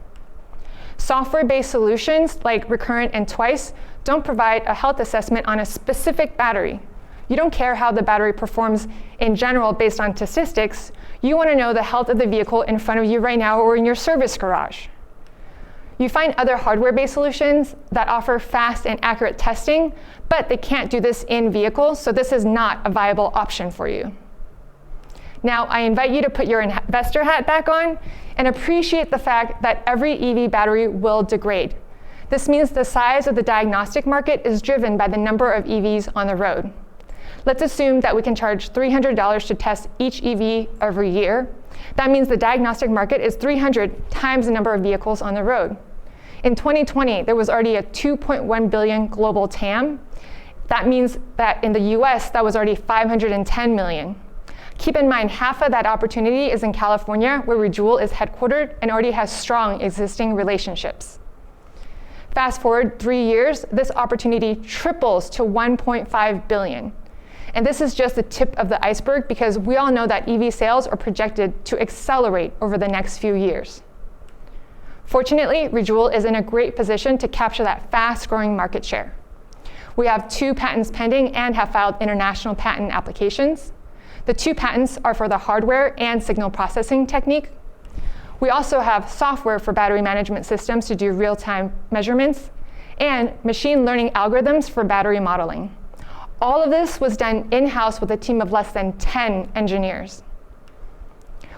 Software-based solutions like Recurrent and Twice don't provide a health assessment on a specific battery. You don't care how the battery performs in general based on statistics. You want to know the health of the vehicle in front of you right now or in your service garage. You find other hardware-based solutions that offer fast and accurate testing, but they can't do this in vehicles, so this is not a viable option for you. Now, I invite you to put your investor hat back on and appreciate the fact that every EV battery will degrade. This means the size of the diagnostic market is driven by the number of EVs on the road. Let's assume that we can charge $300 to test each EV every year. That means the diagnostic market is 300 times the number of vehicles on the road. In 2020, there was already a 2.1 billion global TAM. That means that in the US, that was already 510 million. Keep in mind, half of that opportunity is in California, where Rejoule is headquartered and already has strong existing relationships. Fast forward 3 years, this opportunity triples to 1.5 billion. And this is just the tip of the iceberg because we all know that EV sales are projected to accelerate over the next few years. Fortunately, Rejoule is in a great position to capture that fast-growing market share. We have 2 patents pending and have filed international patent applications. The 2 patents are for the hardware and signal processing technique. We also have software for battery management systems to do real-time measurements and machine learning algorithms for battery modeling. All of this was done in-house with a team of less than 10 engineers.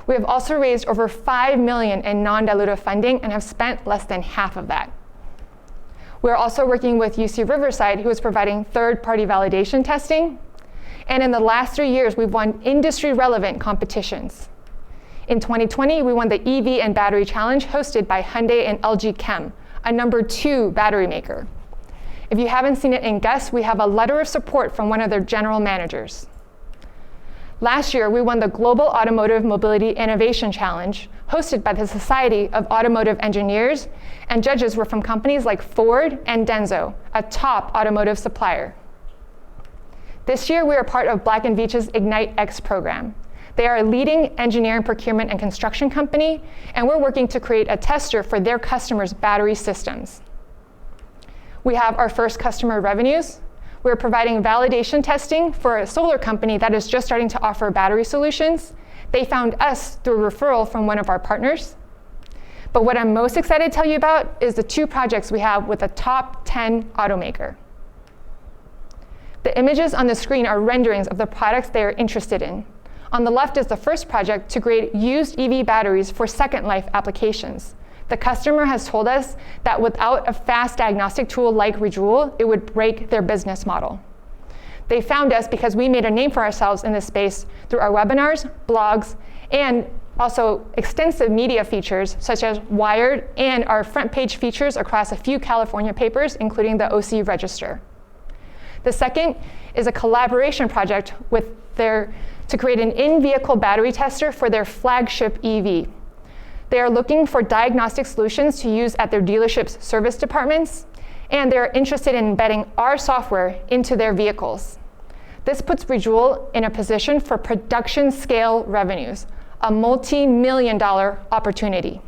We have also raised over $5 million in non-dilutive funding and have spent less than half of that. We're also working with UC Riverside, who is providing third-party validation testing. And in the last 3 years, we've won industry-relevant competitions. In 2020, we won the EV and Battery Challenge hosted by Hyundai and LG Chem, a #2 battery maker. If you haven't seen it in Guess, we have a letter of support from one of their general managers. Last year, we won the Global Automotive Mobility Innovation Challenge, hosted by the Society of Automotive Engineers, and judges were from companies like Ford and Denso, a top automotive supplier. This year, we are part of Black & Veatch's Ignite X program. They are a leading engineering, procurement, and construction company, and we're working to create a tester for their customers' battery systems. We have our first customer revenues. We're providing validation testing for a solar company that is just starting to offer battery solutions. They found us through a referral from one of our partners. But what I'm most excited to tell you about is the 2 projects we have with a top 10 automaker. The images on the screen are renderings of the products they are interested in. On the left is the first project to create used EV batteries for second life applications. The customer has told us that without a fast diagnostic tool like Rejoule, it would break their business model. They found us because we made a name for ourselves in this space through our webinars, blogs, and also extensive media features such as Wired and our front page features across a few California papers, including the OC Register. The second is a collaboration project to create an in-vehicle battery tester for their flagship EV. They are looking for diagnostic solutions to use at their dealerships' service departments, and they're interested in embedding our software into their vehicles. This puts Rejoule in a position for production scale revenues, a multi-million-dollar opportunity.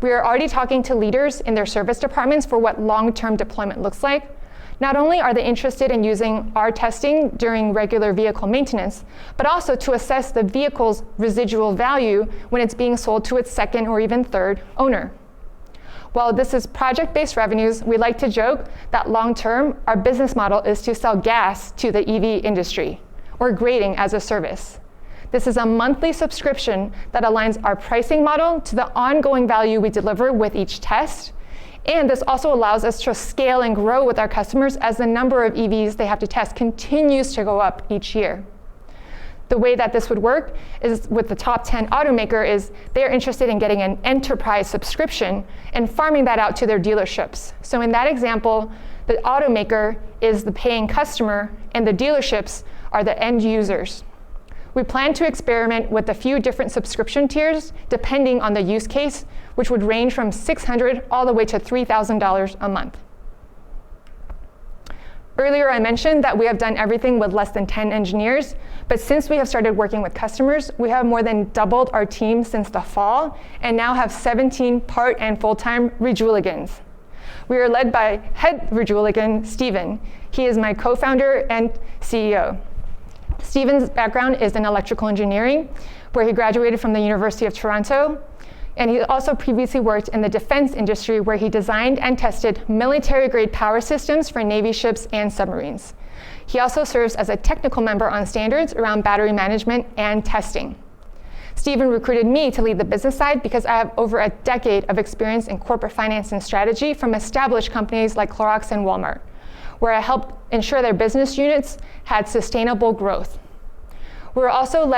We are already talking to leaders in their service departments for what long-term deployment looks like. Not only are they interested in using our testing during regular vehicle maintenance, but also to assess the vehicle's residual value when it's being sold to its second or even third owner. While this is project-based revenues, we like to joke that long-term, our business model is to sell gas to the EV industry, or grading as a service. This is a monthly subscription that aligns our pricing model to the ongoing value we deliver with each test. And this also allows us to scale and grow with our customers as the number of EVs they have to test continues to go up each year. The way that this would work is with the top 10 automaker is they're interested in getting an enterprise subscription and farming that out to their dealerships. So in that example, the automaker is the paying customer and the dealerships are the end users. We plan to experiment with a few different subscription tiers depending on the use case, which would range from $600 all the way to $3,000 a month. Earlier I mentioned that we have done everything with less than 10 engineers, but since we have started working with customers, we have more than doubled our team since the fall and now have 17 part and full-time Rejuligans. We are led by head Rejuligan, Stephen. He is my co-founder and CEO. Stephen's background is in electrical engineering, where he graduated from the University of Toronto. And he also previously worked in the defense industry, where he designed and tested military-grade power systems for Navy ships and submarines. He also serves as a technical member on standards around battery management and testing. Stephen recruited me to lead the business side because I have over a decade of experience in corporate finance and strategy from established companies like Clorox and Walmart, where I helped ensure their business units had sustainable growth. We're also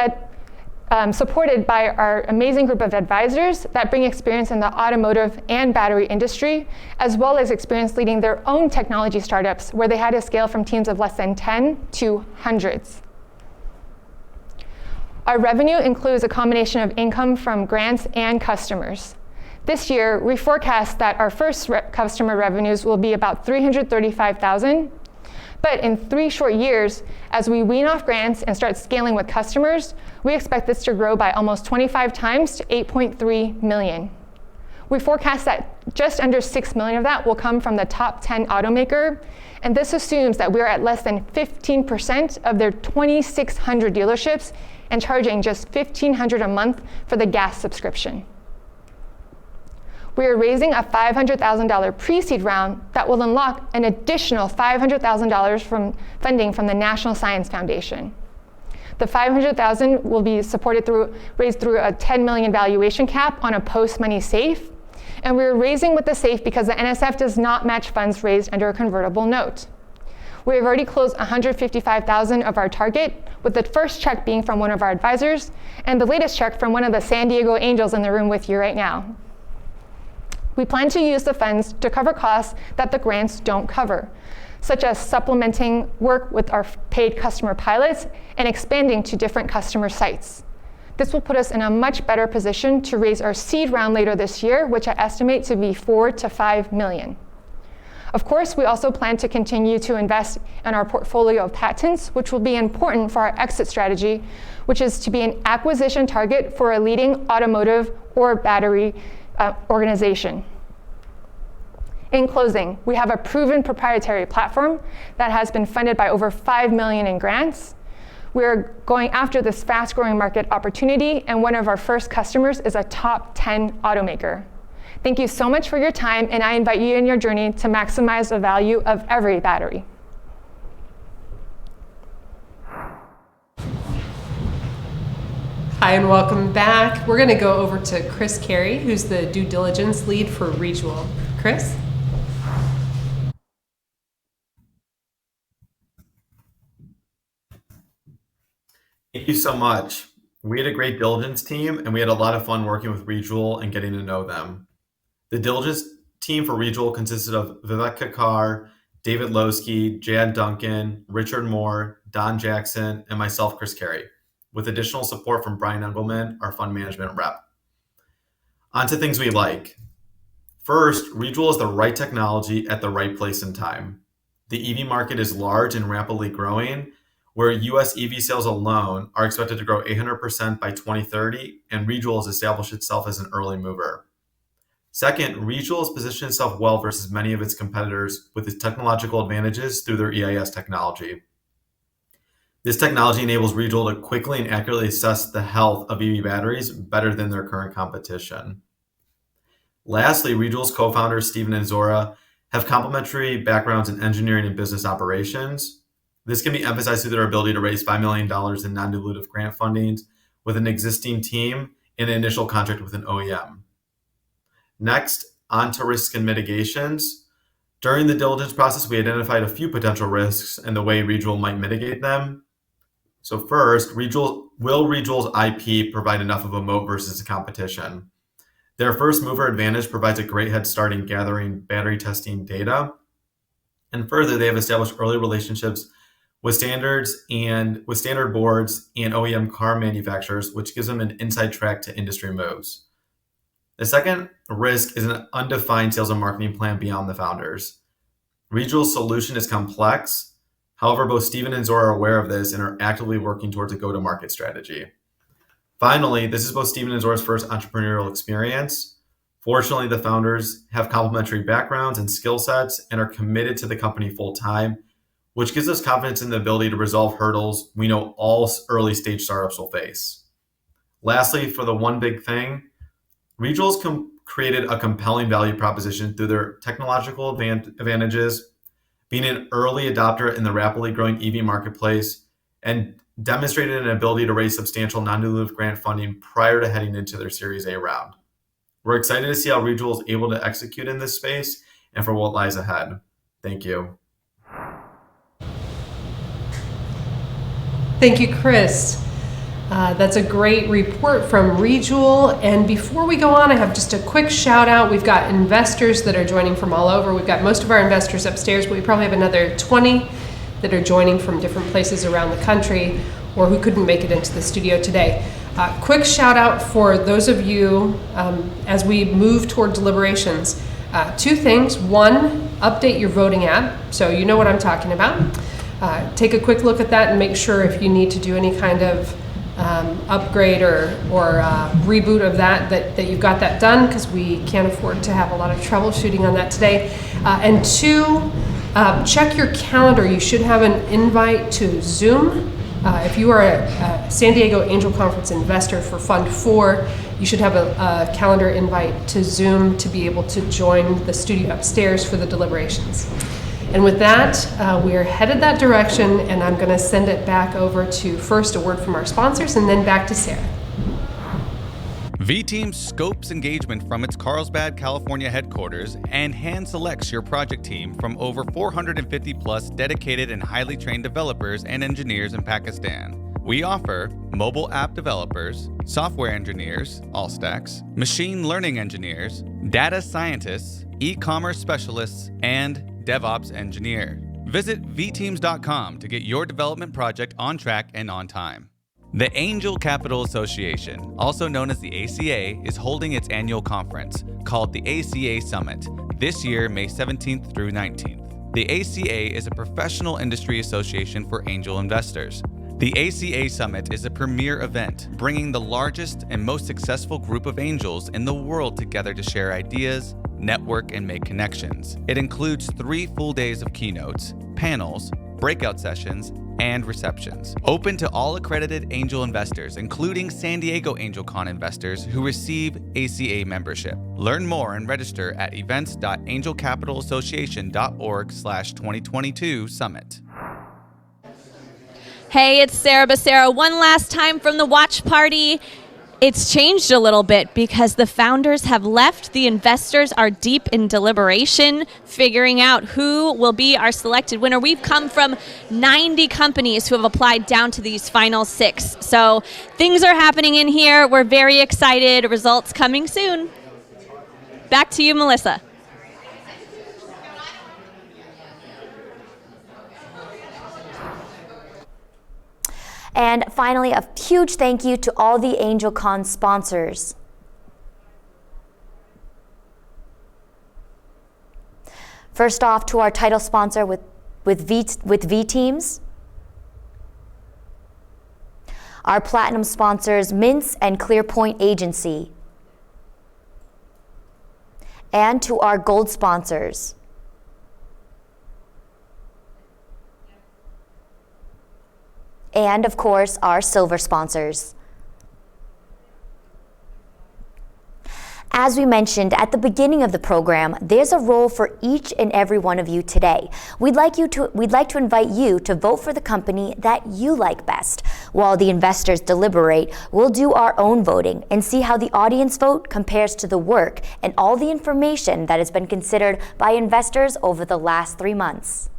supported by our amazing group of advisors that bring experience in the automotive and battery industry, as well as experience leading their own technology startups where they had to scale from teams of less than 10 to hundreds. Our revenue includes a combination of income from grants and customers. This year, we forecast that our first customer revenues will be about $335,000. But in 3 short years, as we wean off grants and start scaling with customers, we expect this to grow by almost 25 times to 8.3 million. We forecast that just under 6 million of that will come from the top 10 automaker, and this assumes that we're at less than 15% of their 2,600 dealerships and charging just $1,500 a month for the gas subscription. We are raising a $500,000 pre-seed round that will unlock an additional $500,000 from funding from the National Science Foundation. The $500,000 will be raised through a $10 million valuation cap on a post-money safe, and we're raising with the safe because the NSF does not match funds raised under a convertible note. We have already closed $155,000 of our target, with the first check being from one of our advisors, and the latest check from one of the San Diego Angels in the room with you right now. We plan to use the funds to cover costs that the grants don't cover, such as supplementing work with our paid customer pilots and expanding to different customer sites. This will put us in a much better position to raise our seed round later this year, which I estimate to be 4 to 5 million. Of course, we also plan to continue to invest in our portfolio of patents, which will be important for our exit strategy, which is to be an acquisition target for a leading automotive or battery organization. In closing, we have a proven proprietary platform that has been funded by over 5 million in grants. We're going after this fast-growing market opportunity, and one of our first customers is a top 10 automaker. Thank you so much for your time, and I invite you in your journey to maximize the value of every battery. Hi and welcome back. We're going to go over to Chris Carey, who's the due diligence lead for Rejual. Chris? Thank you so much. We had a great diligence team, and we had a lot of fun working with Rejual and getting to know them. The diligence team for Rejual consisted of Vivek Kakar, David Lowski, Jan Duncan, Richard Moore, Don Jackson, and myself, Chris Carey, with additional support from Brian Engelman, our fund management rep. On to things we like. First, Rejual is the right technology at the right place and time. The EV market is large and rapidly growing, where US EV sales alone are expected to grow 800% by 2030, and Rejual has established itself as an early mover. Second, Rejual has positioned itself well versus many of its competitors with its technological advantages through their EIS technology. This technology enables Rejual to quickly and accurately assess the health of EV batteries better than their current competition. Lastly, Rejual's co-founders, Stephen and Zora, have complementary backgrounds in engineering and business operations. This can be emphasized through their ability to raise $5 million in non-dilutive grant fundings with an existing team and an initial contract with an OEM. Next, on to risk and mitigations. During the diligence process, we identified a few potential risks and the way Rejual might mitigate them. So first, will Rejual's IP provide enough of a moat versus the competition? Their first mover advantage provides a great head start in gathering battery testing data. And further, they have established early relationships with standard boards and OEM car manufacturers, which gives them an inside track to industry moves. The second risk is an undefined sales and marketing plan beyond the founders. Rejual's solution is complex, However, both Steven and Zora are aware of this and are actively working towards a go-to-market strategy. Finally, this is both Steven and Zora's first entrepreneurial experience. Fortunately, the founders have complementary backgrounds and skill sets and are committed to the company full-time, which gives us confidence in the ability to resolve hurdles we know all early-stage startups will face. Lastly, for the one big thing, Regional's created a compelling value proposition through their technological advantages, being an early adopter in the rapidly growing EV marketplace, and demonstrated an ability to raise substantial non-dilutive grant funding prior to heading into their Series A round. We're excited to see how Regional is able to execute in this space and for what lies ahead. Thank you. Thank you, Chris. That's a great report from Regional. And before we go on, I have just a quick shout out. We've got investors that are joining from all over. We've got most of our investors upstairs, but we probably have another 20 that are joining from different places around the country or who couldn't make it into the studio today. Quick shout out for those of you as we move toward deliberations. Two things. One, update your voting app so you know what I'm talking about. Take a quick look at that and make sure if you need to do any kind of upgrade or reboot of that you've got that done, because we can't afford to have a lot of troubleshooting on that today. And two, check your calendar. You should have an invite to Zoom. If you are a San Diego Angel Conference investor for Fund 4, you should have a calendar invite to Zoom to be able to join the studio upstairs for the deliberations. And with that, we are headed that direction, and I'm going to send it back over to first a word from our sponsors and then back to Sarah. V-Team scopes engagement from its Carlsbad, California headquarters and hand selects your project team from over 450 plus dedicated and highly trained developers and engineers in Pakistan. We offer mobile app developers, software engineers, all stacks, machine learning engineers, data scientists, e-commerce specialists, and DevOps engineer. Visit vteams.com to get your development project on track and on time. The Angel Capital Association, also known as the ACA, is holding its annual conference called the ACA Summit this year, May 17th through 19th. The ACA is a professional industry association for angel investors. The ACA Summit is a premier event, bringing the largest and most successful group of angels in the world together to share ideas, network, and make connections. It includes 3 full days of keynotes, panels, breakout sessions, and receptions. Open to all accredited angel investors, including San Diego AngelCon investors who receive ACA membership. Learn more and register at events.angelcapitalassociation.org/2022 summit. Hey, it's Sarah Becerra. One last time from the watch party. It's changed a little bit because the founders have left. The investors are deep in deliberation, figuring out who will be our selected winner. We've come from 90 companies who have applied down to these final 6. So things are happening in here. We're very excited. Results coming soon. Back to you, Melissa. And finally, a huge thank you to all the AngelCon sponsors. First off, to our title sponsor with V-Teams. Our platinum sponsors, Mintz and ClearPoint Agency. And to our gold sponsors, and of course, our silver sponsors. As we mentioned at the beginning of the program, there's a role for each and every one of you today. We'd like to invite you to vote for the company that you like best. While the investors deliberate, we'll do our own voting and see how the audience vote compares to the work and all the information that has been considered by investors over the last 3 months.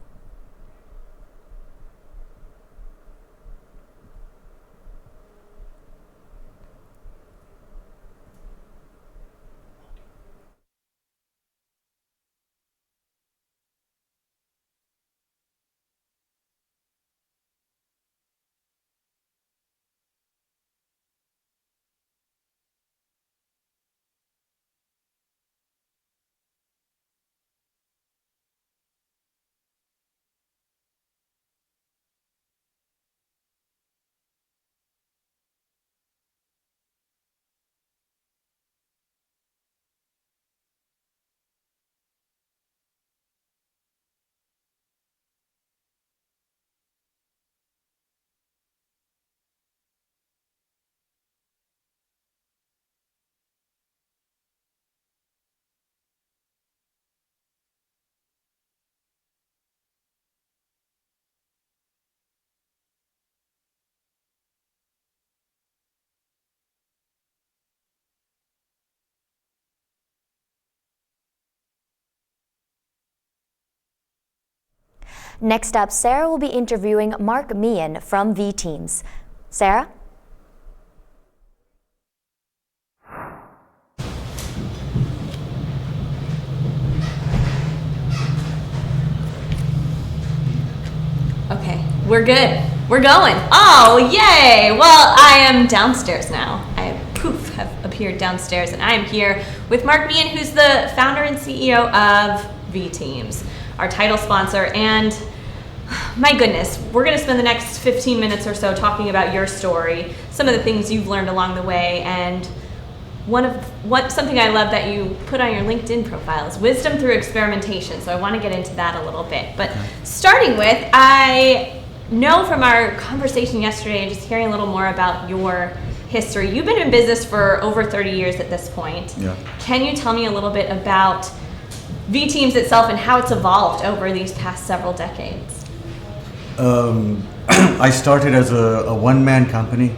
Next up, Sarah will be interviewing Mark Meehan from V-Teams. Sarah? Okay, we're good. We're going. Oh, yay! Well, I am downstairs now. Have appeared downstairs, and I am here with Mark Meehan, who's the founder and CEO of V-Teams, our title sponsor. And my goodness, we're going to spend the next 15 minutes or so talking about your story, some of the things you've learned along the way, and something I love that you put on your LinkedIn profile is wisdom through experimentation. So I want to get into that a little bit. But starting with, I know from our conversation yesterday and just hearing a little more about your history, you've been in business for over 30 years at this point. Yeah. Can you tell me a little bit about V-Teams itself and how it's evolved over these past several decades? I started as a one-man company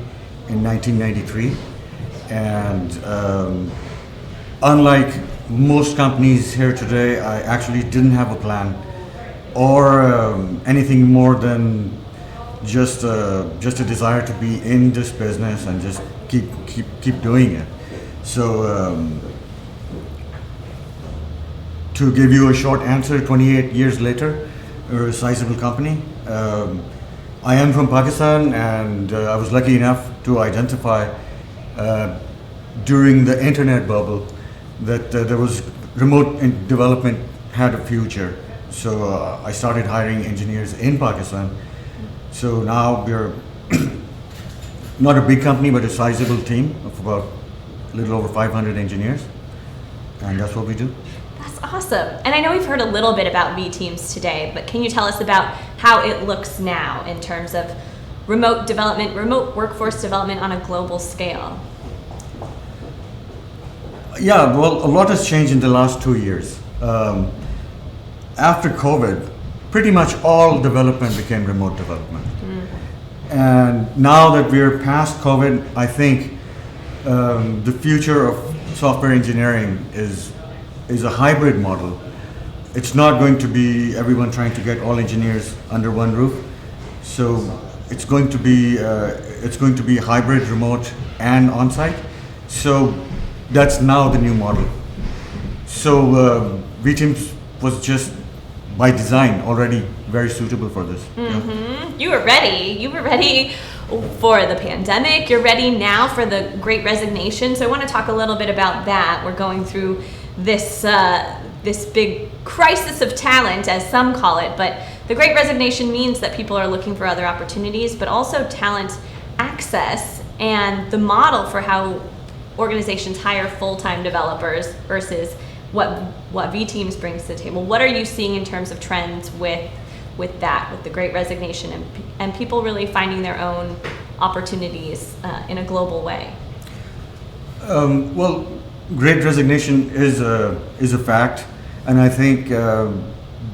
in 1993, and unlike most companies here today, I actually didn't have a plan or anything more than just a desire to be in this business and just keep doing it. So to give you a short answer, 28 years later, we're a sizable company. I am from Pakistan, and I was lucky enough to identify during the internet bubble that there was remote development had a future. So I started hiring engineers in Pakistan. So now we're not a big company, but a sizable team of about a little over 500 engineers, and that's what we do. That's awesome. And I know we've heard a little bit about V-Teams today, but can you tell us about how it looks now in terms of remote development, remote workforce development on a global scale? Yeah, well, a lot has changed in the last 2 years. After COVID, pretty much all development became remote development. And now that we're past COVID, I think the future of software engineering is a hybrid model. It's not going to be everyone trying to get all engineers under one roof. So it's going to be hybrid, remote, and on-site. So that's now the new model. So V-Teams was just by design already very suitable for this. Mm-hmm. You were ready. You were ready for the pandemic. You're ready now for the Great Resignation. So I want to talk a little bit about that. We're going through this big crisis of talent, as some call it, but the Great Resignation means that people are looking for other opportunities, but also talent access and the model for how organizations hire full-time developers versus what V-Teams brings to the table. What are you seeing in terms of trends with the Great Resignation and people really finding their own opportunities in a global way? Well, Great Resignation is a fact, and I think the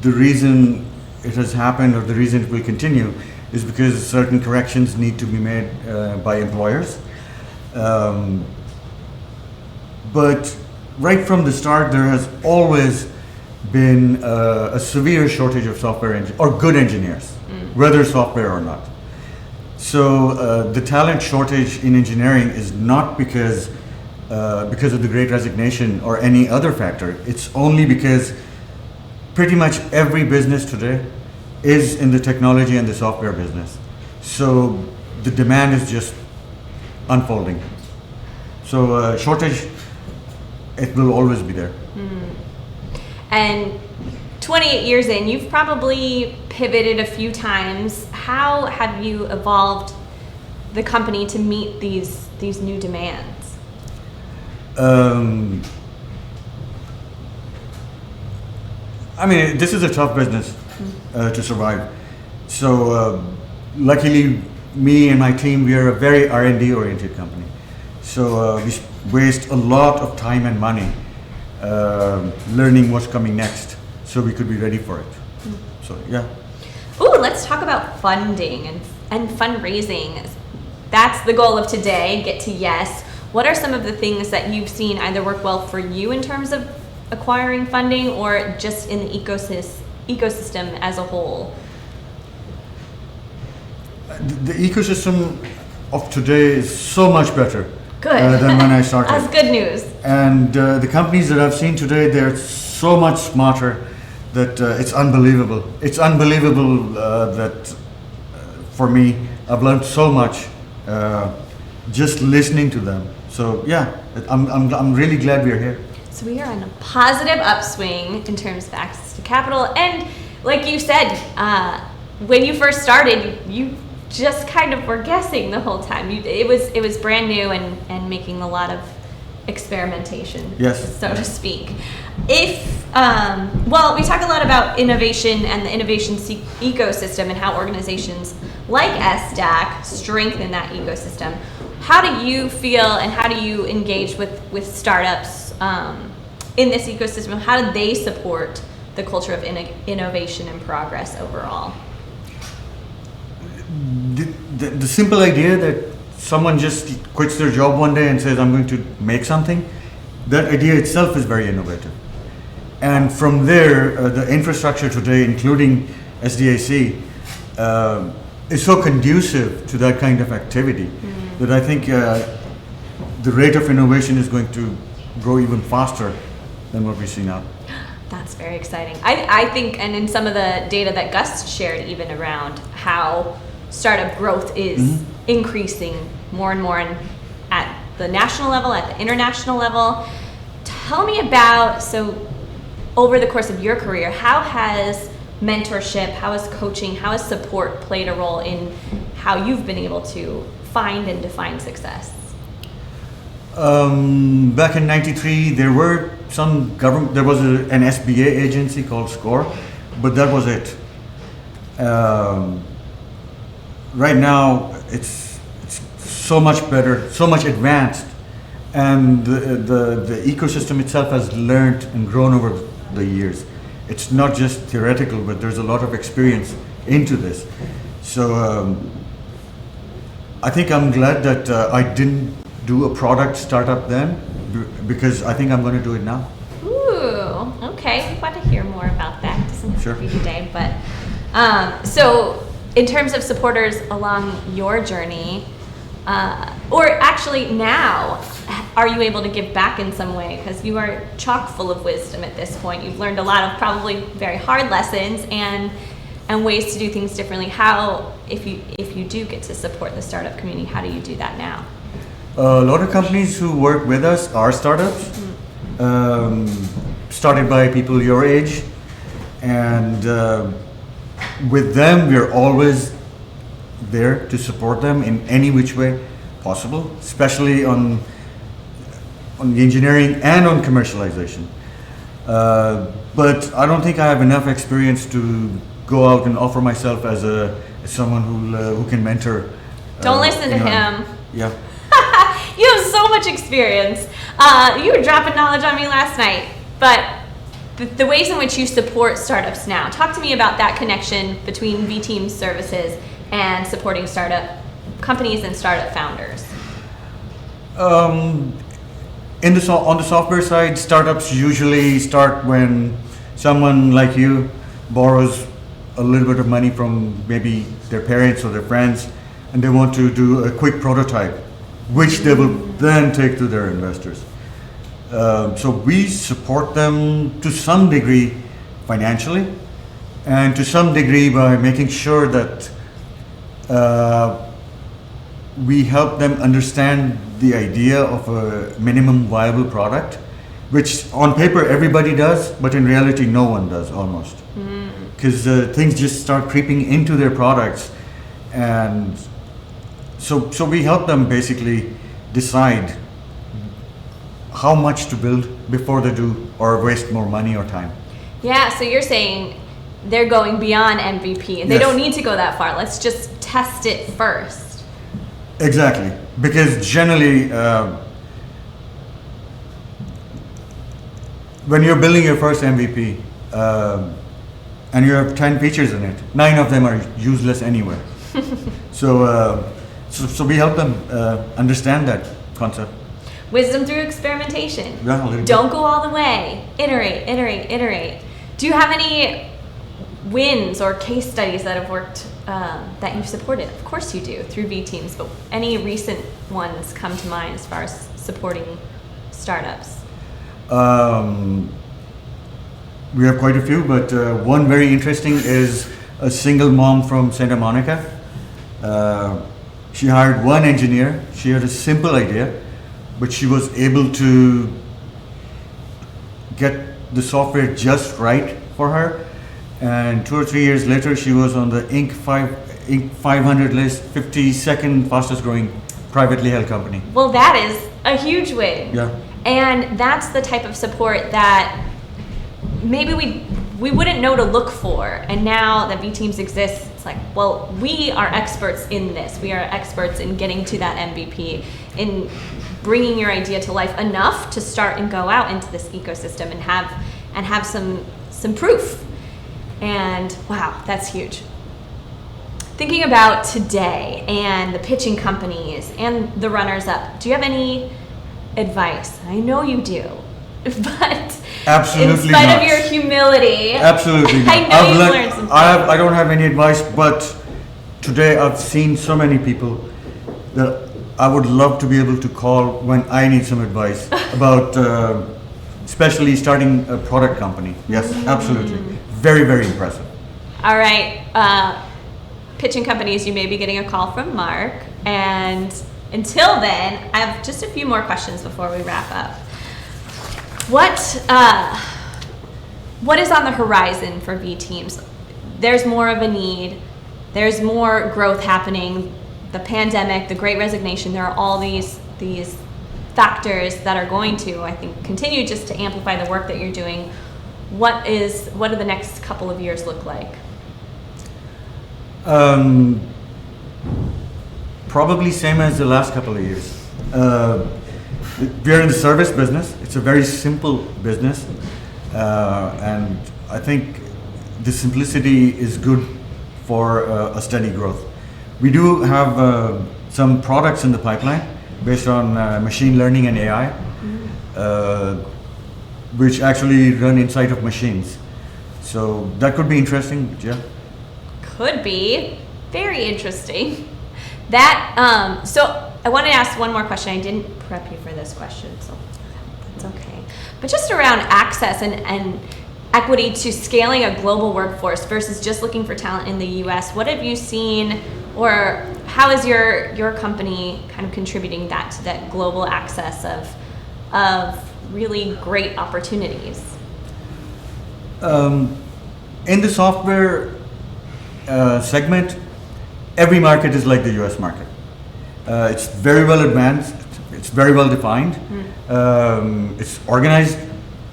reason it has happened, or the reason it will continue, is because certain corrections need to be made by employers. But right from the start, there has always been a severe shortage of software or good engineers, whether software or not. So the talent shortage in engineering is not because of the Great Resignation or any other factor. It's only because pretty much every business today is in the technology and the software business. So the demand is just unfolding. So shortage, it will always be there. And 28 years in, you've probably pivoted a few times. How have you evolved the company to meet these new demands? I mean, this is a tough business to survive. So luckily, me and my team, we are a very R&D oriented company. So we waste a lot of time and money learning what's coming next, so we could be ready for it. So yeah. Ooh, let's talk about funding and fundraising. That's the goal of today, get to yes. What are some of the things that you've seen either work well for you in terms of acquiring funding or just in the ecosystem as a whole The ecosystem of today is so much better Good. Than when I started. That's good news. And the companies that I've seen today, they're so much smarter that it's unbelievable. It's unbelievable that for me, I've learned so much just listening to them. So yeah, I'm really glad we're here. So we are on a positive upswing in terms of access to capital, and like you said, when you first started, you just kind of were guessing the whole time. It was brand new and making a lot of experimentation, yes, so to speak. Well, we talk a lot about innovation and the innovation ecosystem and how organizations like SDAC strengthen that ecosystem. How do you feel and how do you engage with startups in this ecosystem? How do they support the culture of innovation and progress overall? The simple idea that someone just quits their job one day and says, I'm going to make something, that idea itself is very innovative. And from there, the infrastructure today, including SDAC, is so conducive to that kind of activity that I think the rate of innovation is going to grow even faster than what we see now. That's very exciting. I think, and in some of the data that Gus shared even around how startup growth is increasing more and more at the national level, at the international level. Tell me about, so over the course of your career, how has mentorship, how has coaching, how has support played a role in how you've been able to find and define success? Back in '93, there were some government, there was an SBA agency called SCORE, but that was it. Right now, it's so much better, so much advanced, and the ecosystem itself has learned and grown over the years. It's not just theoretical, but there's a lot of experience into this. So I think I'm glad that I didn't do a product startup then, because I think I'm going to do it now. Ooh, okay. We want to hear more about that. It doesn't have Sure. to be today, but so in terms of supporters along your journey, or actually now, are you able to give back in some way? Because you are chock full of wisdom at this point. You've learned a lot of probably very hard lessons and ways to do things differently. How, if you do get to support the startup community, how do you do that now? A lot of companies who work with us are startups, started by people your age, and with them we're always there to support them in any which way possible, especially on the engineering and on commercialization. But I don't think I have enough experience to go out and offer myself as someone who can mentor. Don't listen to him. Yeah. You have so much experience. You were dropping knowledge on me last night, but the ways in which you support startups now. Talk to me about that connection between V-Team's services and supporting startup companies and startup founders. On the software side, startups usually start when someone like you borrows a little bit of money from maybe their parents or their friends, and they want to do a quick prototype, which they will then take to their investors. So we support them to some degree financially, and to some degree by making sure that we help them understand the idea of a minimum viable product, which on paper everybody does, but in reality no one does almost. Because things just start creeping into their products, and so we help them basically decide how much to build before they do or waste more money or time. Yeah, so you're saying they're going beyond MVP and they Yes. don't need to go that far. Let's just test it first. Exactly, because generally when you're building your first MVP and you have 10 features in it, 9 of them are useless anyway. So we help them understand that concept. Wisdom through experimentation. Yeah, a little Don't bit. go all the way. Iterate. Do you have any wins or case studies that have worked that you've supported? Of course you do, through V Teams, but any recent ones come to mind as far as supporting startups? We have quite a few, but one very interesting is a single mom from Santa Monica. She hired one engineer. She had a simple idea, but she was able to get the software just right for her. And 2 or 3 years later, she was on the Inc. 500 list, 52nd fastest growing privately held company. Well, that is a huge win. Yeah. And that's the type of support that maybe we wouldn't know to look for. And now that V Teams exists, it's like, well, we are experts in this. We are experts in getting to that MVP, in bringing your idea to life enough to start and go out into this ecosystem and have some proof. And wow, that's huge. Thinking about today and the pitching companies and the runners up, do you have any advice? I know you do, but absolutely in spite not. of your humility, absolutely not. I know you've learned some things. I don't have any advice, but today I've seen so many people that I would love to be able to call when I need some advice about especially starting a product company. Yes, absolutely. Very, very impressive. All right. Pitching companies, you may be getting a call from Mark. And until then, I have just a few more questions before we wrap up. What is on the horizon for V Teams? There's more of a need. There's more growth happening. The pandemic, the Great Resignation, there are all these factors that are going to, I think, continue just to amplify the work that you're doing. What do the next couple of years look like? Probably same as the last couple of years. We're in the service business. It's a very simple business, and I think the simplicity is good for a steady growth. We do have some products in the pipeline based on machine learning and AI, which actually run inside of machines. So that could be interesting, yeah. Could be. Very interesting. That, so I want to ask one more question. I didn't prep you for this question, so that's okay. But just around access and equity to scaling a global workforce versus just looking for talent in the US, what have you seen, or how is your company kind of contributing that to that global access of really great opportunities? In the software segment, every market is like the US market. It's very well advanced, it's very well defined, it's organized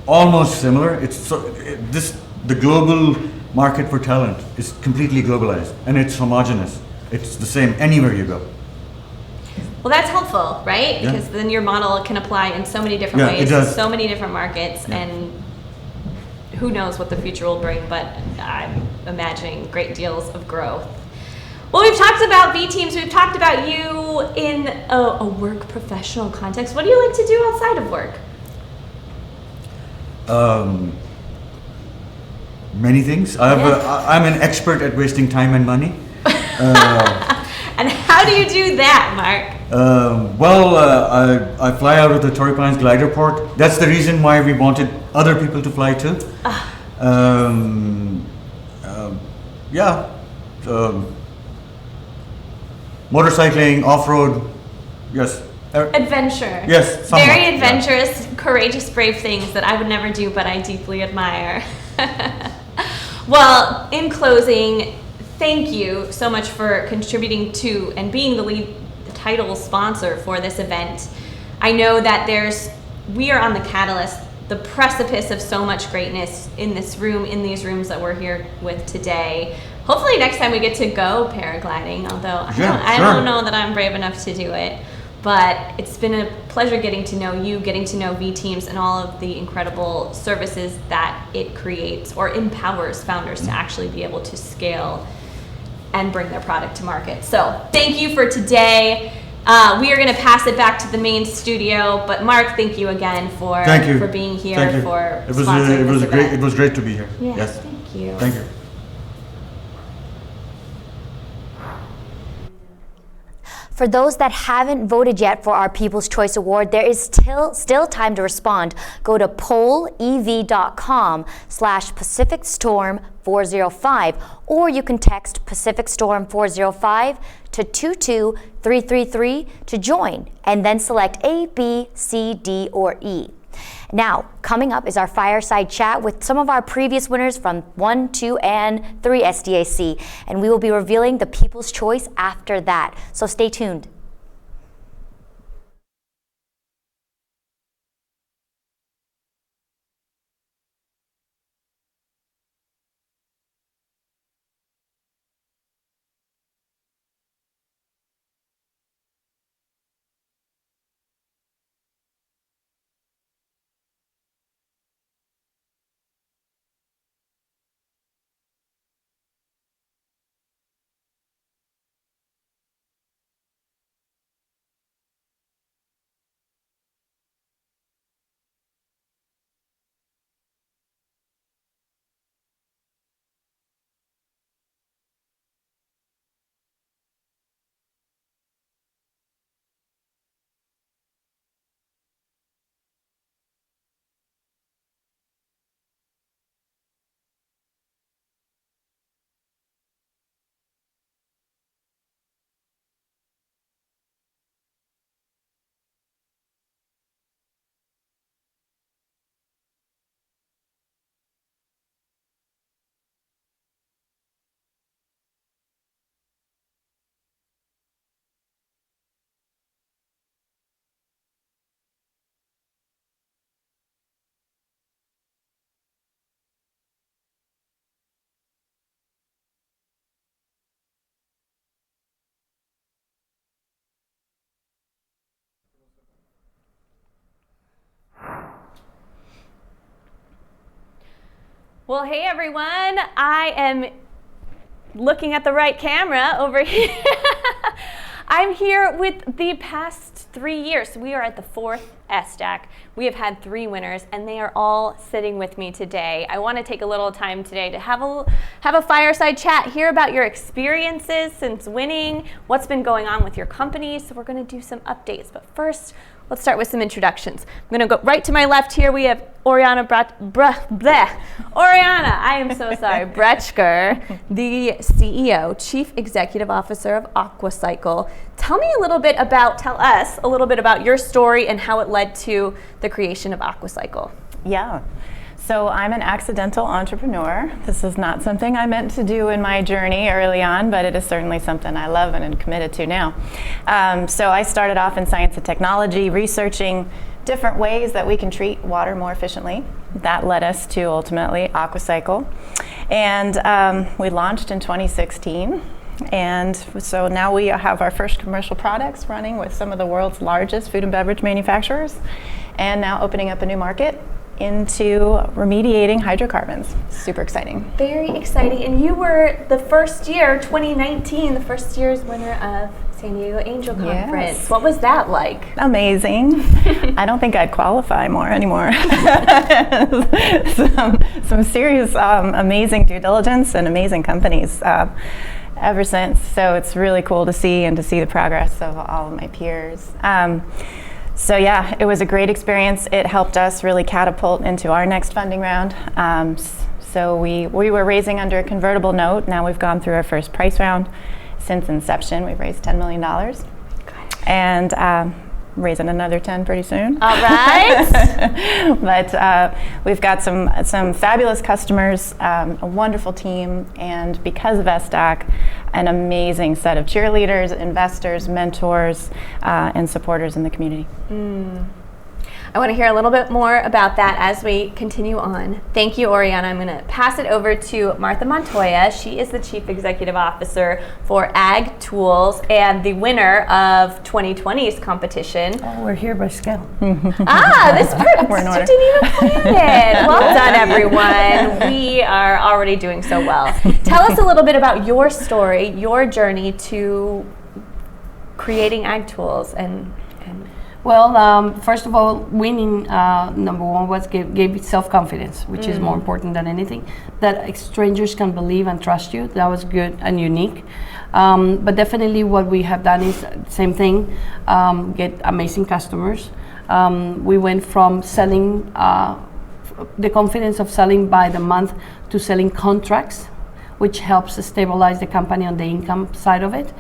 almost similar. The global market for talent is completely globalized and it's homogenous. It's the same anywhere you go. Well, that's helpful, right? Yeah. Because then your model can apply in so many different Yeah, ways, it does. so many different markets, Yeah. and who knows what the future will bring, but I'm imagining great deals of growth. Well, we've talked about V Teams, we've talked about you in a work professional context. What do you like to do outside of work? Many things. I'm an expert at wasting time and money. And how do you do that, Mark? I fly out of the Torrey Pines glider port. That's the reason why we wanted other people to fly too. Motorcycling, off-road, yes. Adventure. Yes, somewhat, very yeah. adventurous, courageous, brave things that I would never do, but I deeply admire. Well, in closing, thank you so much for contributing to and being the lead title sponsor for this event. I know that we are on the catalyst, the precipice of so much greatness in this room, in these rooms that we're here with today. Hopefully next time we get to go paragliding, although I don't know that I'm brave enough to do it. But it's been a pleasure getting to know you, getting to know V Teams and all of the incredible services that it creates or empowers founders to actually be able to scale and bring their product to market. So thank you for today. We are going to pass it back to the main studio, but Mark, thank you again for being here, Thank you. for It was sponsoring this event. It was great to be here. Yeah, Yes. thank you. Thank you. For those that haven't voted yet for our People's Choice Award, there is still time to respond. Go to pollev.com/Pacific Storm 405, or you can text Pacific Storm 405 to 22333 to join, and then select A, B, C, D, or E. Now, coming up is our fireside chat with some of our previous winners from 1, 2, and 3 SDAC, and we will be revealing the People's Choice after that, so stay tuned. Well, hey everyone, I am looking at the right camera over here. I'm here with the past 3 years. We are at the 4th SDAC. We have had 3 winners, and they are all sitting with me today. I want to take a little time today to have a fireside chat, hear about your experiences since winning, what's been going on with your company. So we're going to do some updates, but first, let's start with some introductions. I'm going to go right to my left here. We have Oriana I am so sorry, Bretschker, the CEO, Chief Executive Officer of Aquacycle. Tell us a little bit about your story and how it led to the creation of Aquacycle. Yeah. So I'm an accidental entrepreneur. This is not something I meant to do in my journey early on, but it is certainly something I love and am committed to now. So I started off in science and technology, researching different ways that we can treat water more efficiently. That led us to ultimately Aquacycle. And we launched in 2016. And so now we have our first commercial products running with some of the world's largest food and beverage manufacturers, and now opening up a new market into remediating hydrocarbons. Super exciting. Very exciting. And you were the first year, 2019, the first year's winner of San Diego Angel Conference. Yes. What was that like? Amazing. I don't think I'd qualify anymore. some serious, amazing due diligence and amazing companies ever since. So it's really cool to see the progress of all of my peers. So yeah, it was a great experience. It helped us really catapult into our next funding round. So we were raising under a convertible note. Now we've gone through our first price round. Since inception, we've raised $10 million. And raising another 10 pretty soon. All right. But we've got some fabulous customers, a wonderful team, and because of SDAC, an amazing set of cheerleaders, investors, mentors, and supporters in the community. I want to hear a little bit more about that as we continue on. Thank you, Oriana. I'm going to pass it over to Martha Montoya. She is the Chief Executive Officer for Ag Tools and the winner of 2020's competition. Oh, we're here by scale. This part, We're in order. you didn't even plan it. Well done, everyone. We are already doing so well. Tell us a little bit about your story, your journey to creating Ag Tools and Well, first of all, winning number one was gave self-confidence, which is more important than anything. That strangers can believe and trust you. That was good and unique. But definitely what we have done is same thing, get amazing customers. We went from selling, the confidence of selling by the month to selling contracts, which helps stabilize the company on the income side of it,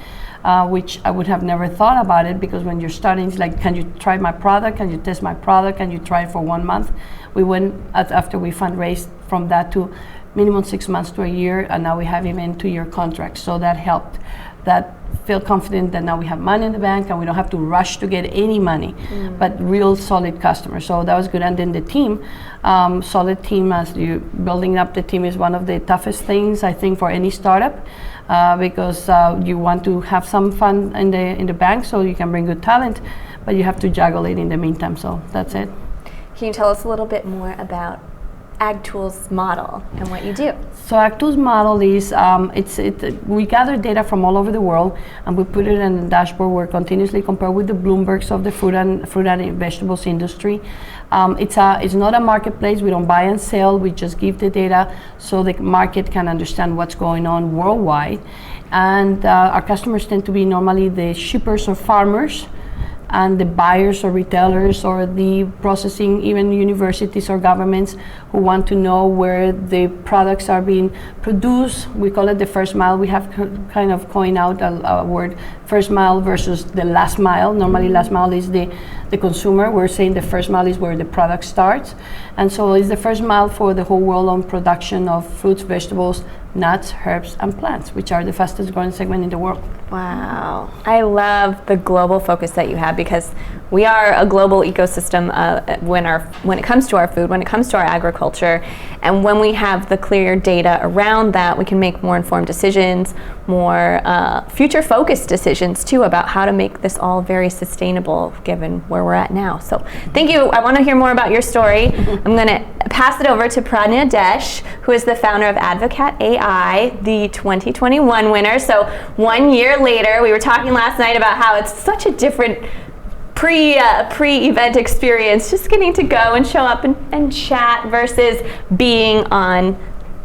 which I would have never thought about it, because when you're starting, it's like, can you try my product? Can you test my product? Can you try it for 1 month? We went, after we fundraised, from that to minimum 6 months to a year, and now we have even 2-year contracts. So that helped, that feel confident that now we have money in the bank and we don't have to rush to get any money, but real solid customers. So that was good. And then the team, solid team, as you building up the team is one of the toughest things, I think, for any startup, because you want to have some fun in the bank so you can bring good talent, but you have to juggle it in the meantime. So that's it. Can you tell us a little bit more about AgTools model and what you do? So AgTools model is, we gather data from all over the world and we put it in a dashboard where continuously compare with the Bloombergs of the fruit and vegetables industry. It's not a marketplace. We don't buy and sell. We just give the data so the market can understand what's going on worldwide. And our customers tend to be normally the shippers or farmers, and the buyers or retailers or the processing, even universities or governments who want to know where the products are being produced. We call it the first mile. We have kind of coined out a word, first mile versus the last mile. Normally last mile is the consumer. We're saying the first mile is where the product starts. And so it's the first mile for the whole world on production of fruits, vegetables, nuts, herbs, and plants, which are the fastest growing segment in the world. Wow. I love the global focus that you have, because we are a global ecosystem when it comes to our food, when it comes to our agriculture. And when we have the clear data around that, we can make more informed decisions, more future-focused decisions, too, about how to make this all very sustainable given where we're at now. So thank you. I want to hear more about your story. I'm going to pass it over to Pradnya Desh, who is the founder of Advocat AI, the 2021 winner. So 1 year later, we were talking last night about how it's such a different pre-event experience, just getting to go and show up and chat versus being on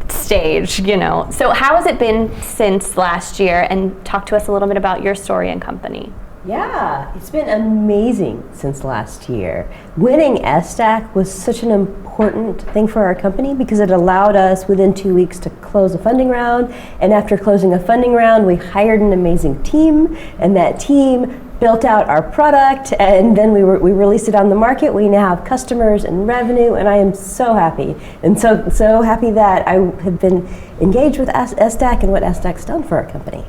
stage, you know. So how has it been since last year? And talk to us a little bit about your story and company. Yeah, it's been amazing since last year. Winning SDAC was such an important thing for our company because it allowed us within 2 weeks to close a funding round. And after closing a funding round, we hired an amazing team, and that team built out our product, and then we released it on the market. We now have customers and revenue, and I am so happy. And so happy that I have been engaged with SDAC and what SDAC's done for our company.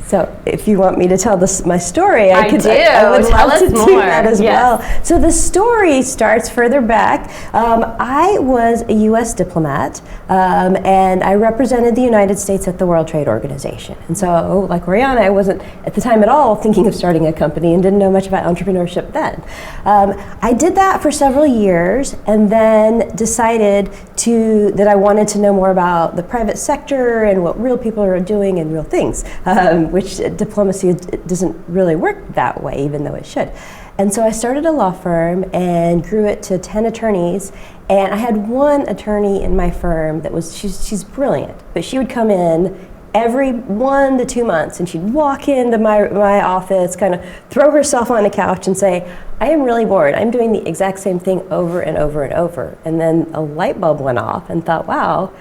So if you want me to tell my story, I would love to do that as well. So the story starts further back. I was a U.S. diplomat, and I represented the United States at the World Trade Organization. And so, like Oriana, I wasn't at the time at all thinking of starting a company and didn't know much about entrepreneurship then. I did that for several years and then decided that I wanted to know more about the private sector and what real people are doing and real things, which diplomacy doesn't really work that way, even though it should. And so I started a law firm and grew it to 10 attorneys. And I had one attorney in my firm that she's brilliant, but she would come in every 1 to 2 months and she'd walk into my office, kind of throw herself on the couch and say, I am really bored. I'm doing the exact same thing over and over and over. And then a light bulb went off and thought, wow,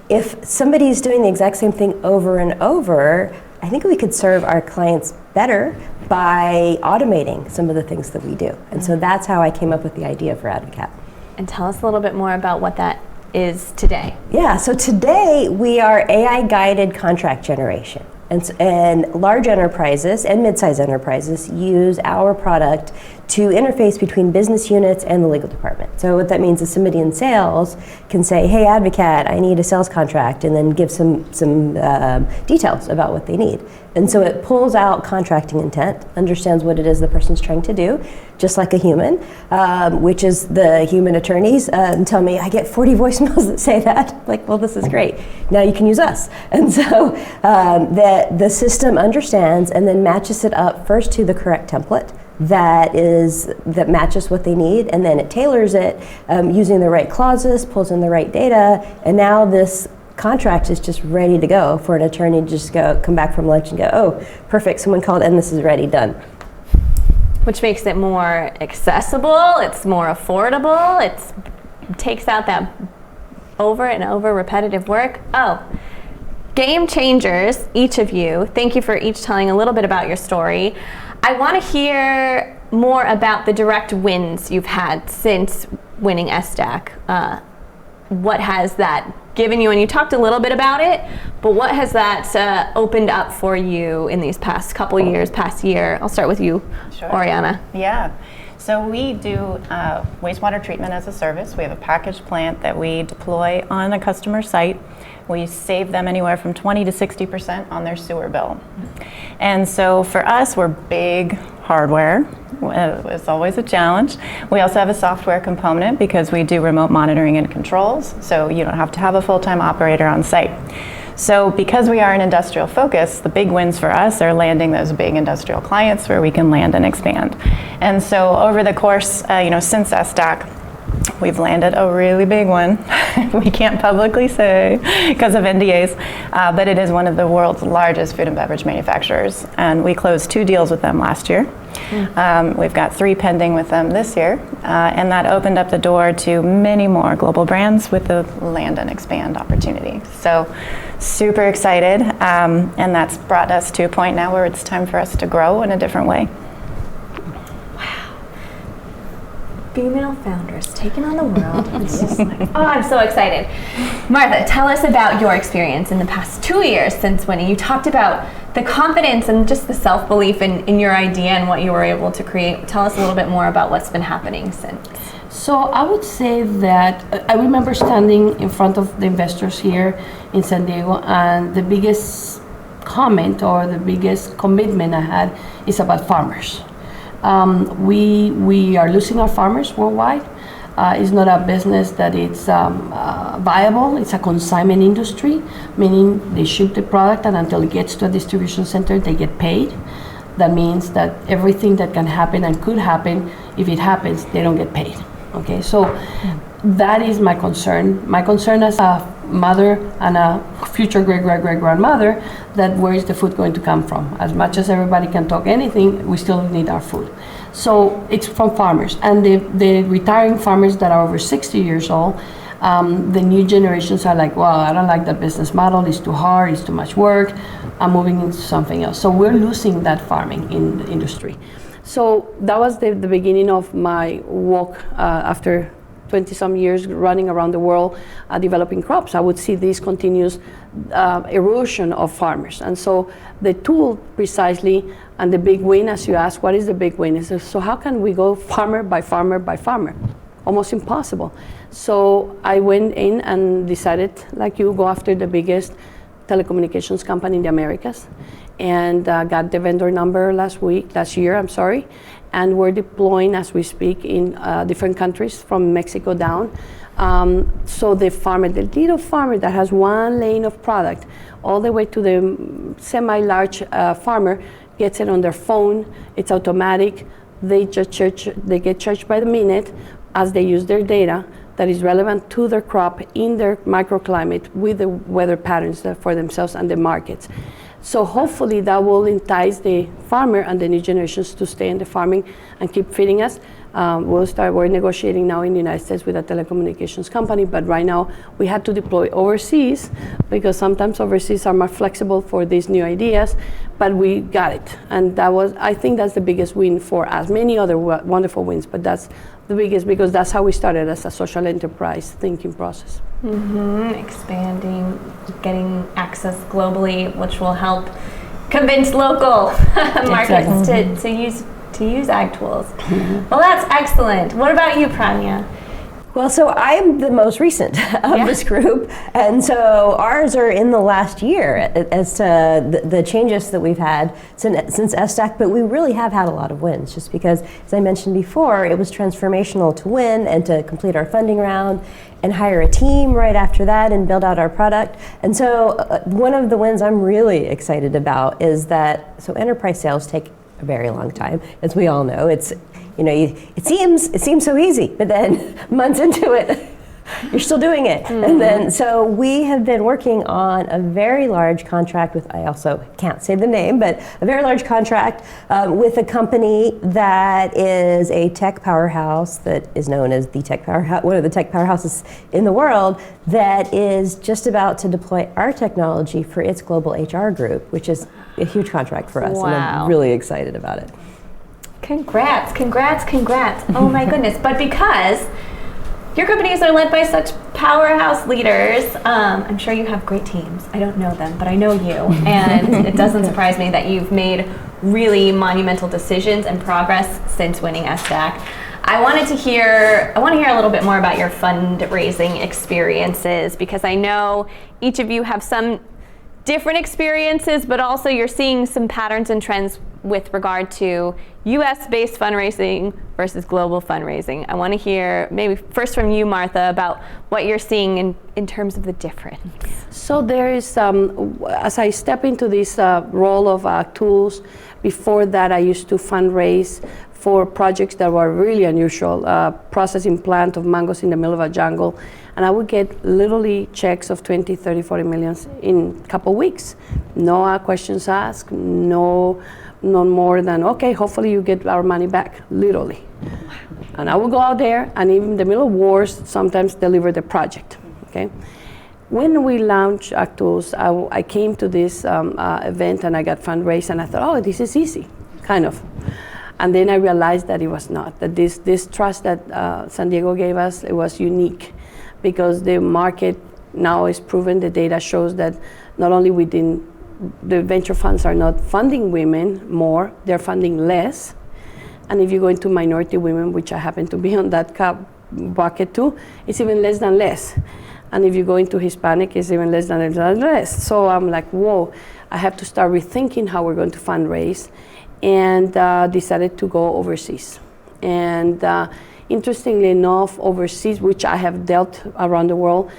if somebody's doing the exact same thing over and over, I think we could serve our clients better by automating some of the things that we do. And so that's how I came up with the idea for Advocat. And tell us a little bit more about what that is today. Yeah, so today we are AI-guided contract generation. And large enterprises and mid-sized enterprises use our product to interface between business units and the legal department. So what that means is somebody in sales can say, hey, Advocat, I need a sales contract, and then give some details about what they need. And so it pulls out contracting intent, understands what it is the person's trying to do, just like a human, which is the human attorneys tell me, I get 40 voicemails that say that. Like, well, this is great. Now you can use us. And so the system understands and then matches it up first to the correct template that matches what they need, and then it tailors it using the right clauses, pulls in the right data, and now this contract is just ready to go for an attorney to just come back from lunch and go, oh, perfect, someone called and this is ready, done. Which makes it more accessible, it's more affordable, it takes out that over and over repetitive work. Oh, game changers, each of you. Thank you for each telling a little bit about your story. I want to hear more about the direct wins you've had since winning SDAC. What has that given you? And you talked a little bit about it, but what has that opened up for you in these past couple years, past year? I'll start with you, Sure. Oriana. Yeah. So we do wastewater treatment as a service. We have a package plant that we deploy on a customer site. We save them anywhere from 20 to 60% on their sewer bill. And so for us, we're big hardware. It's always a challenge. We also have a software component because we do remote monitoring and controls, so you don't have to have a full-time operator on site. So because we are an industrial focus, the big wins for us are landing those big industrial clients where we can land and expand. And so over the course, since SDAC, we've landed a really big one. We can't publicly say because of NDAs, but it is one of the world's largest food and beverage manufacturers. And we closed 2 deals with them last year. We've got 3 pending with them this year, and that opened up the door to many more global brands with the land and expand opportunity. So super excited, and that's brought us to a point now where it's time for us to grow in a different way. Female founders taking on the world. It's just like, oh, I'm so excited. Martha, tell us about your experience in the past 2 years since winning. You talked about the confidence and just the self-belief in your idea and what you were able to create. Tell us a little bit more about what's been happening since. So I would say that I remember standing in front of the investors here in San Diego, and the biggest comment or the biggest commitment I had is about farmers. We are losing our farmers worldwide. It's not a business that it's viable. It's a consignment industry, meaning they ship the product and until it gets to a distribution center, they get paid. That means that everything that can happen and could happen, if it happens, they don't get paid. Okay, so that is my concern. My concern as a mother and a future great-great-great-grandmother, that where is the food going to come from? As much as everybody can talk anything, we still need our food. So it's from farmers, and the retiring farmers that are over 60 years old, the new generations are like, well, I don't like that business model, it's too hard, it's too much work, I'm moving into something else. So we're losing that farming in the industry. So that was the beginning of my walk after 20-some years running around the world developing crops. I would see this continuous erosion of farmers. And so the tool precisely, and the big win, as you ask, what is the big win? Is so how can we go farmer by farmer by farmer? Almost impossible. So I went in and decided, like you, go after the biggest telecommunications company in the Americas, and got the vendor number last year, and we're deploying as we speak in different countries from Mexico down. So the farmer, the little farmer that has one lane of product, all the way to the semi-large farmer, gets it on their phone, it's automatic, they get charged by the minute as they use their data that is relevant to their crop in their microclimate with the weather patterns for themselves and the markets. So hopefully that will entice the farmer and the new generations to stay in the farming and keep feeding us. We're negotiating now in the United States with a telecommunications company, but right now we had to deploy overseas because sometimes overseas are more flexible for these new ideas, but we got it. And I think that's the biggest win for us. Many other wonderful wins, but that's the biggest because that's how we started as a social enterprise thinking process. Expanding, getting access globally, which will help convince local markets to use ag tools. Well, that's excellent. What about you, Pranya? Well, so I'm the most recent of this group, and so ours are in the last year as to the changes that we've had since SDAC, but we really have had a lot of wins just because, as I mentioned before, it was transformational to win and to complete our funding round and hire a team right after that and build out our product. And so one of the wins I'm really excited about is that, so enterprise sales take a very long time, as we all know. It's, it seems so easy, but then months into it, You're still doing it. And then, so we have been working on a very large contract with, I also can't say the name, but a very large contract with a company that is a tech powerhouse that is known as the tech powerhouse, one of the tech powerhouses in the world, that is just about to deploy our technology for its global HR group, which is a huge contract for us. Wow. And I'm really excited about it. Congrats, congrats, congrats. Oh my goodness. But because your companies are led by such powerhouse leaders, I'm sure you have great teams. I don't know them, but I know you. And it doesn't surprise me that you've made really monumental decisions and progress since winning SDAC. I want to hear a little bit more about your fundraising experiences, because I know each of you have some different experiences, but also you're seeing some patterns and trends with regard to US-based fundraising versus global fundraising. I want to hear maybe first from you, Martha, about what you're seeing in terms of the difference. So there is, as I step into this role of tools, before that I used to fundraise for projects that were really unusual, processing plant of mangoes in the middle of a jungle. And I would get literally checks of 20, 30, 40 millions in a couple weeks. No questions asked, no more than, okay, hopefully you get our money back, literally. And I would go out there and even in the middle of wars, sometimes deliver the project, okay? When we launched Actus, I came to this event and I got fundraised and I thought, oh, this is easy, kind of. And then I realized that it was not, that this trust that San Diego gave us, it was unique, because the market now is proven, the data shows that not only the venture funds are not funding women more, they're funding less. And if you go into minority women, which I happen to be on that bucket too, it's even less than less. And if you go into Hispanic, it's even less than less. So I'm like, whoa, I have to start rethinking how we're going to fundraise, and decided to go overseas. And interestingly enough, overseas, which I have dealt around the world,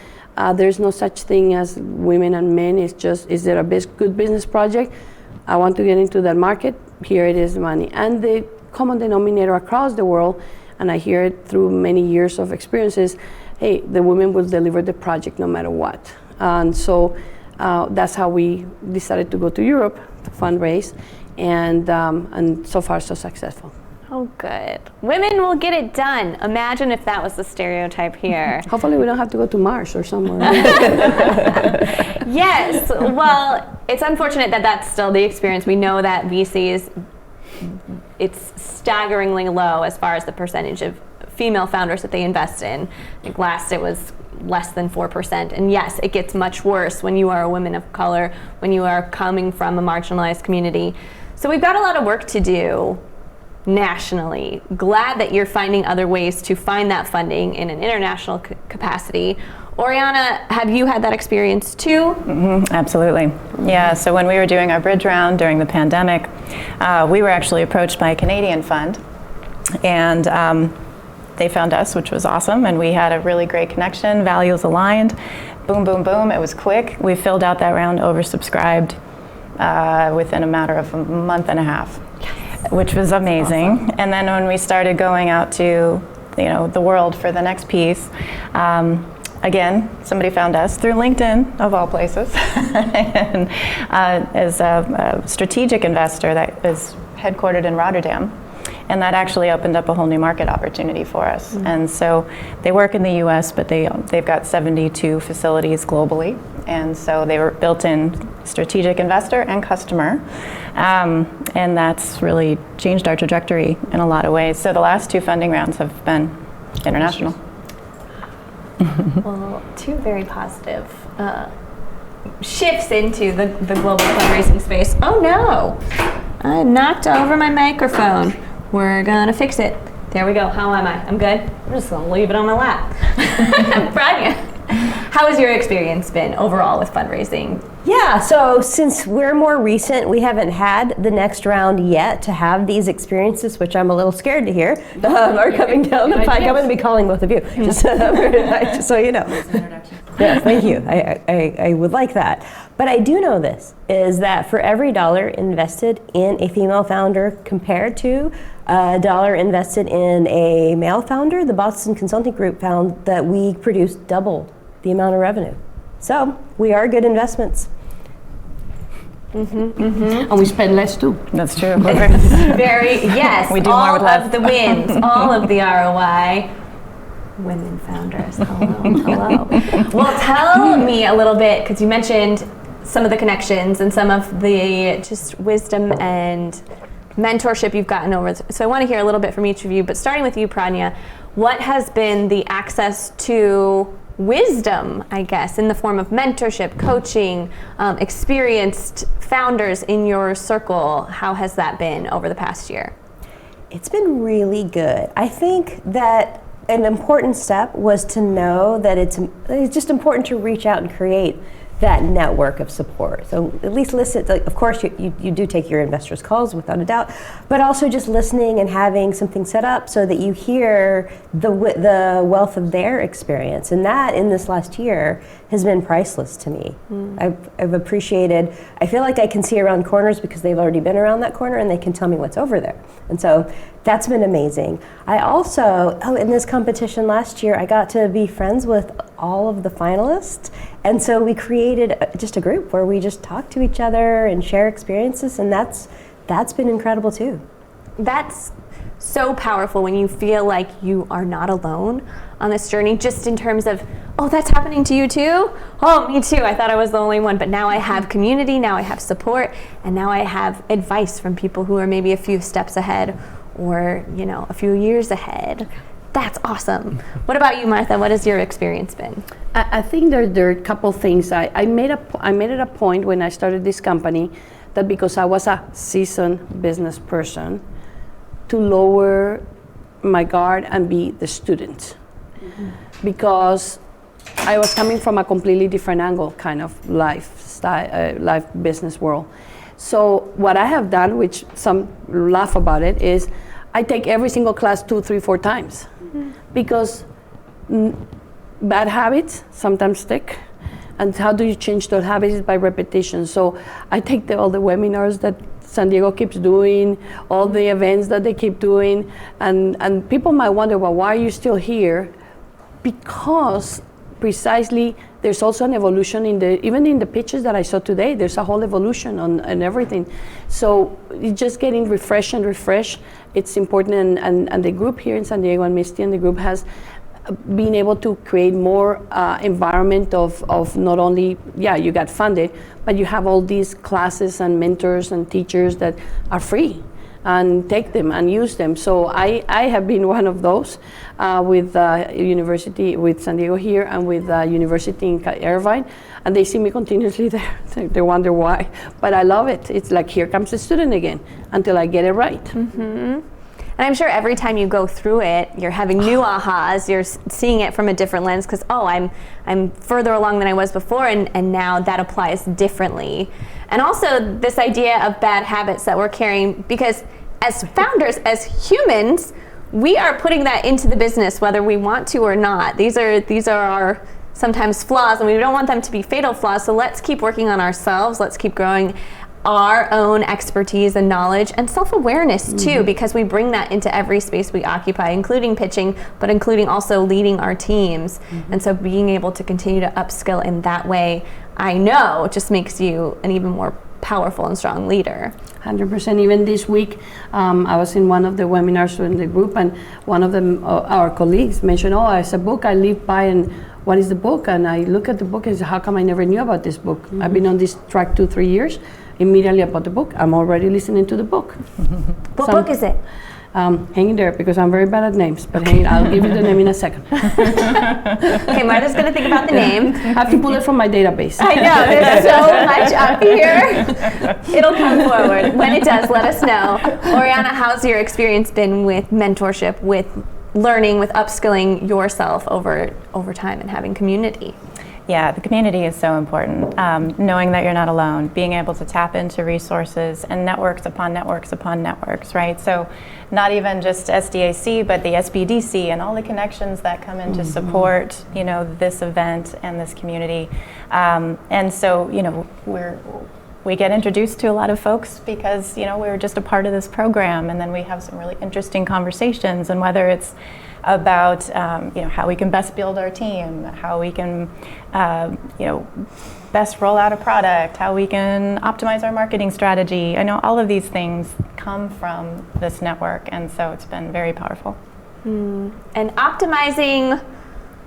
there's no such thing as women and men. It's just, is there a good business project? I want to get into that market. Here it is, money. And the common denominator across the world, and I hear it through many years of experiences, hey, the women will deliver the project no matter what. And so that's how we decided to go to Europe to fundraise, and so far so successful. Oh, good. Women will get it done. Imagine if that was the stereotype here. Hopefully we don't have to go to Mars or somewhere. Yes. Well, it's unfortunate that that's still the experience. We know that VCs, it's staggeringly low as far as the percentage of female founders that they invest in. I think last it was less than 4%. And yes, it gets much worse when you are a woman of color, when you are coming from a marginalized community. So we've got a lot of work to do nationally. Glad that you're finding other ways to find that funding in an international capacity. Oriana, have you had that experience too? Mm-hmm, absolutely. Yeah, so when we were doing our bridge round during the pandemic, we were actually approached by a Canadian fund, and they found us, which was awesome, and we had a really great connection, values aligned, boom, boom, boom, it was quick. We filled out that round, oversubscribed within a matter of a month and a half, which was amazing. Awesome. And then when we started going out to the world for the next piece, again, somebody found us through LinkedIn, of all places, and as a strategic investor that is headquartered in Rotterdam. And that actually opened up a whole new market opportunity for us. Mm-hmm. And so they work in the US, but they've got 72 facilities globally. And so they were built-in strategic investor and customer. And that's really changed our trajectory in a lot of ways. So the last two funding rounds have been international. Well, two very positive shifts into the global fundraising space. Oh no, I knocked over my microphone. We're gonna fix it. There we go. How am I? I'm good. I'm just gonna leave it on my lap. Branya. How has your experience been overall with fundraising? Yeah, so since we're more recent, we haven't had the next round yet to have these experiences, which I'm a little scared to hear, are coming down the pike. I'm going to be calling both of you, just so you know. Yeah, thank you. I would like that. But I do know this, is that for every dollar invested in a female founder compared to a dollar invested in a male founder, the Boston Consulting Group found that we produced double the amount of revenue. So we are good investments. And we spend less too. That's true. Yes, we do all more with less. of the wins, all of the ROI. Women founders, hello. Well, tell me a little bit, because you mentioned some of the connections and some of the just wisdom and mentorship you've gotten over. So I want to hear a little bit from each of you, but starting with you, Pranya, what has been the access to wisdom, I guess, in the form of mentorship, coaching, experienced founders in your circle? How has that been over the past year? It's been really good. I think that an important step was to know that it's just important to reach out and create that network of support. So at least listen, like, of course you do take your investors' calls without a doubt, but also just listening and having something set up so that you hear the wealth of their experience. And that in this last year has been priceless to me. I've appreciated, I feel like I can see around corners because they've already been around that corner and they can tell me what's over there. And so that's been amazing. I also, in this competition last year, I got to be friends with all of the finalists. And so we created just a group where we just talk to each other and share experiences, and that's been incredible too. That's so powerful when you feel like you are not alone on this journey, just in terms of, oh, that's happening to you too? Oh, me too. I thought I was the only one, but now I have community, now I have support, and now I have advice from people who are maybe a few steps ahead or, a few years ahead. That's awesome. What about you, Martha? What has your experience been? I think there are a couple things. I made it a point when I started this company that because I was a seasoned business person, to lower my guard and be the student. Because I was coming from a completely different angle, kind of lifestyle, life business world. So what I have done, which some laugh about it, is I take every single class 2, 3, 4 times. Because bad habits sometimes stick, and how do you change those habits? By repetition. So I take all the webinars that San Diego keeps doing, all the events that they keep doing, and people might wonder, well, why are you still here? Because precisely there's also an evolution even in the pitches that I saw today, there's a whole evolution on everything. So it's just getting refreshed. It's important, and the group here in San Diego, and Misty and the group has been able to create more environment of not only, you got funded, but you have all these classes and mentors and teachers that are free, and take them and use them. So I have been one of those with university, with San Diego here, and with University in Irvine, and they see me continuously there. They wonder why, but I love it. It's like, here comes the student again, until I get it right. And I'm sure every time you go through it, you're having new ahas, you're seeing it from a different lens, because, I'm further along than I was before, and now that applies differently. And also this idea of bad habits that we're carrying, because as founders, as humans, we are putting that into the business whether we want to or not. These are our sometimes flaws, and we don't want them to be fatal flaws, so let's keep working on ourselves, let's keep growing our own expertise and knowledge and self-awareness too, because we bring that into every space we occupy, including pitching, but including also leading our teams. And so being able to continue to upskill in that way, I know, just makes you an even more powerful and strong leader. 100%. Even this week, I was in one of the webinars in the group, and one of them, our colleagues, mentioned, it's a book I live by, and what is the book? And I look at the book and say, how come I never knew about this book? I've been on this track 2-3 years. Immediately about the book, I'm already listening to the book. What book is it? Hang there, because I'm very bad at names, but I'll give you the name in a second. Okay, Martha's gonna think about the name. I have to pull it from my database. I know, there's so much up here. It'll come forward. When it does, let us know. Oriana, how's your experience been with mentorship, with learning, with upskilling yourself over time and having community? Yeah, the community is so important. Knowing that you're not alone, being able to tap into resources and networks upon networks upon networks, right? So not even just SDAC, but the SBDC and all the connections that come in to support, you know, this event and this community. And so, you know, we get introduced to a lot of folks because, you know, we're just a part of this program, and then we have some really interesting conversations, and whether it's about you know, how we can best build our team, how we can you know, best roll out a product, how we can optimize our marketing strategy. I know all of these things come from this network, and so it's been very powerful. And optimizing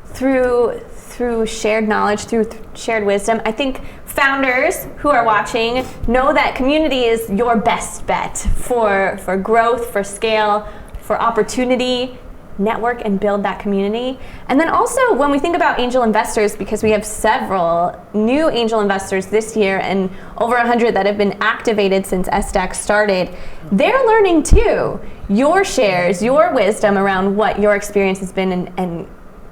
through shared knowledge, through shared wisdom. I think founders who are watching know that community is your best bet for growth, for scale, for opportunity. Network and build that community. And then also when we think about angel investors, because we have several new angel investors this year and over 100 that have been activated since SDAC started, they're learning too. Your shares, your wisdom around what your experience has been, and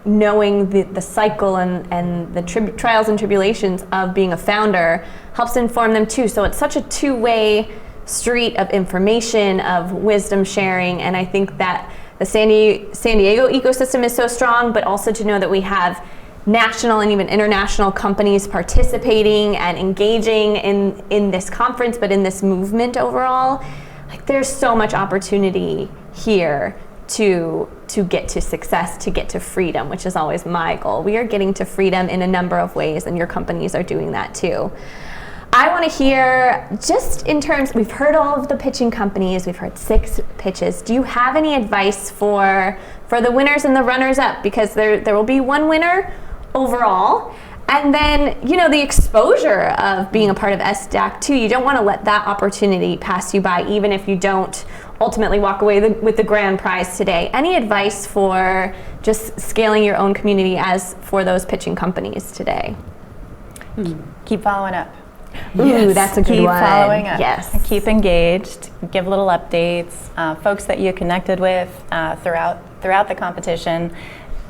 knowing the cycle and the trials and tribulations of being a founder helps inform them too. So it's such a two-way street of information, of wisdom sharing, and I think that the San Diego ecosystem is so strong, but also to know that we have national and even international companies participating and engaging in this conference, but in this movement overall. Like, there's so much opportunity here to get to success, to get to freedom, which is always my goal. We are getting to freedom in a number of ways, and your companies are doing that too. I want to hear, just in terms, we've heard all of the pitching companies, we've heard 6 pitches. Do you have any advice for the winners and the runners up? Because there will be one winner overall. And then, you know, the exposure of being a part of SDAC too. You don't want to let that opportunity pass you by, even if you don't ultimately walk away with the grand prize today. Any advice for just scaling your own community as for those pitching companies today? Keep following up. Ooh, yes. That's a good one. Keep following up. Yes. Keep engaged. Give little updates. Folks that you connected with throughout the competition,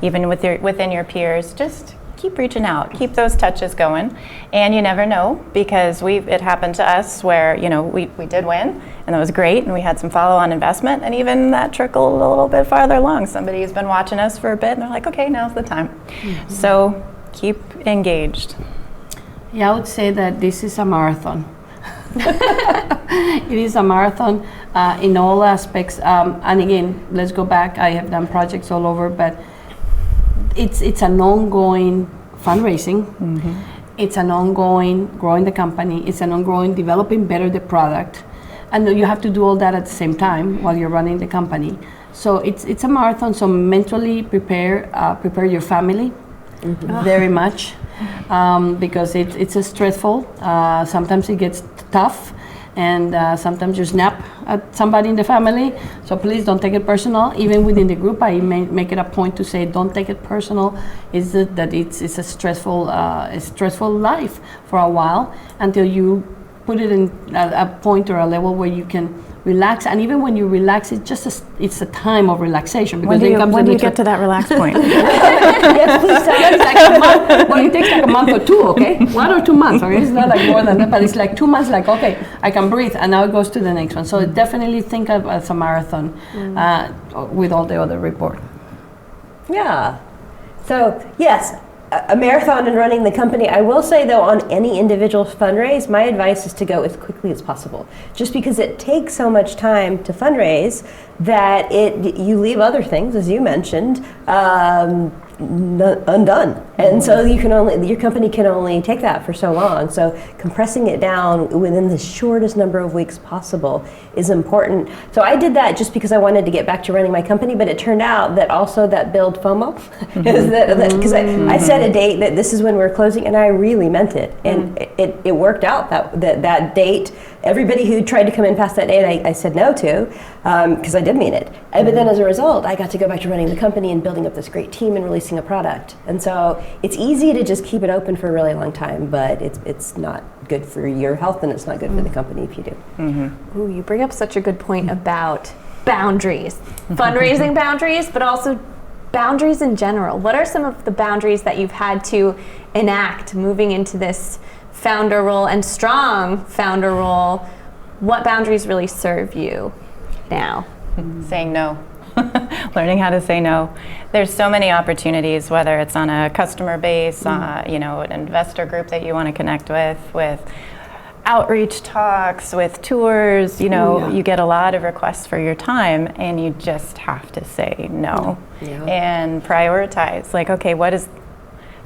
even within your peers, just keep reaching out. Keep those touches going. And you never know, because it happened to us where, you know, we did win, and that was great, and we had some follow-on investment, and even that trickled a little bit farther along. Somebody's been watching us for a bit, and they're like, okay, now's the time. So keep engaged. Yeah, I would say that this is a marathon. It is a marathon in all aspects. And again, let's go back. I have done projects all over, but it's an ongoing fundraising. It's an ongoing growing the company. It's an ongoing developing better the product. And you have to do all that at the same time while you're running the company. So it's a marathon. So mentally prepare your family very much. Because it's a stressful. Sometimes it gets tough, and sometimes you snap at somebody in the family. So please don't take it personal. Even within the group, I make it a point to say, don't take it personal. It's a stressful life for a while until you put it in a point or a level where you can relax. And even when you relax, it's a time of relaxation. Because when do you get to that relaxed point? Yes, please tell us. Like a month. Well, it takes like a month or 2, okay? 1 or 2 months, okay? It's not like more than that, but it's like 2 months, like, okay, I can breathe, and now it goes to the next one. So definitely think of it as a marathon with all the other report. Yeah. So, yes, a marathon and running the company. I will say, though, on any individual fundraise, my advice is to go as quickly as possible. Just because it takes so much time to fundraise that you leave other things, as you mentioned, undone. And so your company can only take that for so long. So compressing it down within the shortest number of weeks possible is important. So I did that just because I wanted to get back to running my company, but it turned out that also that build FOMO, because I set a date that this is when we're closing, and I really meant it. And it worked out that date. Everybody who tried to come in past that date, I said no to, because I did mean it. But then as a result, I got to go back to running the company and building up this great team and releasing a product. And so it's easy to just keep it open for a really long time, but it's not good for your health, and it's not good for the company if you do. Ooh, you bring up such a good point about boundaries, fundraising boundaries, but also boundaries in general. What are some of the boundaries that you've had to enact moving into this founder role and strong founder role? What boundaries really serve you now? Saying no. Learning how to say no. There's so many opportunities, whether it's on a customer base, an investor group that you want to connect with outreach talks, with tours, you get a lot of requests for your time, and you just have to say no. And prioritize. Like, okay, what is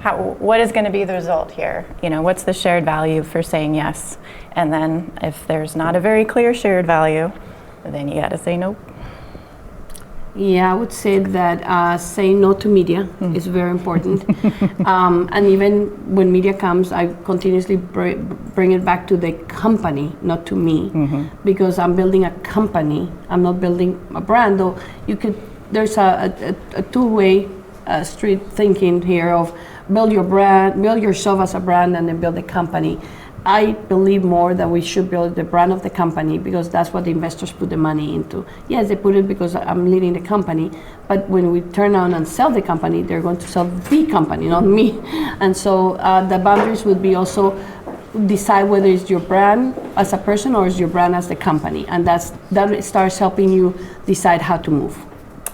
going to be the result here? What's the shared value for saying yes? And then if there's not a very clear shared value, then you got to say no. Yeah, I would say that saying no to media is very important. And even when media comes, I continuously bring it back to the company, not to me, because I'm building a company. I'm not building a brand. Though there's a two-way street thinking here of build your brand, build yourself as a brand, and then build a company. I believe more that we should build the brand of the company, because that's what the investors put the money into. Yes, they put it because I'm leading the company, but when we turn on and sell the company, they're going to sell the company, not me. And so the boundaries would be also decide whether it's your brand as a person or it's your brand as the company, and that starts helping you decide how to move.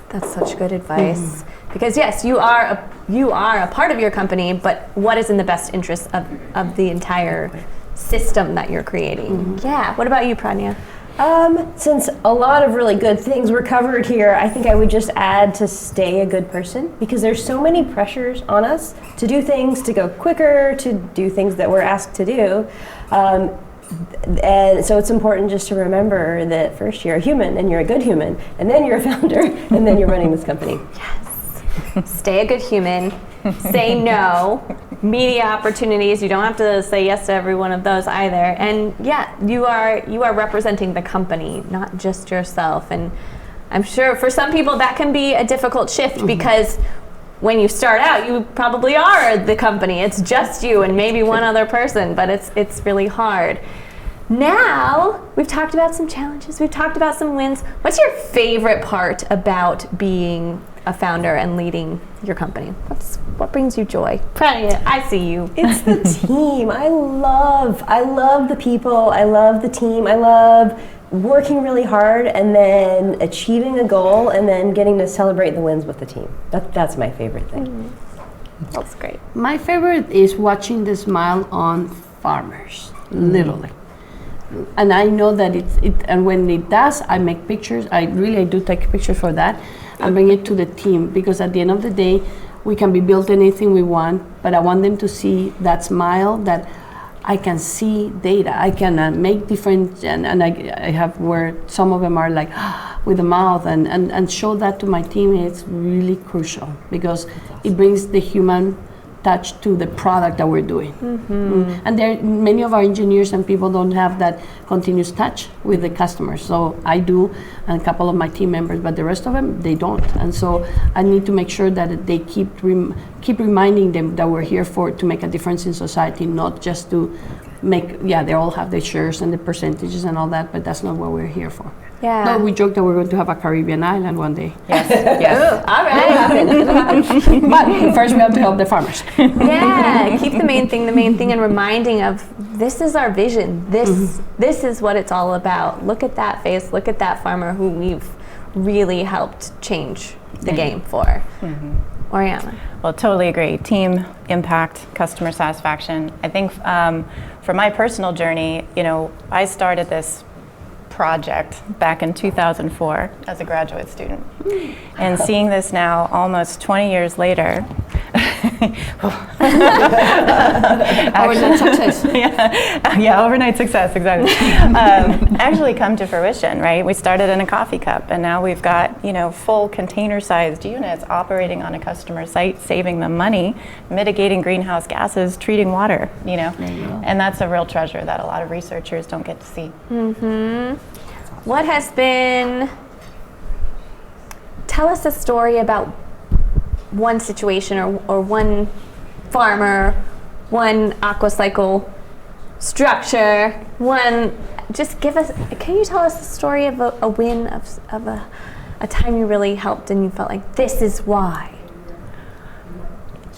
That's such good advice. Because yes, you are a part of your company, but what is in the best interest of the entire system that you're creating? Yeah. What about you, Pranya? Since a lot of really good things were covered here, I think I would just add to stay a good person, because there's so many pressures on us to do things, to go quicker, to do things that we're asked to do. And so it's important just to remember that first you're a human, and you're a good human, and then you're a founder, and then you're running this company. Yes. Stay a good human. Say no. Media opportunities. You don't have to say yes to every one of those either. And yeah, you are representing the company, not just yourself. And I'm sure for some people that can be a difficult shift, because when you start out, you probably are the company. It's just you and maybe one other person, but it's really hard. Now, we've talked about some challenges, we've talked about some wins. What's your favorite part about being a founder and leading your company? What brings you joy? Pranya, I see you. It's the team. I love the people. I love the team. I love working really hard and then achieving a goal and then getting to celebrate the wins with the team. That's my favorite thing. That's great. My favorite is watching the smile on farmers, literally. And I know that and when it does, I make pictures. I do take pictures for that and bring it to the team, because at the end of the day, we can be built anything we want, but I want them to see that smile, that I can see data. I can make different, and I have where some of them are like with the mouth, and show that to my team. It's really crucial, because it brings the human touch to the product that we're doing. And many of our engineers and people don't have that continuous touch with the customers. So I do, and a couple of my team members, but the rest of them, they don't. And so I need to make sure that they keep reminding them that we're here to make a difference in society, not just to they all have the shares and the percentages and all that, but that's not what we're here for. Yeah. No, we joke that we're going to have a Caribbean island one day. Yes. Yes. All right. It'll happen. But first we have to help the farmers. Yeah. Keep the main thing, and reminding of this is our vision. This is what it's all about. Look at that face. Look at that farmer who we've really helped change the game for. Oriana. Well, totally agree. Team, impact, customer satisfaction. I think for my personal journey, I started this project back in 2004 as a graduate student. And seeing this now almost 20 years later, overnight success. Yeah, overnight success, exactly. Actually come to fruition, right? We started in a coffee cup, and now we've got, full container-sized units operating on a customer site, saving them money, mitigating greenhouse gases, treating water, And that's a real treasure that a lot of researchers don't get to see. What has been, tell us a story about one situation or one farmer, one aquacycle structure, can you tell us the story of a win of a time you really helped and you felt like this is why?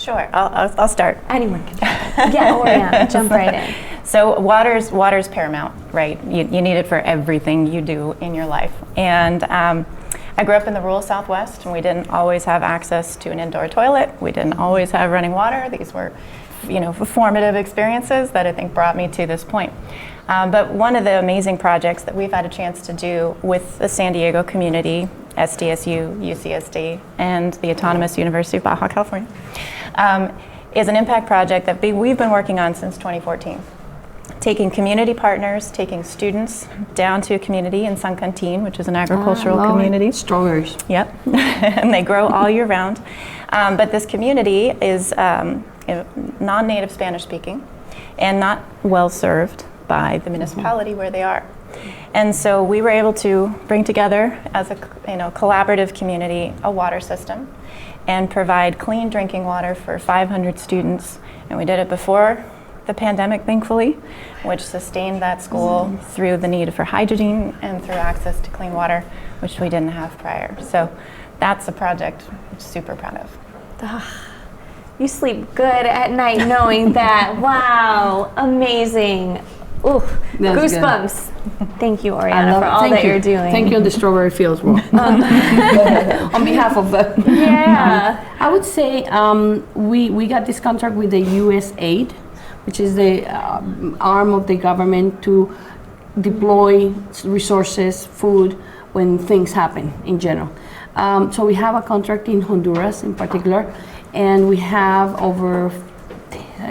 Sure, I'll start. Anyone can. Yeah, Oriana, jump right in. So water's paramount, right? You need it for everything you do in your life. And I grew up in the rural Southwest, and we didn't always have access to an indoor toilet. We didn't always have running water. These were, formative experiences that I think brought me to this point. But one of the amazing projects that we've had a chance to do with the San Diego community, SDSU, UCSD, and the Autonomous University of Baja California, is an impact project that we've been working on since 2014. Taking community partners, taking students down to a community in San Quintin, which is an agricultural community. Strawberries. Yep, and they grow all year round. But this community is non-native Spanish speaking and not well served by the municipality where they are. And so we were able to bring together as a collaborative community a water system and provide clean drinking water for 500 students. And we did it before the pandemic, thankfully, which sustained that school through the need for hygiene and through access to clean water, which we didn't have prior. So that's a project I'm super proud of. You sleep good at night knowing that. Wow, amazing. Ooh, goosebumps. Thank you, Oriana, for all that you're doing. Thank you on the strawberry fields, on behalf of the. Yeah. I would say we got this contract with the USAID, which is the arm of the government to deploy resources, food, when things happen in general. So we have a contract in Honduras in particular, and we have over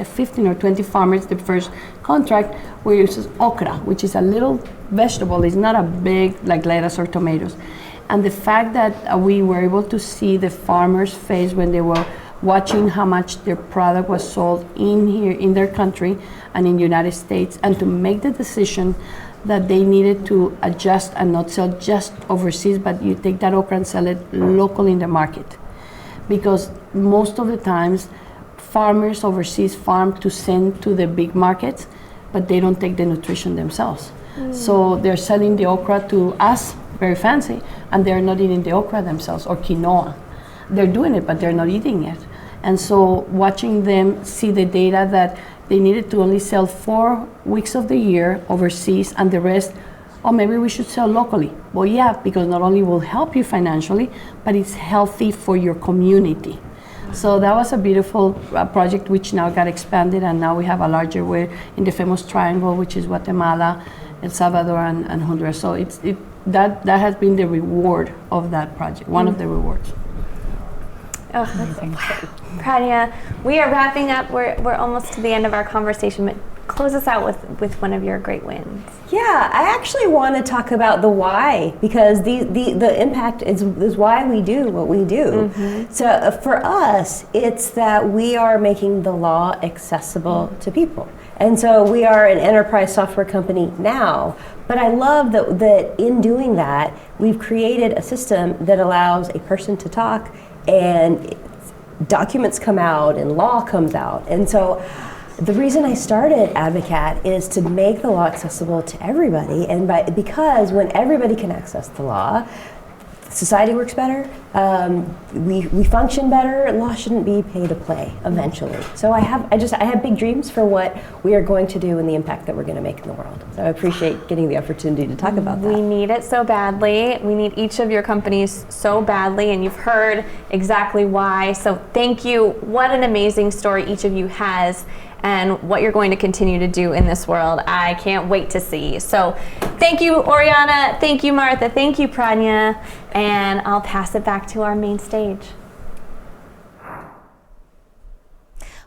15 or 20 farmers. The first contract we use okra, which is a little vegetable. It's not a big like lettuce or tomatoes. And the fact that we were able to see the farmers' face when they were watching how much their product was sold in their country and in the United States, and to make the decision that they needed to adjust and not sell just overseas, but you take that okra and sell it locally in the market. Because most of the times, farmers overseas farm to send to the big markets, but they don't take the nutrition themselves. So they're selling the okra to us, very fancy, and they're not eating the okra themselves, or quinoa. They're doing it, but they're not eating it. And so watching them see the data that they needed to only sell 4 weeks of the year overseas, and the rest, maybe we should sell locally. Well, yeah, because not only will help you financially, but it's healthy for your community. So that was a beautiful project, which now got expanded, and now we have a larger way in the famous triangle, which is Guatemala, El Salvador, and Honduras. So that has been the reward of that project, one of the rewards. Oh, wow. Prania, we are wrapping up. We're almost to the end of our conversation, but close us out with one of your great wins. Yeah, I actually want to talk about the why, because the impact is why we do what we do. So for us, it's that we are making the law accessible to people. And so we are an enterprise software company now, but I love that in doing that, we've created a system that allows a person to talk, and documents come out and law comes out. And so the reason I started Advocat is to make the law accessible to everybody, and because when everybody can access the law, society works better, we function better. Law shouldn't be pay to play eventually. So I have big dreams for what we are going to do and the impact that we're going to make in the world. So I appreciate getting the opportunity to talk about that. We need it so badly. We need each of your companies so badly, and you've heard exactly why. So thank you. What an amazing story each of you has, and what you're going to continue to do in this world. I can't wait to see. So thank you, Oriana. Thank you, Martha. Thank you, Prania. And I'll pass it back to our main stage.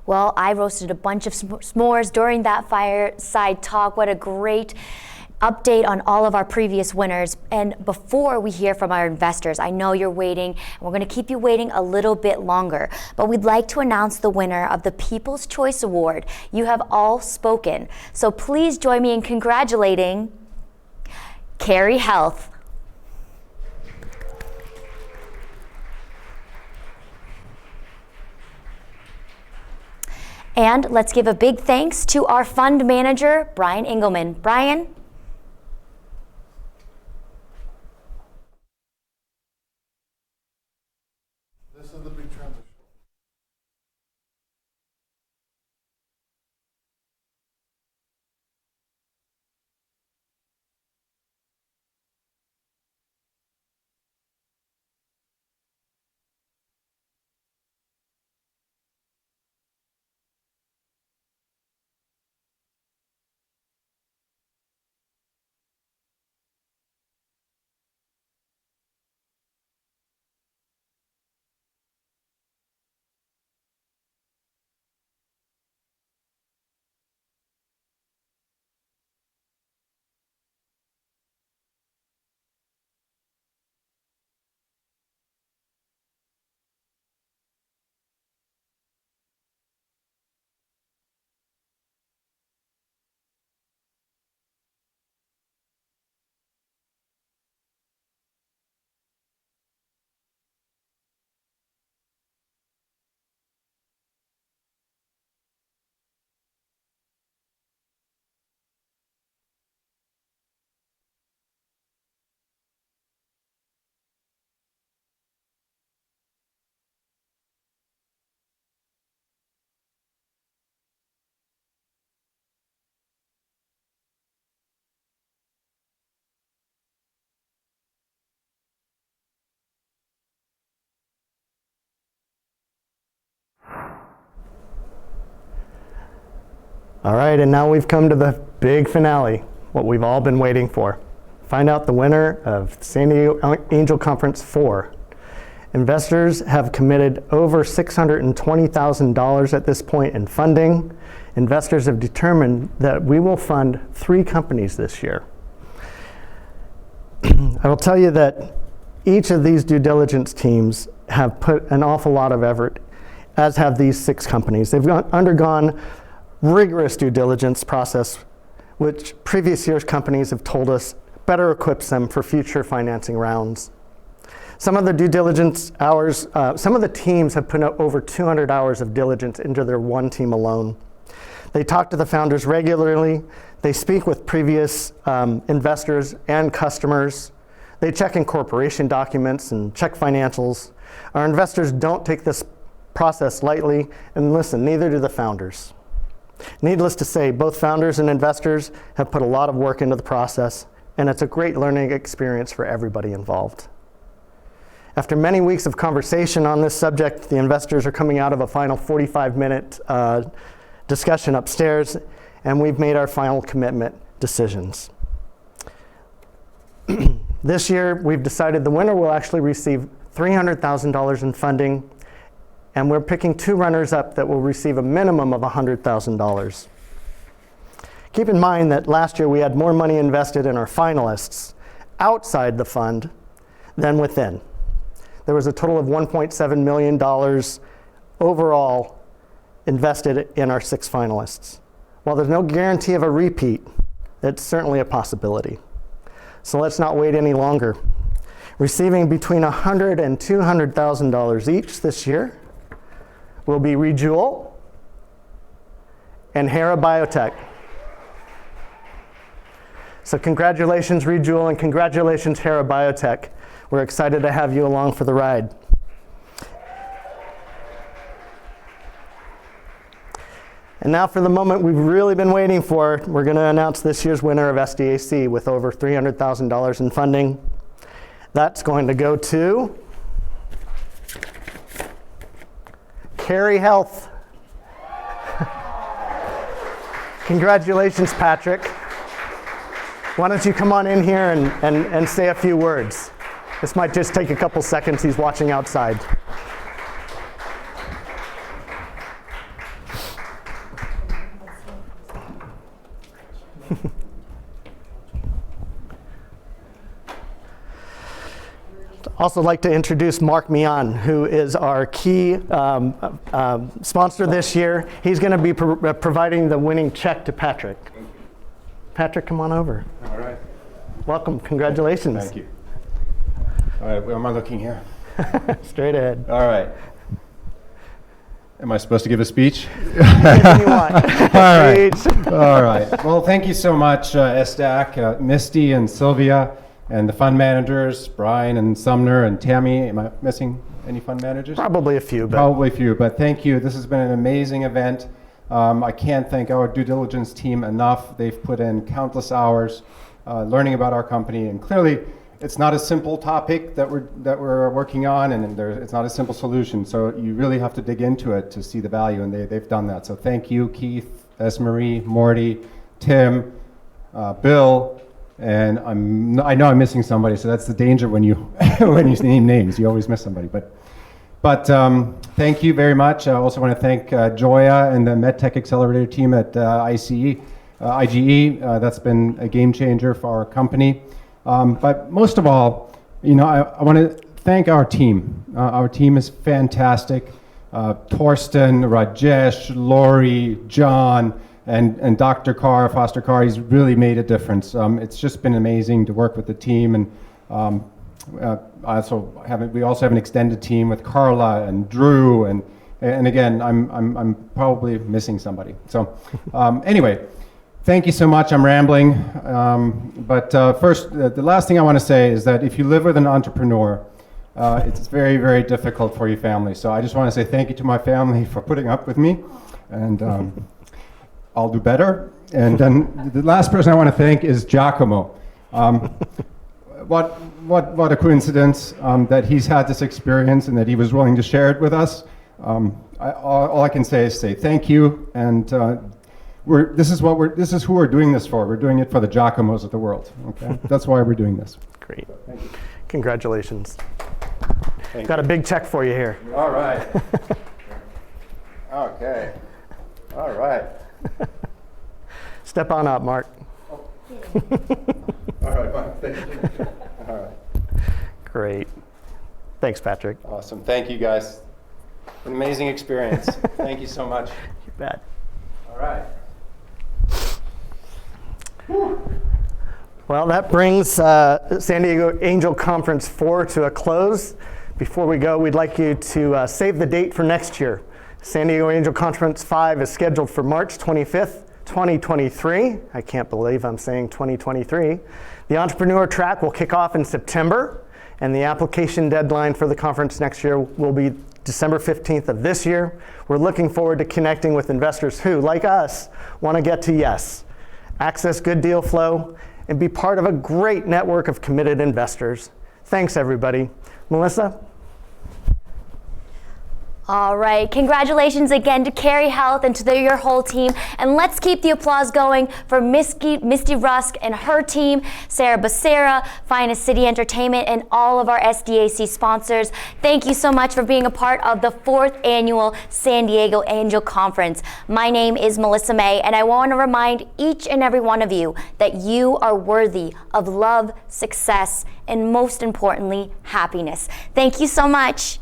Well, I roasted a bunch of s'mores during that fireside talk. What a great update on all of our previous winners. And before we hear from our investors, I know you're waiting, and we're going to keep you waiting a little bit longer, but we'd like to announce the winner of the People's Choice Award. You have all spoken, so please join me in congratulating Carrie Health. And let's give a big thanks to our fund manager, Brian Engelman. Brian? All right, and now we've come to the big finale, what we've all been waiting for. Find out the winner of San Diego Angel Conference 4. Investors have committed over $620,000 at this point in funding. Investors have determined that we will fund 3 companies this year. I will tell you that each of these due diligence teams have put an awful lot of effort, as have these 6 companies. They've undergone rigorous due diligence process, which previous year's companies have told us better equips them for future financing rounds. Some of the due diligence hours, some of the teams have put over 200 hours of diligence into their one team alone. They talk to the founders regularly. They speak with previous investors and customers. They check incorporation documents and check financials. Our investors don't take this process lightly, and listen, neither do the founders. Needless to say, both founders and investors have put a lot of work into the process, and it's a great learning experience for everybody involved. After many weeks of conversation on this subject, the investors are coming out of a final 45-minute discussion upstairs, and we've made our final commitment decisions. This year, we've decided the winner will actually receive $300,000 in funding, and we're picking 2 runners-up that will receive a minimum of $100,000. Keep in mind that last year we had more money invested in our finalists outside the fund than within. There was a total of $1.7 million overall invested in our 6 finalists. While there's no guarantee of a repeat, it's certainly a possibility. So let's not wait any longer. Receiving between $100,000 and $200,000 each this year will be Rejewel and Hera Biotech. So congratulations, Rejewel, and congratulations, Hera Biotech. We're excited to have you along for the ride. And now for the moment we've really been waiting for. We're going to announce this year's winner of SDAC with over $300,000 in funding. That's going to go to Carey Health. Congratulations, Patrick. Why don't you come on in here and say a few words? This might just take a couple seconds. He's watching outside. Also like to introduce Mark Mian, who is our key sponsor this year. He's going to be providing the winning check to Patrick. Patrick, come on over. All right. Welcome. Congratulations. Thank you. All right, where am I looking here? Straight ahead. All right. Am I supposed to give a speech? Anything you want. All right. All right. Well, thank you so much, SDAC, Misty and Sylvia, and the fund managers, Brian and Sumner and Tammy. Am I missing any fund managers? Probably a few. Probably a few, but thank you. This has been an amazing event. I can't thank our due diligence team enough. They've put in countless hours learning about our company, and clearly it's not a simple topic that we're working on, and it's not a simple solution. So you really have to dig into it to see the value, and they've done that. So thank you, Keith, Esmarie, Morty, Tim, Bill, and I know I'm missing somebody. So that's the danger when you when you name names, you always miss somebody. But thank you very much. I also want to thank Joya and the MedTech Accelerator team at IGE. That's been a game changer for our company. But most of all, I want to thank our team. Our team is fantastic. Torsten, Rajesh, Lori, John, and Dr. Carr, Foster Carr, he's really made a difference. It's just been amazing to work with the team. And we also have an extended team with Carla and Drew. And again, I'm probably missing somebody. So anyway. Thank you so much. I'm rambling. But first, the last thing I want to say is that if you live with an entrepreneur, it's very, very difficult for your family. So I just want to say thank you to my family for putting up with me. And I'll do better. And then the last person I want to thank is Giacomo. What a coincidence that he's had this experience and that he was willing to share it with us. All I can say is say thank you. And this is who we're doing this for. We're doing it for the Giacomos of the world. Okay, that's why we're doing this. Great. So, thank you. Congratulations. Thank Got you. a big check for you here. All right. Okay. All right. Step on up, Mark. All right, fine. Thank you. All right. Great. Thanks, Patrick. Awesome. Thank you, guys. An amazing experience. Thank you so much. You bet. All right. Well, that brings San Diego Angel Conference 4 to a close. Before we go, we'd like you to save the date for next year. San Diego Angel Conference 5 is scheduled for March 25th, 2023. I can't believe I'm saying 2023. The entrepreneur track will kick off in September, and the application deadline for the conference next year will be December 15th of this year. We're looking forward to connecting with investors who, like us, want to get to yes, access good deal flow, and be part of a great network of committed investors. Thanks, everybody. Melissa? All right, congratulations again to Carey Health and to your whole team. And let's keep the applause going for Misty Rusk and her team, Sarah Becerra, Finest City Entertainment, and all of our SDAC sponsors. Thank you so much for being a part of the 4th annual San Diego Angel Conference. My name is Melissa May, and I want to remind each and every one of you that you are worthy of love, success, and most importantly, happiness. Thank you so much.